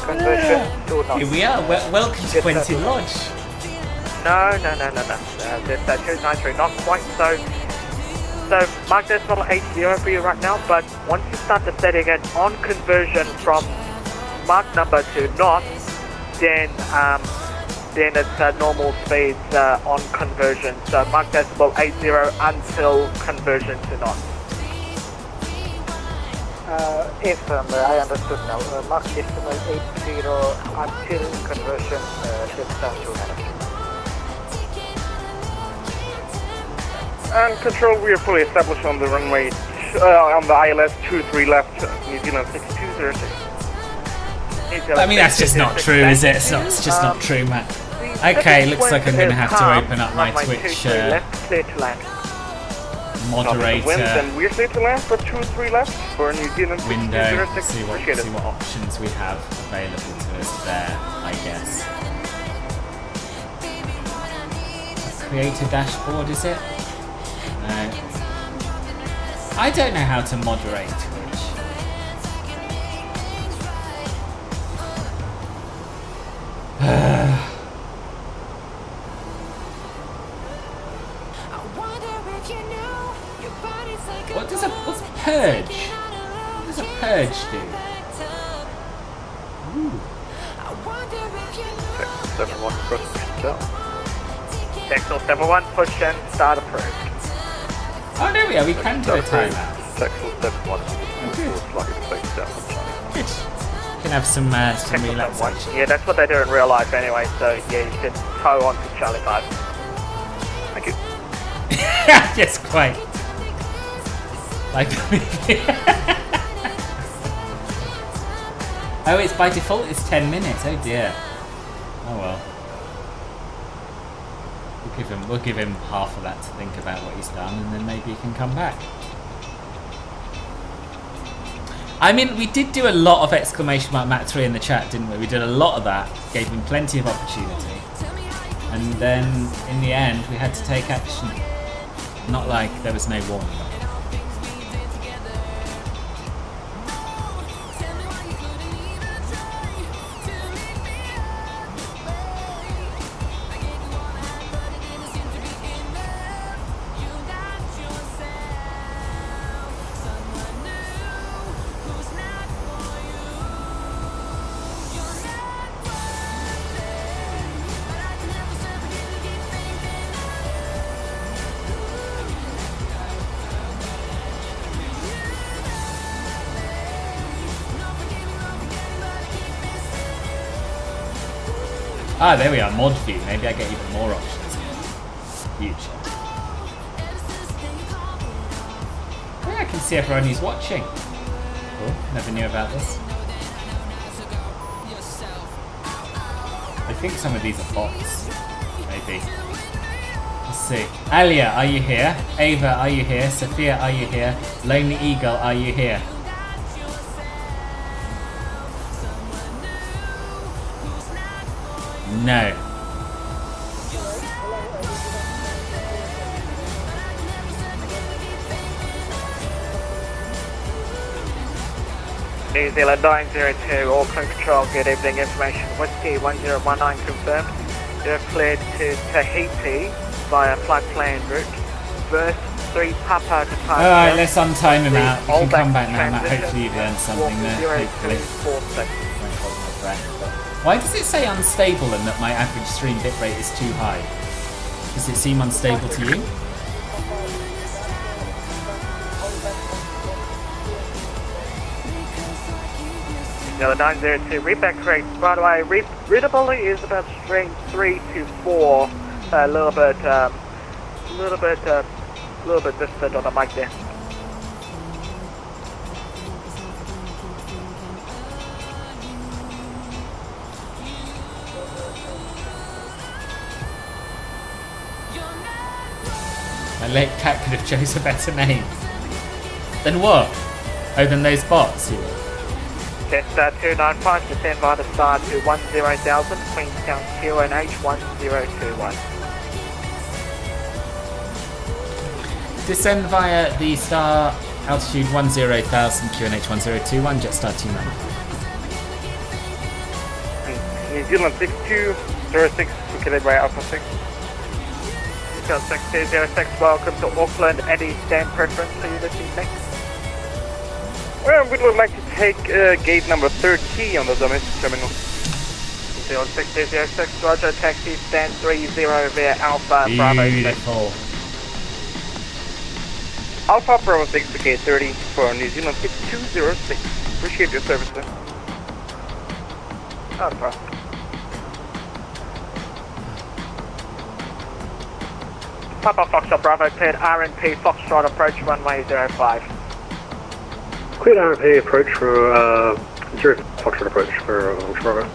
Speaker 9: conversion to knots.
Speaker 1: Here we are. Welcome to Quentin Lodge.
Speaker 4: No. There's 293, not quite so. So mark decimal 80 for you right now, but once you start the setting it on conversion from mark number to knots, then it's normal speeds on conversion. So mark decibel 80 until conversion to knots.
Speaker 9: Yes, I understood now. Mark decimal 80 until conversion, Shutdown 295.
Speaker 7: And control, we are fully established on the runway, on the ILS 23 left, New Zealand 6206.
Speaker 1: I mean, that's just not true, is it? It's just not true, Matt. Okay, looks like I'm going to have to open up my Twitch moderator
Speaker 7: And we're clear to land for 23 left for New Zealand
Speaker 1: window.
Speaker 7: 6206.
Speaker 1: See what options we have available to us there, I guess. Create a dashboard, is it? No. I don't know how to moderate Twitch. What's purge? What does a purge do? Ooh.
Speaker 10: 71 cross push down.
Speaker 4: Texel 71, push and start approved.
Speaker 1: Oh, there we are, we can do a timeout.
Speaker 10: Texel 71,
Speaker 1: good.
Speaker 10: flight face down.
Speaker 1: Good. You can have some relaxation.
Speaker 4: Yeah, that's what they do in real life anyway, so yeah, you can tow on to Charlie 5.
Speaker 10: Thank you.
Speaker 1: Yes, quite. Like, oh, it's by default, it's 10 minutes. Oh dear. Oh well. We'll give him half of that to think about what he's done, and then maybe he can come back. I mean, we did do a lot of exclamation mark Mach 3 in the chat, didn't we? We did a lot of that, gave him plenty of opportunity. And then, in the end, we had to take action. Not like there was no warning. Ah, there we are, mod view. Maybe I get even more options here. Huge. Yeah, I can see everyone who's watching. Cool, never knew about this. I think some of these are bots. Maybe. Let's see. Alia, are you here? Ava, are you here? Sophia, are you here? Lonely Eagle, are you here? No.
Speaker 4: New Zealand 902, Auckland Control, good evening, information, Whiskey 1019 confirmed. You're cleared to Tahiti via flight plan route, verse 3 Papa departure.
Speaker 1: Alright, let's untime him out. You can come back now, Matt. Hopefully you've learned something there. Hopefully. Why does it say unstable and that my average stream bitrate is too high? Does it seem unstable to you?
Speaker 4: Now the 902 readback rate, by the way, readability is about string 3 to 4. A little bit distant on the mic there.
Speaker 1: My late cat could have chose a better name. Than what? Oh, than those bots, you know.
Speaker 4: Test 295, descend via the star to 10,000, Queenstown QNH 1021.
Speaker 1: Descend via the star altitude 10,000 QNH 1021, Jetstar 295.
Speaker 10: New Zealand 6206, located by Alpha 6.
Speaker 4: 6206, welcome to Auckland. Any stand preference for you this evening?
Speaker 10: Well, we would like to take gate number 30 on the domestic terminal.
Speaker 4: 6206, roger, taxi stand 30 via Alpha Bravo 6.
Speaker 1: Beautiful.
Speaker 10: Alpha Bravo 6 to gate 30 for New Zealand 6206. Appreciate your service, sir.
Speaker 4: No problem. Papa Foxtrot Bravo cleared RNP Foxtrot approach runway 05.
Speaker 5: Cleared RMP approach for 0 Foxtrot approach for Bravo.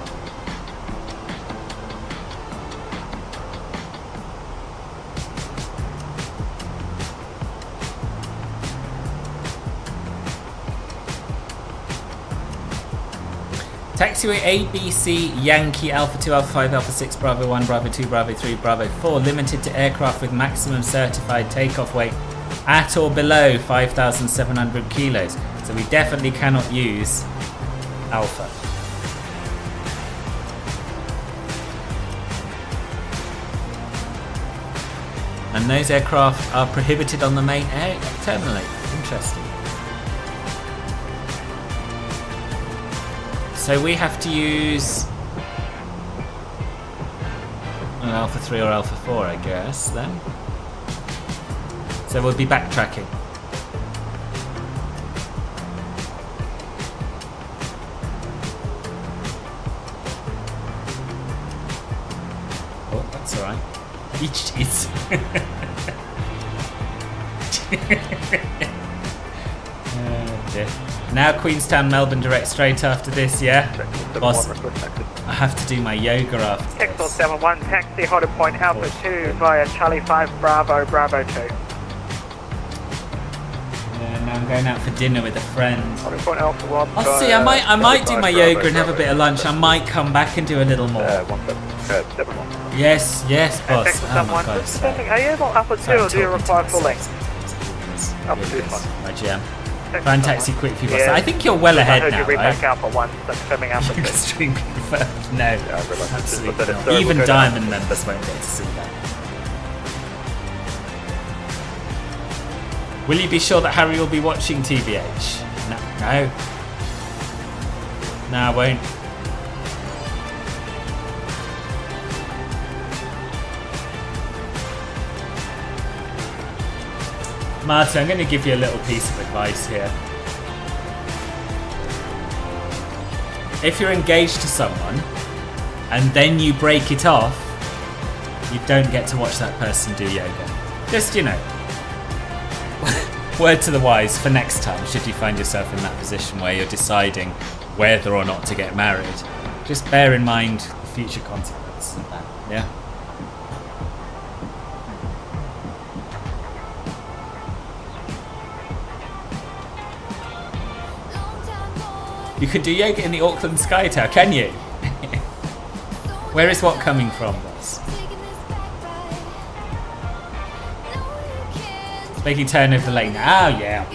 Speaker 1: Taxiway ABC Yankee Alpha 2 Alpha 5 Alpha 6 Bravo 1 Bravo 2 Bravo 3 Bravo 4 limited to aircraft with maximum certified takeoff weight at or below 5,700 kilos. So we definitely cannot use Alpha. And those aircraft are prohibited on the main air terminal. Interesting. So we have to use an Alpha 3 or Alpha 4, I guess, then. So we'll be backtracking. Oh, that's alright. Each cheese. Dear. Now Queenstown, Melbourne direct straight after this, yeah? Boss, I have to do my yoga after this.
Speaker 4: Texel 71, taxi holder point Alpha 2 via Charlie 5 Bravo Bravo 2.
Speaker 1: and I'm going out for dinner with a friend.
Speaker 4: Point Alpha 1.
Speaker 1: I'll see. I might do my yoga and have a bit of lunch. I might come back and do a little more.
Speaker 4: 171.
Speaker 1: Yes, boss.
Speaker 4: Thanks for
Speaker 1: Oh my
Speaker 4: someone.
Speaker 1: God.
Speaker 4: Just checking, are you able upper 2 or do you require full length? Upper 2 is fine.
Speaker 1: My GM.
Speaker 4: Thanks
Speaker 1: Try and
Speaker 4: for
Speaker 1: taxi
Speaker 4: someone.
Speaker 1: quick for you, boss.
Speaker 4: Yeah.
Speaker 1: I think you're well
Speaker 4: I
Speaker 1: ahead
Speaker 4: heard
Speaker 1: now,
Speaker 4: you read
Speaker 1: right?
Speaker 4: back Alpha 1, that's confirming Alpha 2.
Speaker 1: Extremely preferred. No,
Speaker 4: I realised
Speaker 1: absolutely
Speaker 4: that
Speaker 1: not.
Speaker 4: it's
Speaker 1: Even
Speaker 4: good
Speaker 1: Diamond members won't get to see that. Will you be sure that Harry will be watching TBH? No. No, I won't. Martin, I'm going to give you a little piece of advice here. If you're engaged to someone and then you break it off, you don't get to watch that person do yoga. Just, word to the wise for next time, should you find yourself in that position where you're deciding whether or not to get married. Just bear in mind the future consequences of that, yeah? You could do yoga in the Auckland Sky Tower, can you? Where is what coming from, boss? Making turn over the lane. Oh yeah.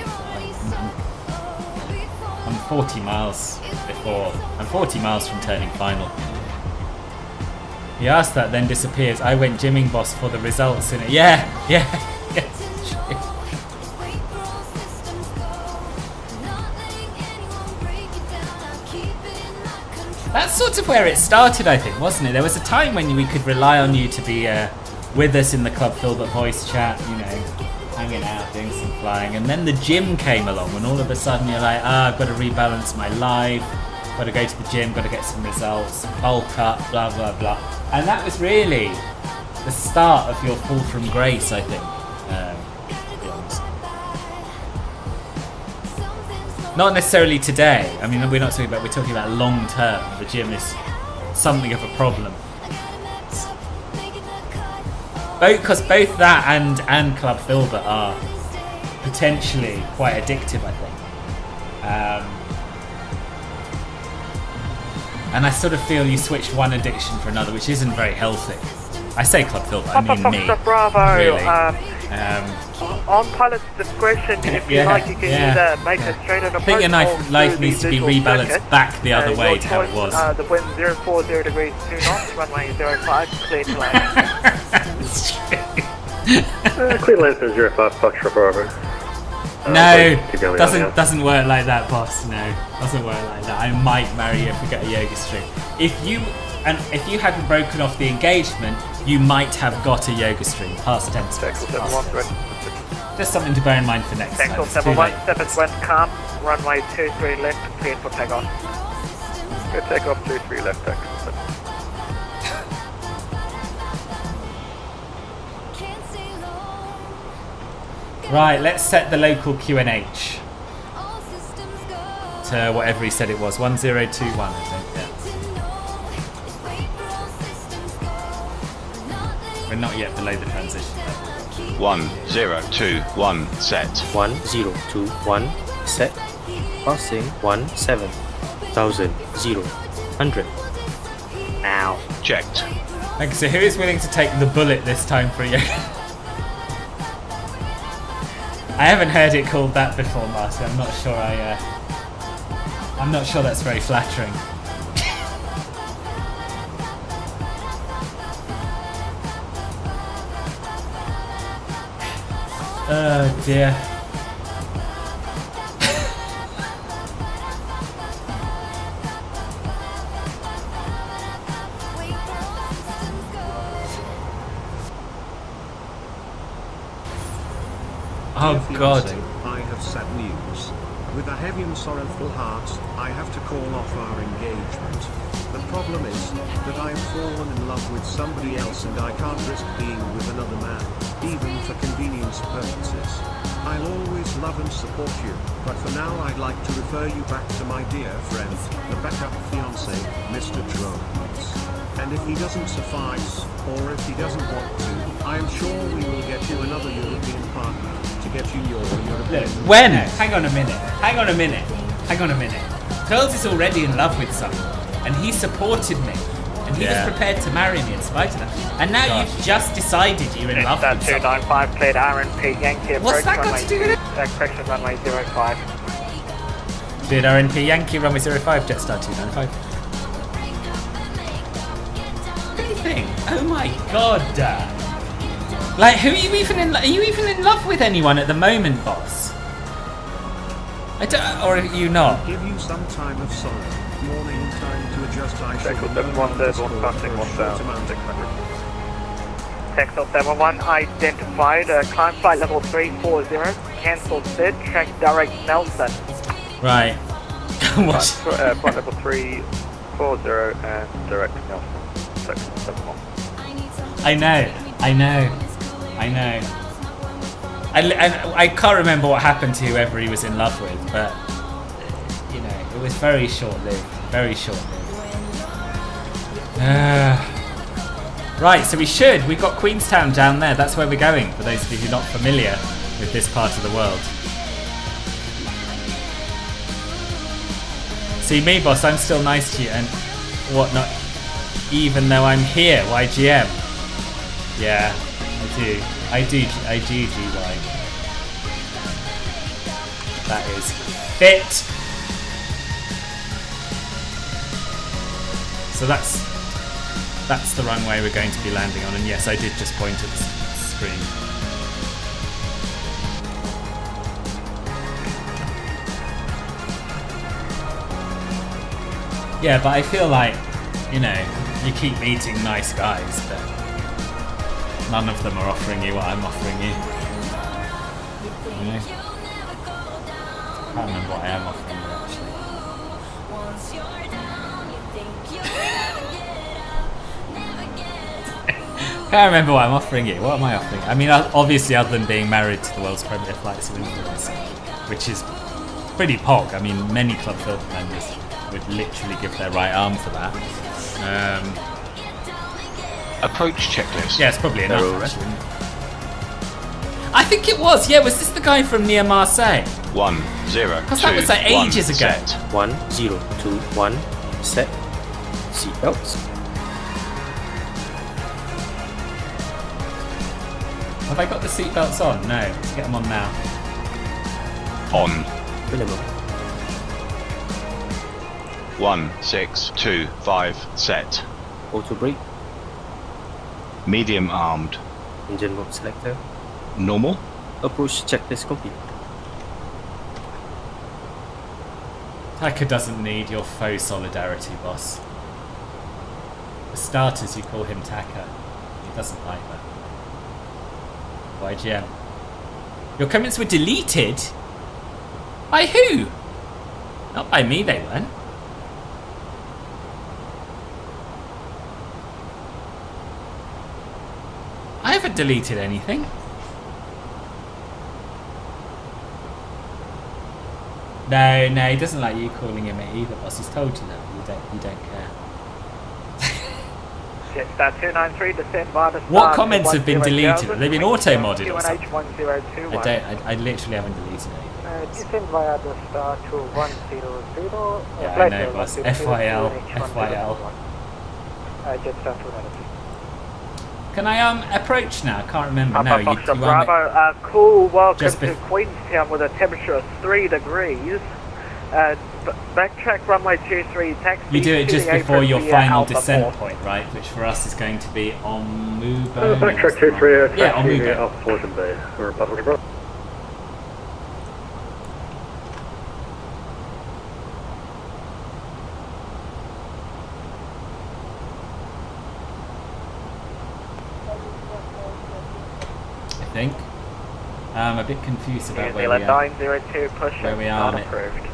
Speaker 1: I'm 40 miles before. I'm 40 miles from turning final. He asked that, then disappears. I went gymming, boss, for the results in it. Yeah. That's sort of where it started, I think, wasn't it? There was a time when we could rely on you to be with us in the Club Filbert voice chat, hanging out, doing some flying, and then the gym came along, and all of a sudden you're like, I've got to rebalance my life, got to go to the gym, got to get some results, bulk up, blah, blah, blah. And that was really the start of your fall from grace, I think. To be honest. Not necessarily today. I mean, we're talking about long term. The gym is something of a problem. Because both that and Club Filbert are potentially quite addictive, I think. And I sort of feel you switched one addiction for another, which isn't very healthy. I say Club Filbert, I mean me.
Speaker 4: Bravo.
Speaker 1: Really.
Speaker 4: On pilot's discretion, if you like, you can either make a straight approach.
Speaker 1: I think your life needs to be rebalanced back the other way to how it was.
Speaker 4: The wind 040 degrees 2 knots, runway 05, clear to land.
Speaker 5: Clear land for 05, Foxtrot Bravo.
Speaker 1: No, doesn't work like that, boss. No, doesn't work like that. I might marry you if we get a yoga stream. If you hadn't broken off the engagement, you might have got a yoga stream. Past tense. Just something to bear in mind for next time.
Speaker 4: Takeoff 71, 7 west, calm, runway 23 left, cleared for takeoff.
Speaker 10: Good takeoff 23 left, takeoff.
Speaker 1: Right, let's set the local QNH to whatever he said it was, 1021, I think. Yeah. We're not yet below the transition level.
Speaker 6: 1021 set.
Speaker 12: 1021 set. Passing 17,000. Now.
Speaker 6: Checked.
Speaker 1: Okay, so who is willing to take the bullet this time for a yoga? I haven't heard it called that before, Marty. I'm not sure I'm not sure that's very flattering. Oh dear. Oh God.
Speaker 2: I have sad news. With a heavy and sorrowful heart, I have to call off our engagement. The problem is that I have fallen in love with somebody else and I can't risk being with another man, even for convenience purposes. I'll always love and support you, but for now I'd like to refer you back to my dear friend, the backup fiancé, Mr. Jones. And if he doesn't suffice, or if he doesn't want to, I am sure we will get you another European partner to get you your European.
Speaker 1: When? Hang on a minute. Hang on a minute. Hang on a minute. Curls is already in love with someone, and he supported me, and he was prepared to marry me in spite of that. And now you've just decided you're in love with someone.
Speaker 4: 295 cleared RNP Yankee approach.
Speaker 1: What's that got to do with it?
Speaker 4: Correction runway 05.
Speaker 1: Cleared RNP Yankee, runway 05, Jetstar 295. Anything? Oh my god. Like, who are you even in? Are you even in love with anyone at the moment, boss? I don't, or are you not?
Speaker 2: Give you some time of sorrow. Morning time to adjust. I
Speaker 10: Check with 717, passing 1,600.
Speaker 4: Takeoff 71 identified. Climb flight level 340. Cancelled SID. Track direct Nelson.
Speaker 1: Right. What?
Speaker 10: Flight level 340 and direct Nelson. Section 71.
Speaker 1: I know. I can't remember what happened to whoever he was in love with, but you know, it was very short-lived. Very short-lived. Right, so we've got Queenstown down there. That's where we're going, for those of you who are not familiar with this part of the world. See me, boss, I'm still nice to you and whatnot, even though I'm here. YGM. Yeah, I do, GY. That is fit. So that's the runway we're going to be landing on, and yes, I did just point at the screen. Yeah, but I feel like, you know, you keep meeting nice guys, but none of them are offering you what I'm offering you. You know? I can't remember what I am offering you, actually. Can't remember what I'm offering you. What am I offering? I mean, obviously, other than being married to the world's premier flights of influence, which is pretty pog. I mean, many Club Filter members would literally give their right arm for that.
Speaker 6: Approach checklist.
Speaker 1: Yeah, it's probably enough, actually. I think it was. Yeah, was this the guy from near Marseille?
Speaker 6: 10.
Speaker 1: Because that was like ages ago.
Speaker 6: Set.
Speaker 12: 1021 set. Seatbelts.
Speaker 1: Have I got the seatbelts on? No. Let's get them on now.
Speaker 6: On.
Speaker 12: Minimum.
Speaker 6: 1625 set.
Speaker 12: Auto brake.
Speaker 6: Medium armed.
Speaker 12: Engine mode selector.
Speaker 6: Normal.
Speaker 12: Approach checklist complete.
Speaker 1: Taka doesn't need your faux solidarity, boss. For starters, you call him Taka. He doesn't like that. YGM. Your comments were deleted? By who? Not by me, they weren't. I haven't deleted anything. No, he doesn't like you calling him it either, boss. He's told you that. You don't care.
Speaker 4: Jetstar 293, descend via the
Speaker 1: What comments have been deleted? Have they been auto-modded or something?
Speaker 4: QNH1021.
Speaker 1: I literally haven't deleted anything.
Speaker 9: Descend via the star to 100.
Speaker 1: Yeah, I know, boss. FYL.
Speaker 9: Jetstar 293.
Speaker 1: Can I approach now? I can't remember. No,
Speaker 4: Papa Foxtrot Bravo, cool welcome
Speaker 1: Just
Speaker 4: to Queenstown with a temperature of 3 degrees. Backtrack runway 23 taxi.
Speaker 1: You do it
Speaker 4: to
Speaker 1: just
Speaker 4: the
Speaker 1: before
Speaker 4: apron
Speaker 1: your
Speaker 4: via
Speaker 1: final
Speaker 4: Alpha
Speaker 1: descent
Speaker 4: 4.
Speaker 1: point, right? Which for us is going to be on Mubo.
Speaker 5: Backtrack 23,
Speaker 1: Yeah, on Mubo.
Speaker 5: Alpha 4 Bay. We're Republic Road.
Speaker 1: I think. I'm a bit confused about where we
Speaker 4: Zealand
Speaker 1: are.
Speaker 4: 902 push
Speaker 1: Where we are
Speaker 4: not
Speaker 1: on it.
Speaker 4: approved.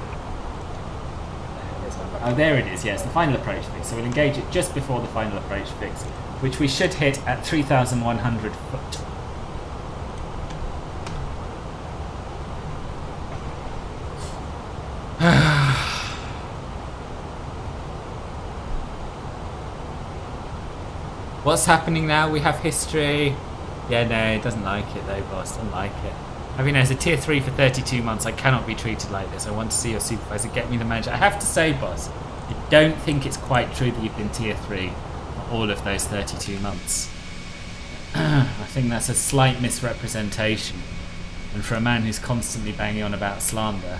Speaker 1: Oh, there it is, yes, the final approach fix. So we'll engage it just before the final approach fix, which we should hit at 3,100 foot. What's happening now? We have history. Yeah, no, it doesn't like it though, boss. Doesn't like it. Having as a tier 3 for 32 months, I cannot be treated like this. I want to see your supervisor get me the manager. I have to say, boss, I don't think it's quite true that you've been tier 3 for all of those 32 months. I think that's a slight misrepresentation. And for a man who's constantly banging on about slander,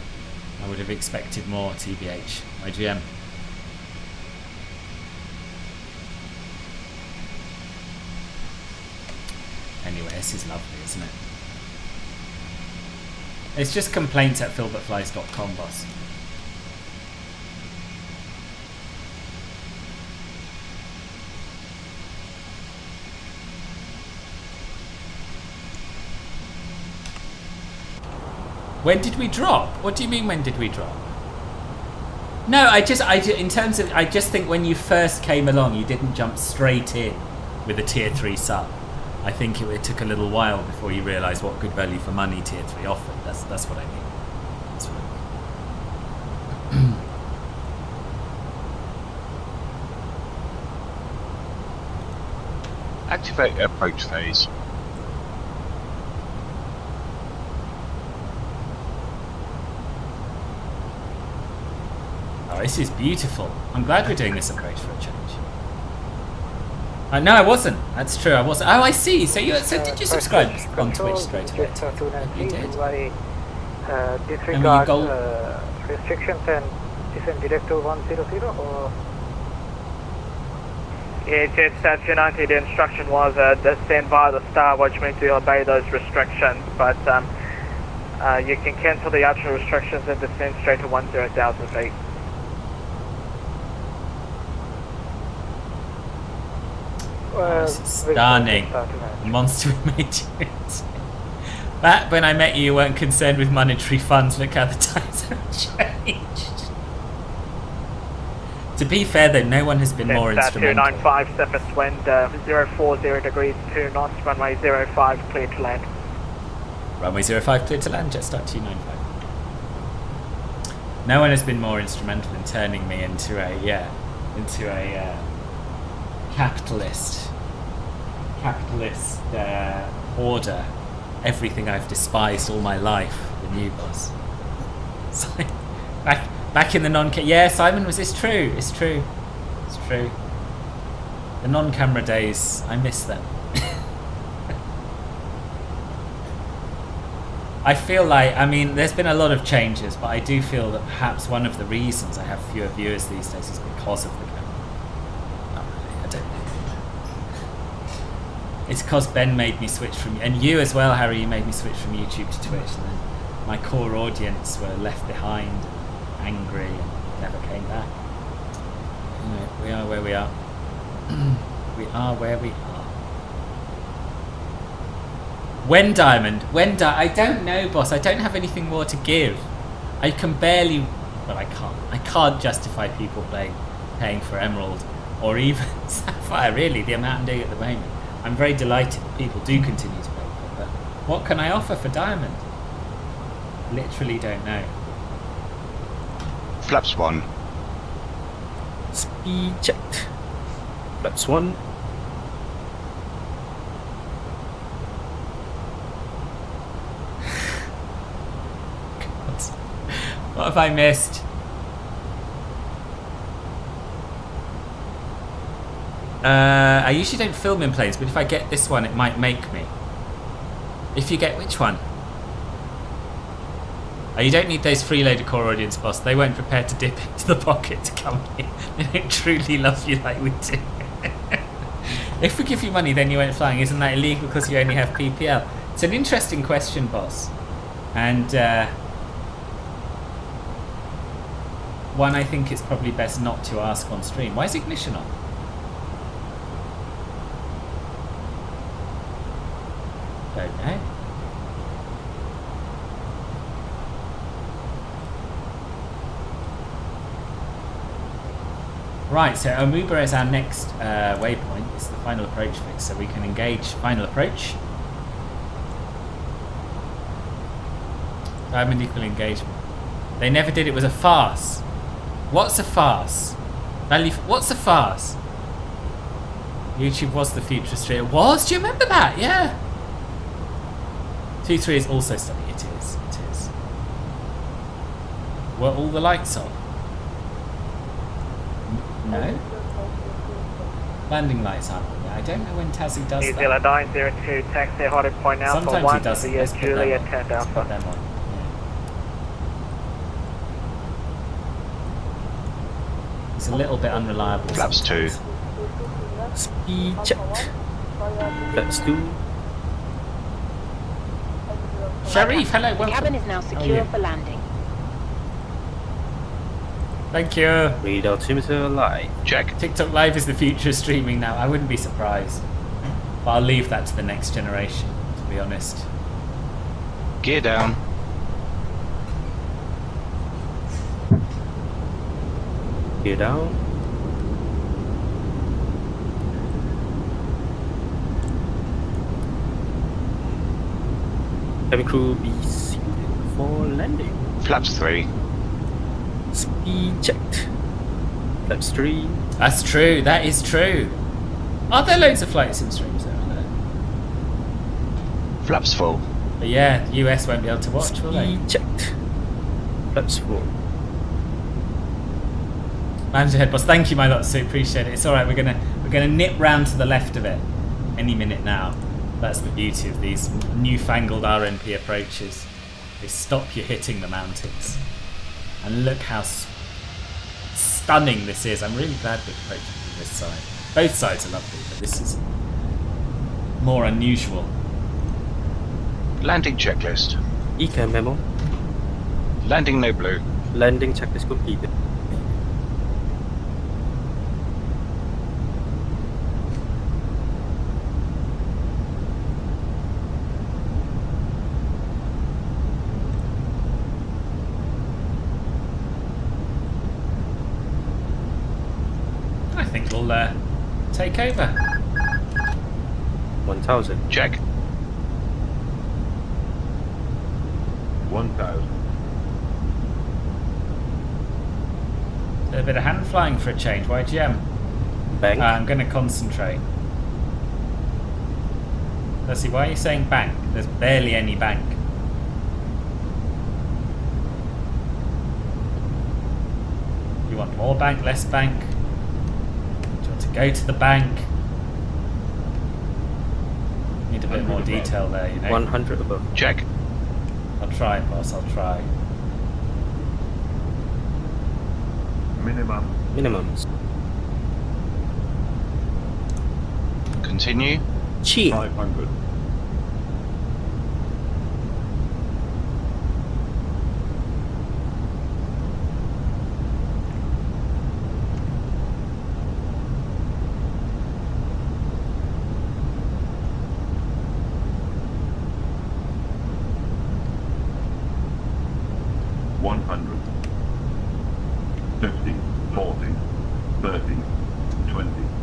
Speaker 1: I would have expected more, TBH. My GM. Anyway, this is lovely, isn't it? It's just complaints at filbertflies.com, boss. When did we drop? What do you mean, when did we drop? No, I just think when you first came along, you didn't jump straight in with a tier 3 sub. I think it took a little while before you realised what good value for money tier 3 offered. That's what I mean. That's what I mean.
Speaker 6: Activate approach phase.
Speaker 1: Oh, this is beautiful. I'm glad we're doing this approach for a change. No, I wasn't. That's true. I wasn't. Oh, I see. So did you subscribe on Twitch straight away? You did.
Speaker 9: Disregard restrictions and descend direct to 100 or?
Speaker 4: Yeah, Jet 290, the instruction was descend via the star, which means you obey those restrictions, but you can cancel the optional restrictions and descend straight to 10,000 feet.
Speaker 1: Stunning. Monster we made you. Back when I met you, you weren't concerned with monetary funds. Look how the times have changed. To be fair though, no one has been more instrumental.
Speaker 4: 295, surface wind 040 degrees 2 knots, runway 05 clear to land.
Speaker 1: Runway 05 clear to land, Jetstar 295. No one has been more instrumental in turning me into a capitalist hoarder. Everything I've despised all my life, the new boss. So, back in the yeah, Simon, was this true? It's true. It's true. The non-camera days, I miss them. I feel like, I mean, there's been a lot of changes, but I do feel that perhaps one of the reasons I have fewer viewers these days is because of the camera. Not really, I don't know. It's because Ben made me switch from, and you as well, Harry, you made me switch from YouTube to Twitch, and then my core audience were left behind, and angry, and never came back. Anyway, we are where we are. We are where we are. When Diamond? I don't know, boss. I don't have anything more to give. I can barely, well, I can't justify people paying for Emerald or even Sapphire, really, the amount I'm doing at the moment. I'm very delighted that people do continue to pay for it, but what can I offer for Diamond? Literally don't know.
Speaker 6: Flaps 1.
Speaker 12: Speed checked. Flaps 1.
Speaker 1: What have I missed? I usually don't film in planes, but if I get this one, it might make me. If you get which one? Oh, you don't need those freeloader core audience, boss. They weren't prepared to dip into the pocket to come here. They don't truly love you like we do. If we give you money, then you went flying. Isn't that illegal because you only have PPL? It's an interesting question, boss. And one I think it's probably best not to ask on stream. Why is ignition on? Don't know. Right, so Amuba is our next waypoint. It's the final approach fix, so we can engage final approach. Diamond equal engagement. They never did. It was a farce. What's a farce? What's a farce? YouTube was the future stream. It was? Do you remember that? Yeah. 2-3 is also stunning. is. It is. Were all the lights on? No? Landing lights aren't on. I don't know when Tassie does
Speaker 4: New
Speaker 1: that.
Speaker 4: Zealand 902, taxi hard point now
Speaker 1: Sometimes
Speaker 4: for 1
Speaker 1: he does.
Speaker 4: via
Speaker 1: Let's put them
Speaker 4: Juliet
Speaker 1: on.
Speaker 4: 10
Speaker 1: Let's put
Speaker 4: Alpha.
Speaker 1: them on. Yeah. It's a little bit unreliable.
Speaker 6: Flaps 2.
Speaker 12: Speed checked. Flaps 2.
Speaker 1: Sharif, hello, welcome.
Speaker 13: Cabin is now
Speaker 1: How are
Speaker 13: secure
Speaker 1: you?
Speaker 13: for landing.
Speaker 1: Thank you.
Speaker 12: Read altimeter live.
Speaker 6: Check.
Speaker 1: TikTok Live is the future of streaming now. I wouldn't be surprised. But I'll leave that to the next generation, to be honest.
Speaker 6: Gear down.
Speaker 12: Gear down. Cabin crew be seated for landing.
Speaker 6: Flaps 3.
Speaker 12: Speed checked. Flaps 3.
Speaker 1: That's true. That is true. Are there loads of flight sim streams there? Are there?
Speaker 6: Flaps full.
Speaker 1: But yeah, the US won't be able to watch, will they?
Speaker 12: Speed checked. Flaps 4.
Speaker 1: Manager head boss, thank you, my lot. So appreciate it. It's all right. We're gonna nip round to the left of it any minute now. That's the beauty of these newfangled RNP approaches. They stop you hitting the mountains. And look how stunning this is. I'm really glad we're approaching from this side. Both sides are lovely, but this is more unusual.
Speaker 6: Landing checklist.
Speaker 12: ECAM memo.
Speaker 6: Landing no blue.
Speaker 12: Landing checklist completed.
Speaker 1: I think we'll take over.
Speaker 12: 1000.
Speaker 6: Check.
Speaker 7: 1000.
Speaker 1: A bit of hand flying for a change. YGM.
Speaker 12: Bank.
Speaker 1: I'm going to concentrate. Let's see, why are you saying bank? There's barely any bank. You want more bank, less bank? Do you want to go to the bank? Need a bit more detail there, you know.
Speaker 12: 100 above.
Speaker 6: Check.
Speaker 1: I'll try, boss, I'll try.
Speaker 7: Minimum.
Speaker 12: Minimums.
Speaker 6: Continue.
Speaker 12: Cheer.
Speaker 7: 500.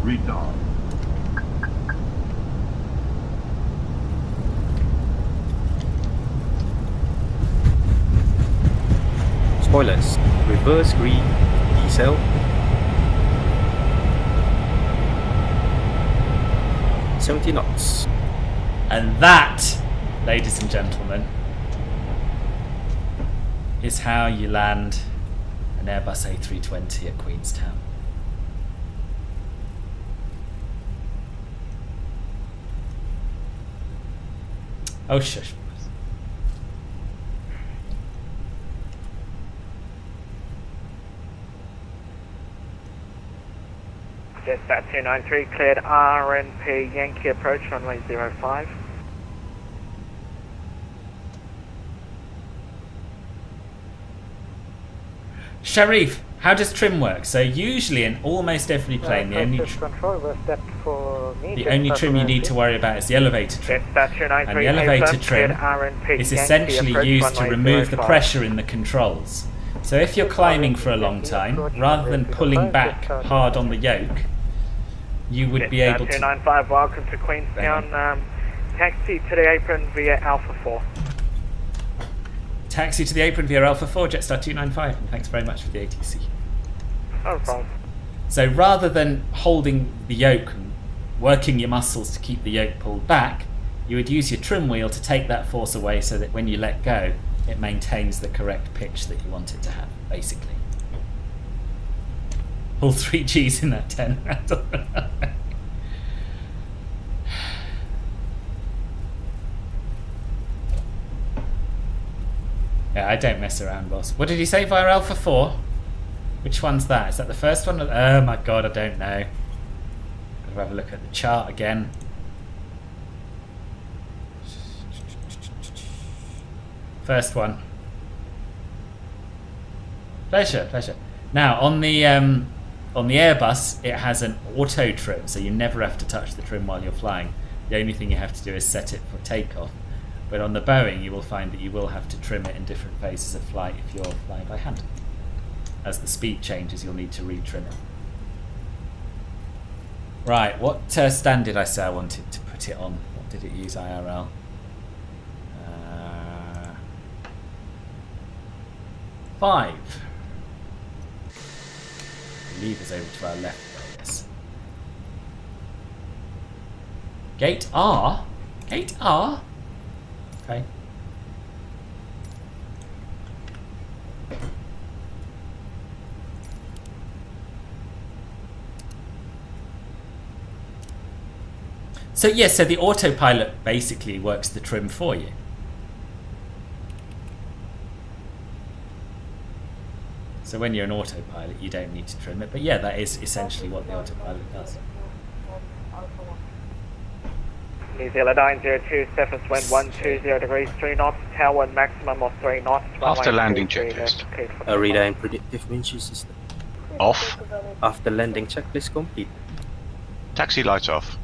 Speaker 7: Retard.
Speaker 12: Spoilers. Reverse green. Decel. 70 knots.
Speaker 1: And that, ladies and gentlemen, is how you land an Airbus A320 at Queenstown. Oh, shush.
Speaker 4: Dispatch 293, cleared RNP Yankee approach, runway 05.
Speaker 1: Sharif, how does trim work? So usually in almost every plane, the only trim you need to worry about is the elevator trim. And the elevator trim is essentially used to remove the pressure in the controls. So if you're climbing for a long time, rather than pulling back hard on the yoke, you would be able to...
Speaker 4: 295, welcome to Queenstown. Taxi to the apron via Alpha 4.
Speaker 1: Taxi to the apron via Alpha 4, Jetstar 295, and thanks very much for the ATC.
Speaker 4: No problem.
Speaker 1: So rather than holding the yoke and working your muscles to keep the yoke pulled back, you would use your trim wheel to take that force away so that when you let go, it maintains the correct pitch that you want it to have, basically. All 3 Gs in that 10 rattle. Yeah, I don't mess around, boss. What did he say via Alpha 4? Which one's that? Is that the first one? Oh my god, I don't know. Gotta have a look at the chart again. First one. Pleasure, pleasure. Now, on the Airbus, it has an auto trim, so you never have to touch the trim while you're flying. The only thing you have to do is set it for takeoff. But on the Boeing, you will find that you will have to trim it in different phases of flight if you're flying by hand. As the speed changes, you'll need to retrim it. Right, what stand did I say I wanted to put it on? What did it use IRL? 5. The lever's over to our left there, yes. Gate R? Gate R? Okay. So yes, so the autopilot basically works the trim for you. So when you're an autopilot, you don't need to trim it. But yeah, that is essentially what the autopilot does.
Speaker 4: New Zealand 902, surface wind 120 degrees, 3 knots, tower maximum of 3 knots.
Speaker 6: After landing checklist.
Speaker 12: Read and predictive wind shear system.
Speaker 6: Off.
Speaker 12: After landing checklist complete.
Speaker 6: Taxi lights off.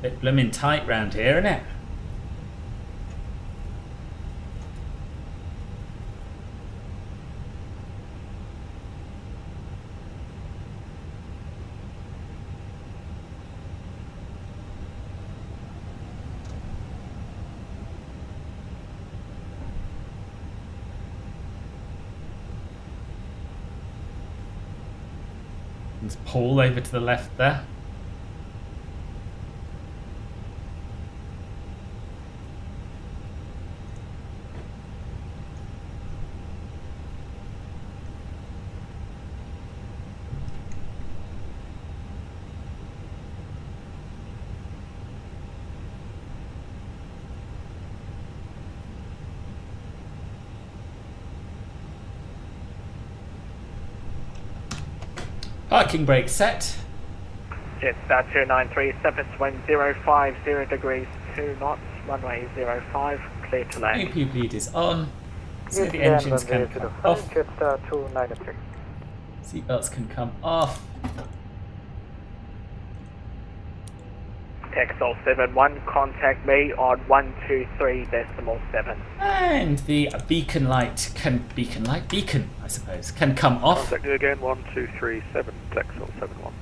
Speaker 1: Bit blooming tight round here, isn't it? There's Paul over to the left there. Parking brake set.
Speaker 4: Jetstar 293, surface wind 050 degrees, 2 knots, runway 05, clear to land.
Speaker 1: APU bleed is on. So the engines can come off.
Speaker 9: Jetstar 293.
Speaker 1: Seatbelts can come off.
Speaker 4: Texel 71, contact me on 123.7.
Speaker 1: And the beacon, I suppose, can come off.
Speaker 7: Contact you again, 1237, Texel 71.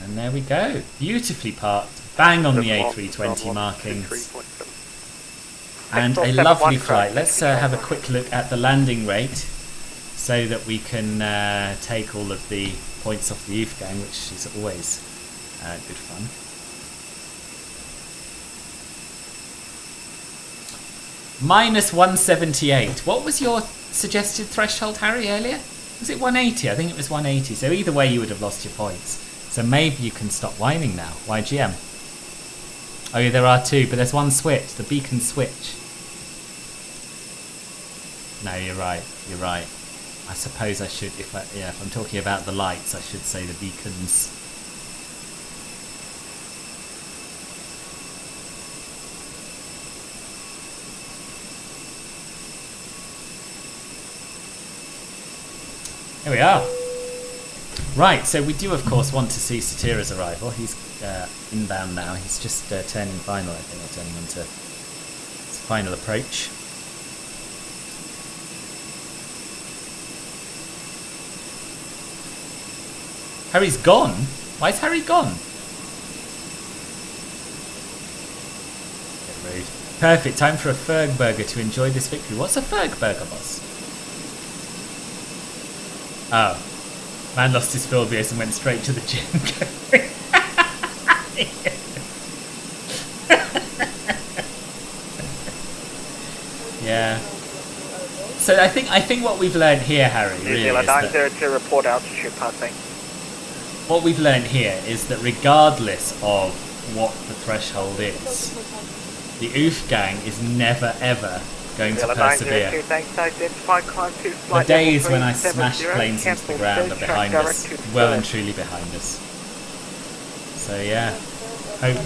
Speaker 1: And there we go. Beautifully parked. Bang on the A320 markings. And a lovely flight. Let's have a quick look at the landing rate so that we can take all of the points off the youth gang, which is always good fun. Minus 178. What was your suggested threshold, Harry, earlier? Was it 180? I think it was 180. So either way you would have lost your points. So maybe you can stop whining now. YGM. Oh yeah, there are 2, but there's one switch. The beacon switch. No, you're right. You're right. I suppose I should, if I'm talking about the lights, I should say the beacons. Here we are. Right, so we do of course want to see Satira's arrival. He's inbound now. He's just turning final, I think, or turning onto his final approach. Harry's gone? Why is Harry gone? Get rude. Perfect, time for a Ferg burger to enjoy this victory. What's a Ferg burger, boss? Oh. Man lost his phobias and went straight to the gym. Yeah. So I think what we've learned here, Harry,
Speaker 4: New
Speaker 1: really
Speaker 4: Zealand
Speaker 1: is that
Speaker 4: 902 report altitude passing.
Speaker 1: what we've learned here is that regardless of what the threshold is, the OOF gang is never ever going to persevere. The days when I smash planes into the ground are behind us, well and truly behind us. So yeah, hope.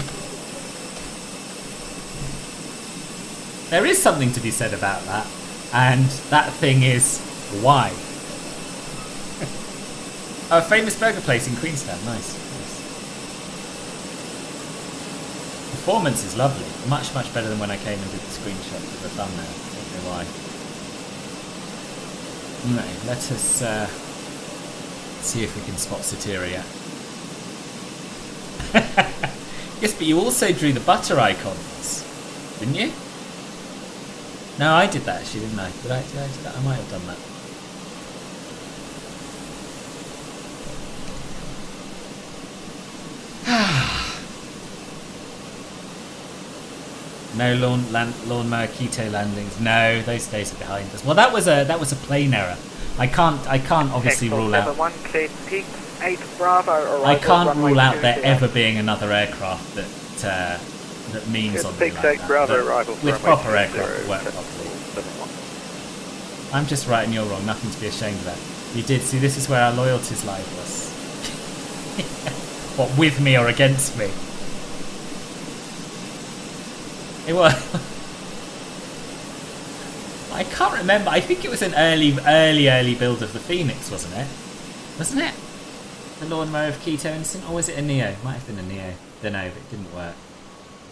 Speaker 1: There is something to be said about that, and that thing is why. A famous burger place in Queenstown, nice. Performance is lovely, much better than when I came and did the screenshot of the thumbnail. I don't know why. Anyway, let us see if we can spot Satyria. Yes, but you also drew the butter icons, didn't you? No, I did that actually, didn't I? Did I do that? I might have done that. No lawnmower keto landings. No, those days are behind us. Well, that was a plane error. I can't obviously rule out. I can't rule out there ever being another aircraft that means on the with proper aircraft that work properly. I'm just right and you're wrong. Nothing to be ashamed about. You did see. This is where our loyalties lie with us. What, with me or against me? It was. I can't remember. I think it was an early build of the Phoenix, wasn't it? Wasn't it? The lawnmower of Keto Instant, or was it a Neo? Might have been a Neo. Don't know, but it didn't work.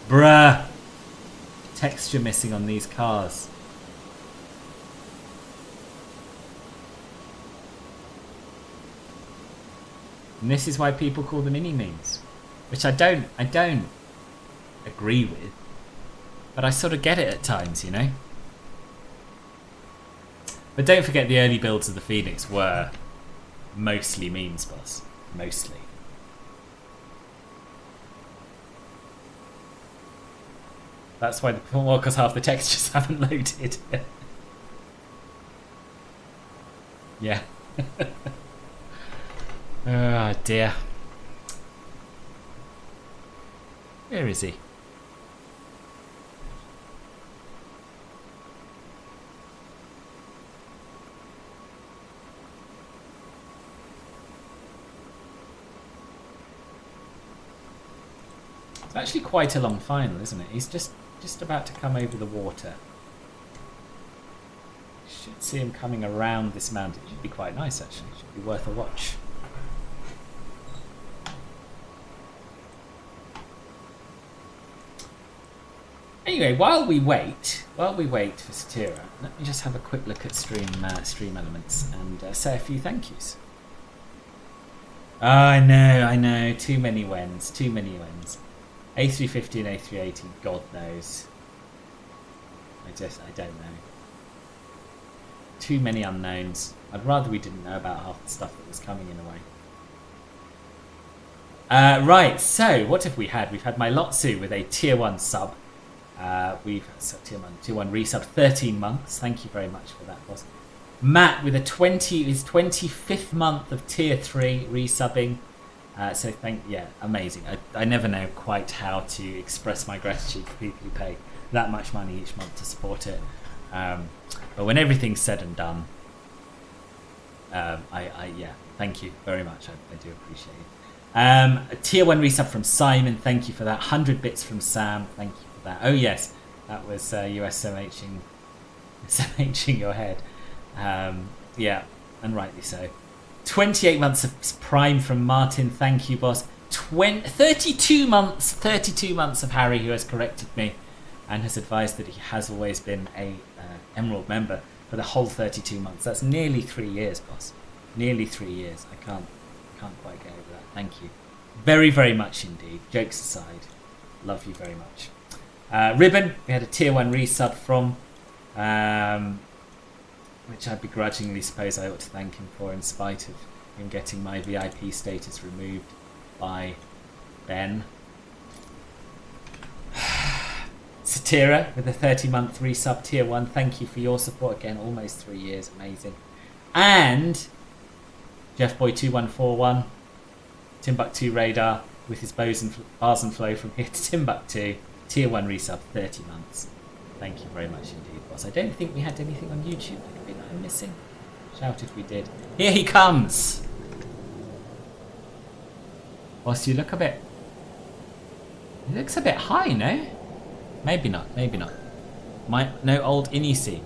Speaker 1: Bruh. Texture missing on these cars. And this is why people call them mini memes, which I don't agree with, but I sort of get it at times, you know. But don't forget the early builds of the Phoenix were mostly memes, boss. Mostly. That's why because half the textures haven't loaded. Yeah. Oh dear. Where is he? It's actually quite a long final, isn't it? He's just about to come over the water. Should see him coming around this mountain. It should be quite nice, actually. It should be worth a watch. Anyway, while we wait for Satyra, let me just have a quick look at stream elements and say a few thank yous. Oh, I know. Too many wens. A350 and A380, God knows. I don't know. Too many unknowns. I'd rather we didn't know about half the stuff that was coming in a way. Right, so what have we had? We've had my Lotsu with a tier 1 sub. We've tier 1 resub, 13 months. Thank you very much for that, boss. Matt with his 25th month of tier 3 resubbing. So amazing. I never know quite how to express my gratitude for people who pay that much money each month to support it. But when everything's said and done, thank you very much. I do appreciate it. A tier 1 resub from Simon. Thank you for that. 100 bits from Sam. Thank you for that. Oh yes, that was USMHing your head. Yeah, and rightly so. 28 months of Prime from Martin. Thank you, boss. 32 months of Harry, who has corrected me and has advised that he has always been a Emerald member for the whole 32 months. That's nearly 3 years, boss. Nearly 3 years. I can't quite get over that. Thank you very, very much indeed. Jokes aside, love you very much. Ribbon, we had a tier 1 resub from, which I begrudgingly suppose I ought to thank him for, in spite of him getting my VIP status removed by Ben. Satira with a 30-month resub tier 1. Thank you for your support again. Almost 3 years. Amazing. And JeffBoy2141, Timbuktu Radar with his bars and flow from here to Timbuktu. Tier 1 resub, 30 months. Thank you very much indeed, boss. I don't think we had anything on YouTube that I'm missing. Shout if we did. Here he comes! Boss, you look a bit... He looks a bit high, no? Maybe not, maybe not. No old Inisi.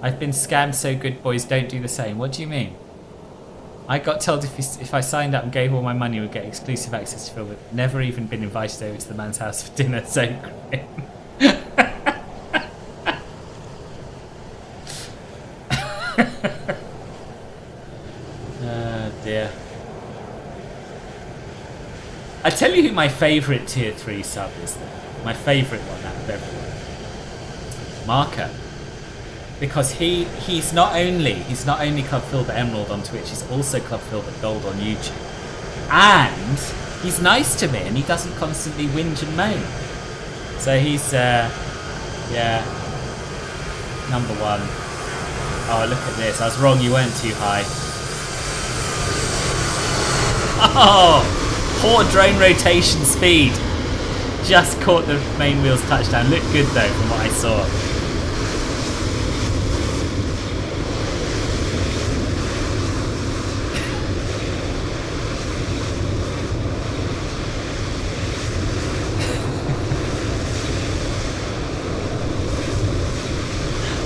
Speaker 1: I've been scammed so good, boys, don't do the same. What do you mean? I got told if I signed up and gave all my money, we'd get exclusive access to film. Never even been invited over to the man's house for dinner, so grim. Oh dear. I tell you who my favourite tier 3 sub is though. My favourite one out of everyone. Marker. Because he's not only Club Filbert Emerald on Twitch, he's also Club Filbert Gold on YouTube. And he's nice to me and he doesn't constantly whinge and moan. So he's yeah, number 1. Oh, look at this. I was wrong, you weren't too high. Oh! Poor drone rotation speed. Just caught the main wheels touchdown. Looked good though from what I saw.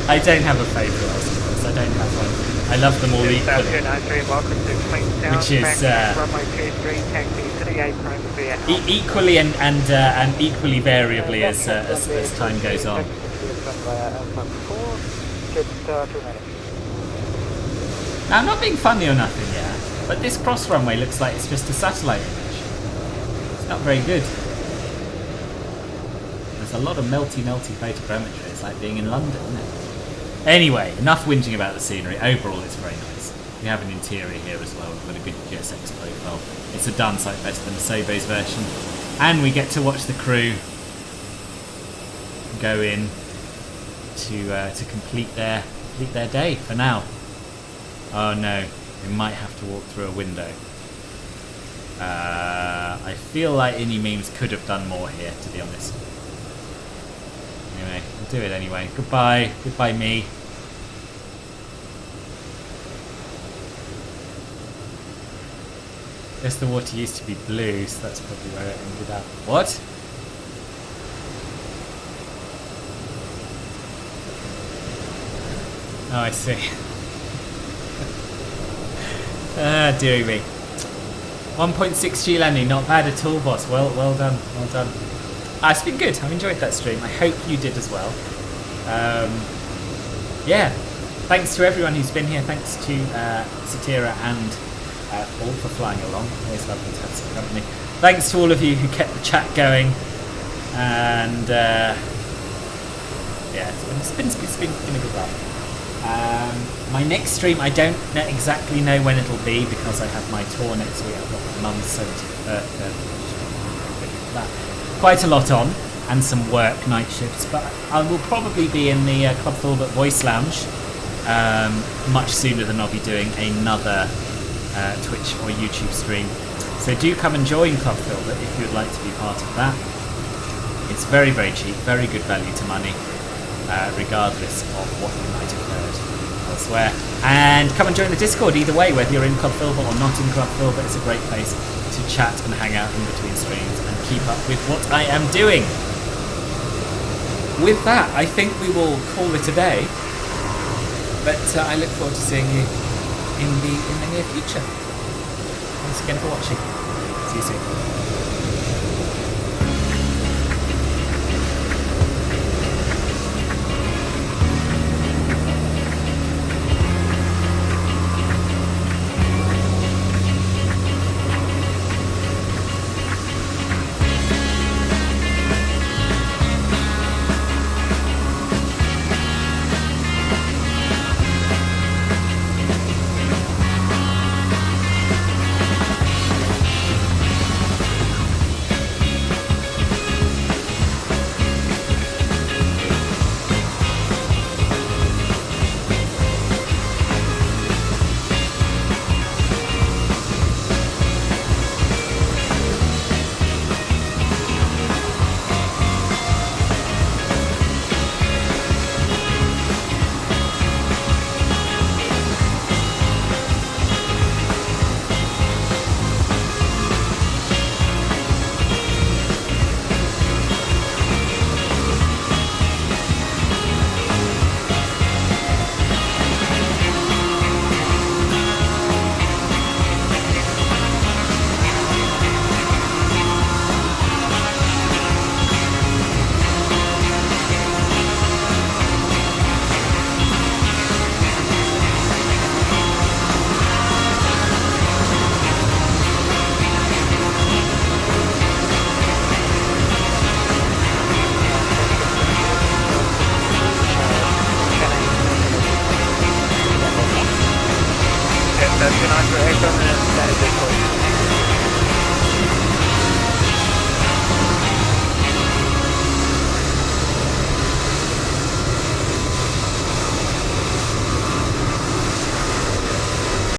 Speaker 1: I don't have a favourite, I suppose. I don't have one. I love them all equally. Which is equally and equally variably as time goes on. Now, I'm not being funny or nothing, yeah, but this cross runway looks like it's just a satellite image. It's not very good. There's a lot of melty photogrammetry. It's like being in London, isn't it? Anyway, enough whinging about the scenery. Overall, it's very nice. We have an interior here as well. We've got a good GSX profile. It's a darn sight better than the Sobo's version. And we get to watch the crew go in to complete their day for now. Oh no, we might have to walk through a window. I feel like Inni Memes could have done more here, to be honest. Anyway, we'll do it anyway. Goodbye. Goodbye, me. Guess the water used to be blue, so that's probably where it ended up. What? Oh, I see. Ah, dearie me. 1.6G landing, not bad at all, boss. Well done, well done. It's been good. I've enjoyed that stream. I hope you did as well. Yeah, thanks to everyone who's been here. Thanks to Satira and Paul for flying along. Always lovely to have some company. Thanks to all of you who kept the chat going. And yeah, it's been a good laugh. My next stream, I don't exactly know when it'll be because I have my tour next week. I've got my mum's 70th birthday. Quite a lot on, and some work, night shifts, but I will probably be in the Club Filbert Voice Lounge much sooner than I'll be doing another Twitch or YouTube stream. So do come and join Club Filbert if you'd like to be part of that. It's very, very cheap, very good value to money, regardless of what you might have heard elsewhere. And come and join the Discord either way, whether you're in Club Filbert or not in Club Filbert. It's a great place to chat and hang out in between streams and keep up with what I am doing. With that, I think we will call it a day, but I look forward to seeing you in the near future. Thanks again for watching. See you soon.
Speaker 4: That's 29 for Echo and standard decoy.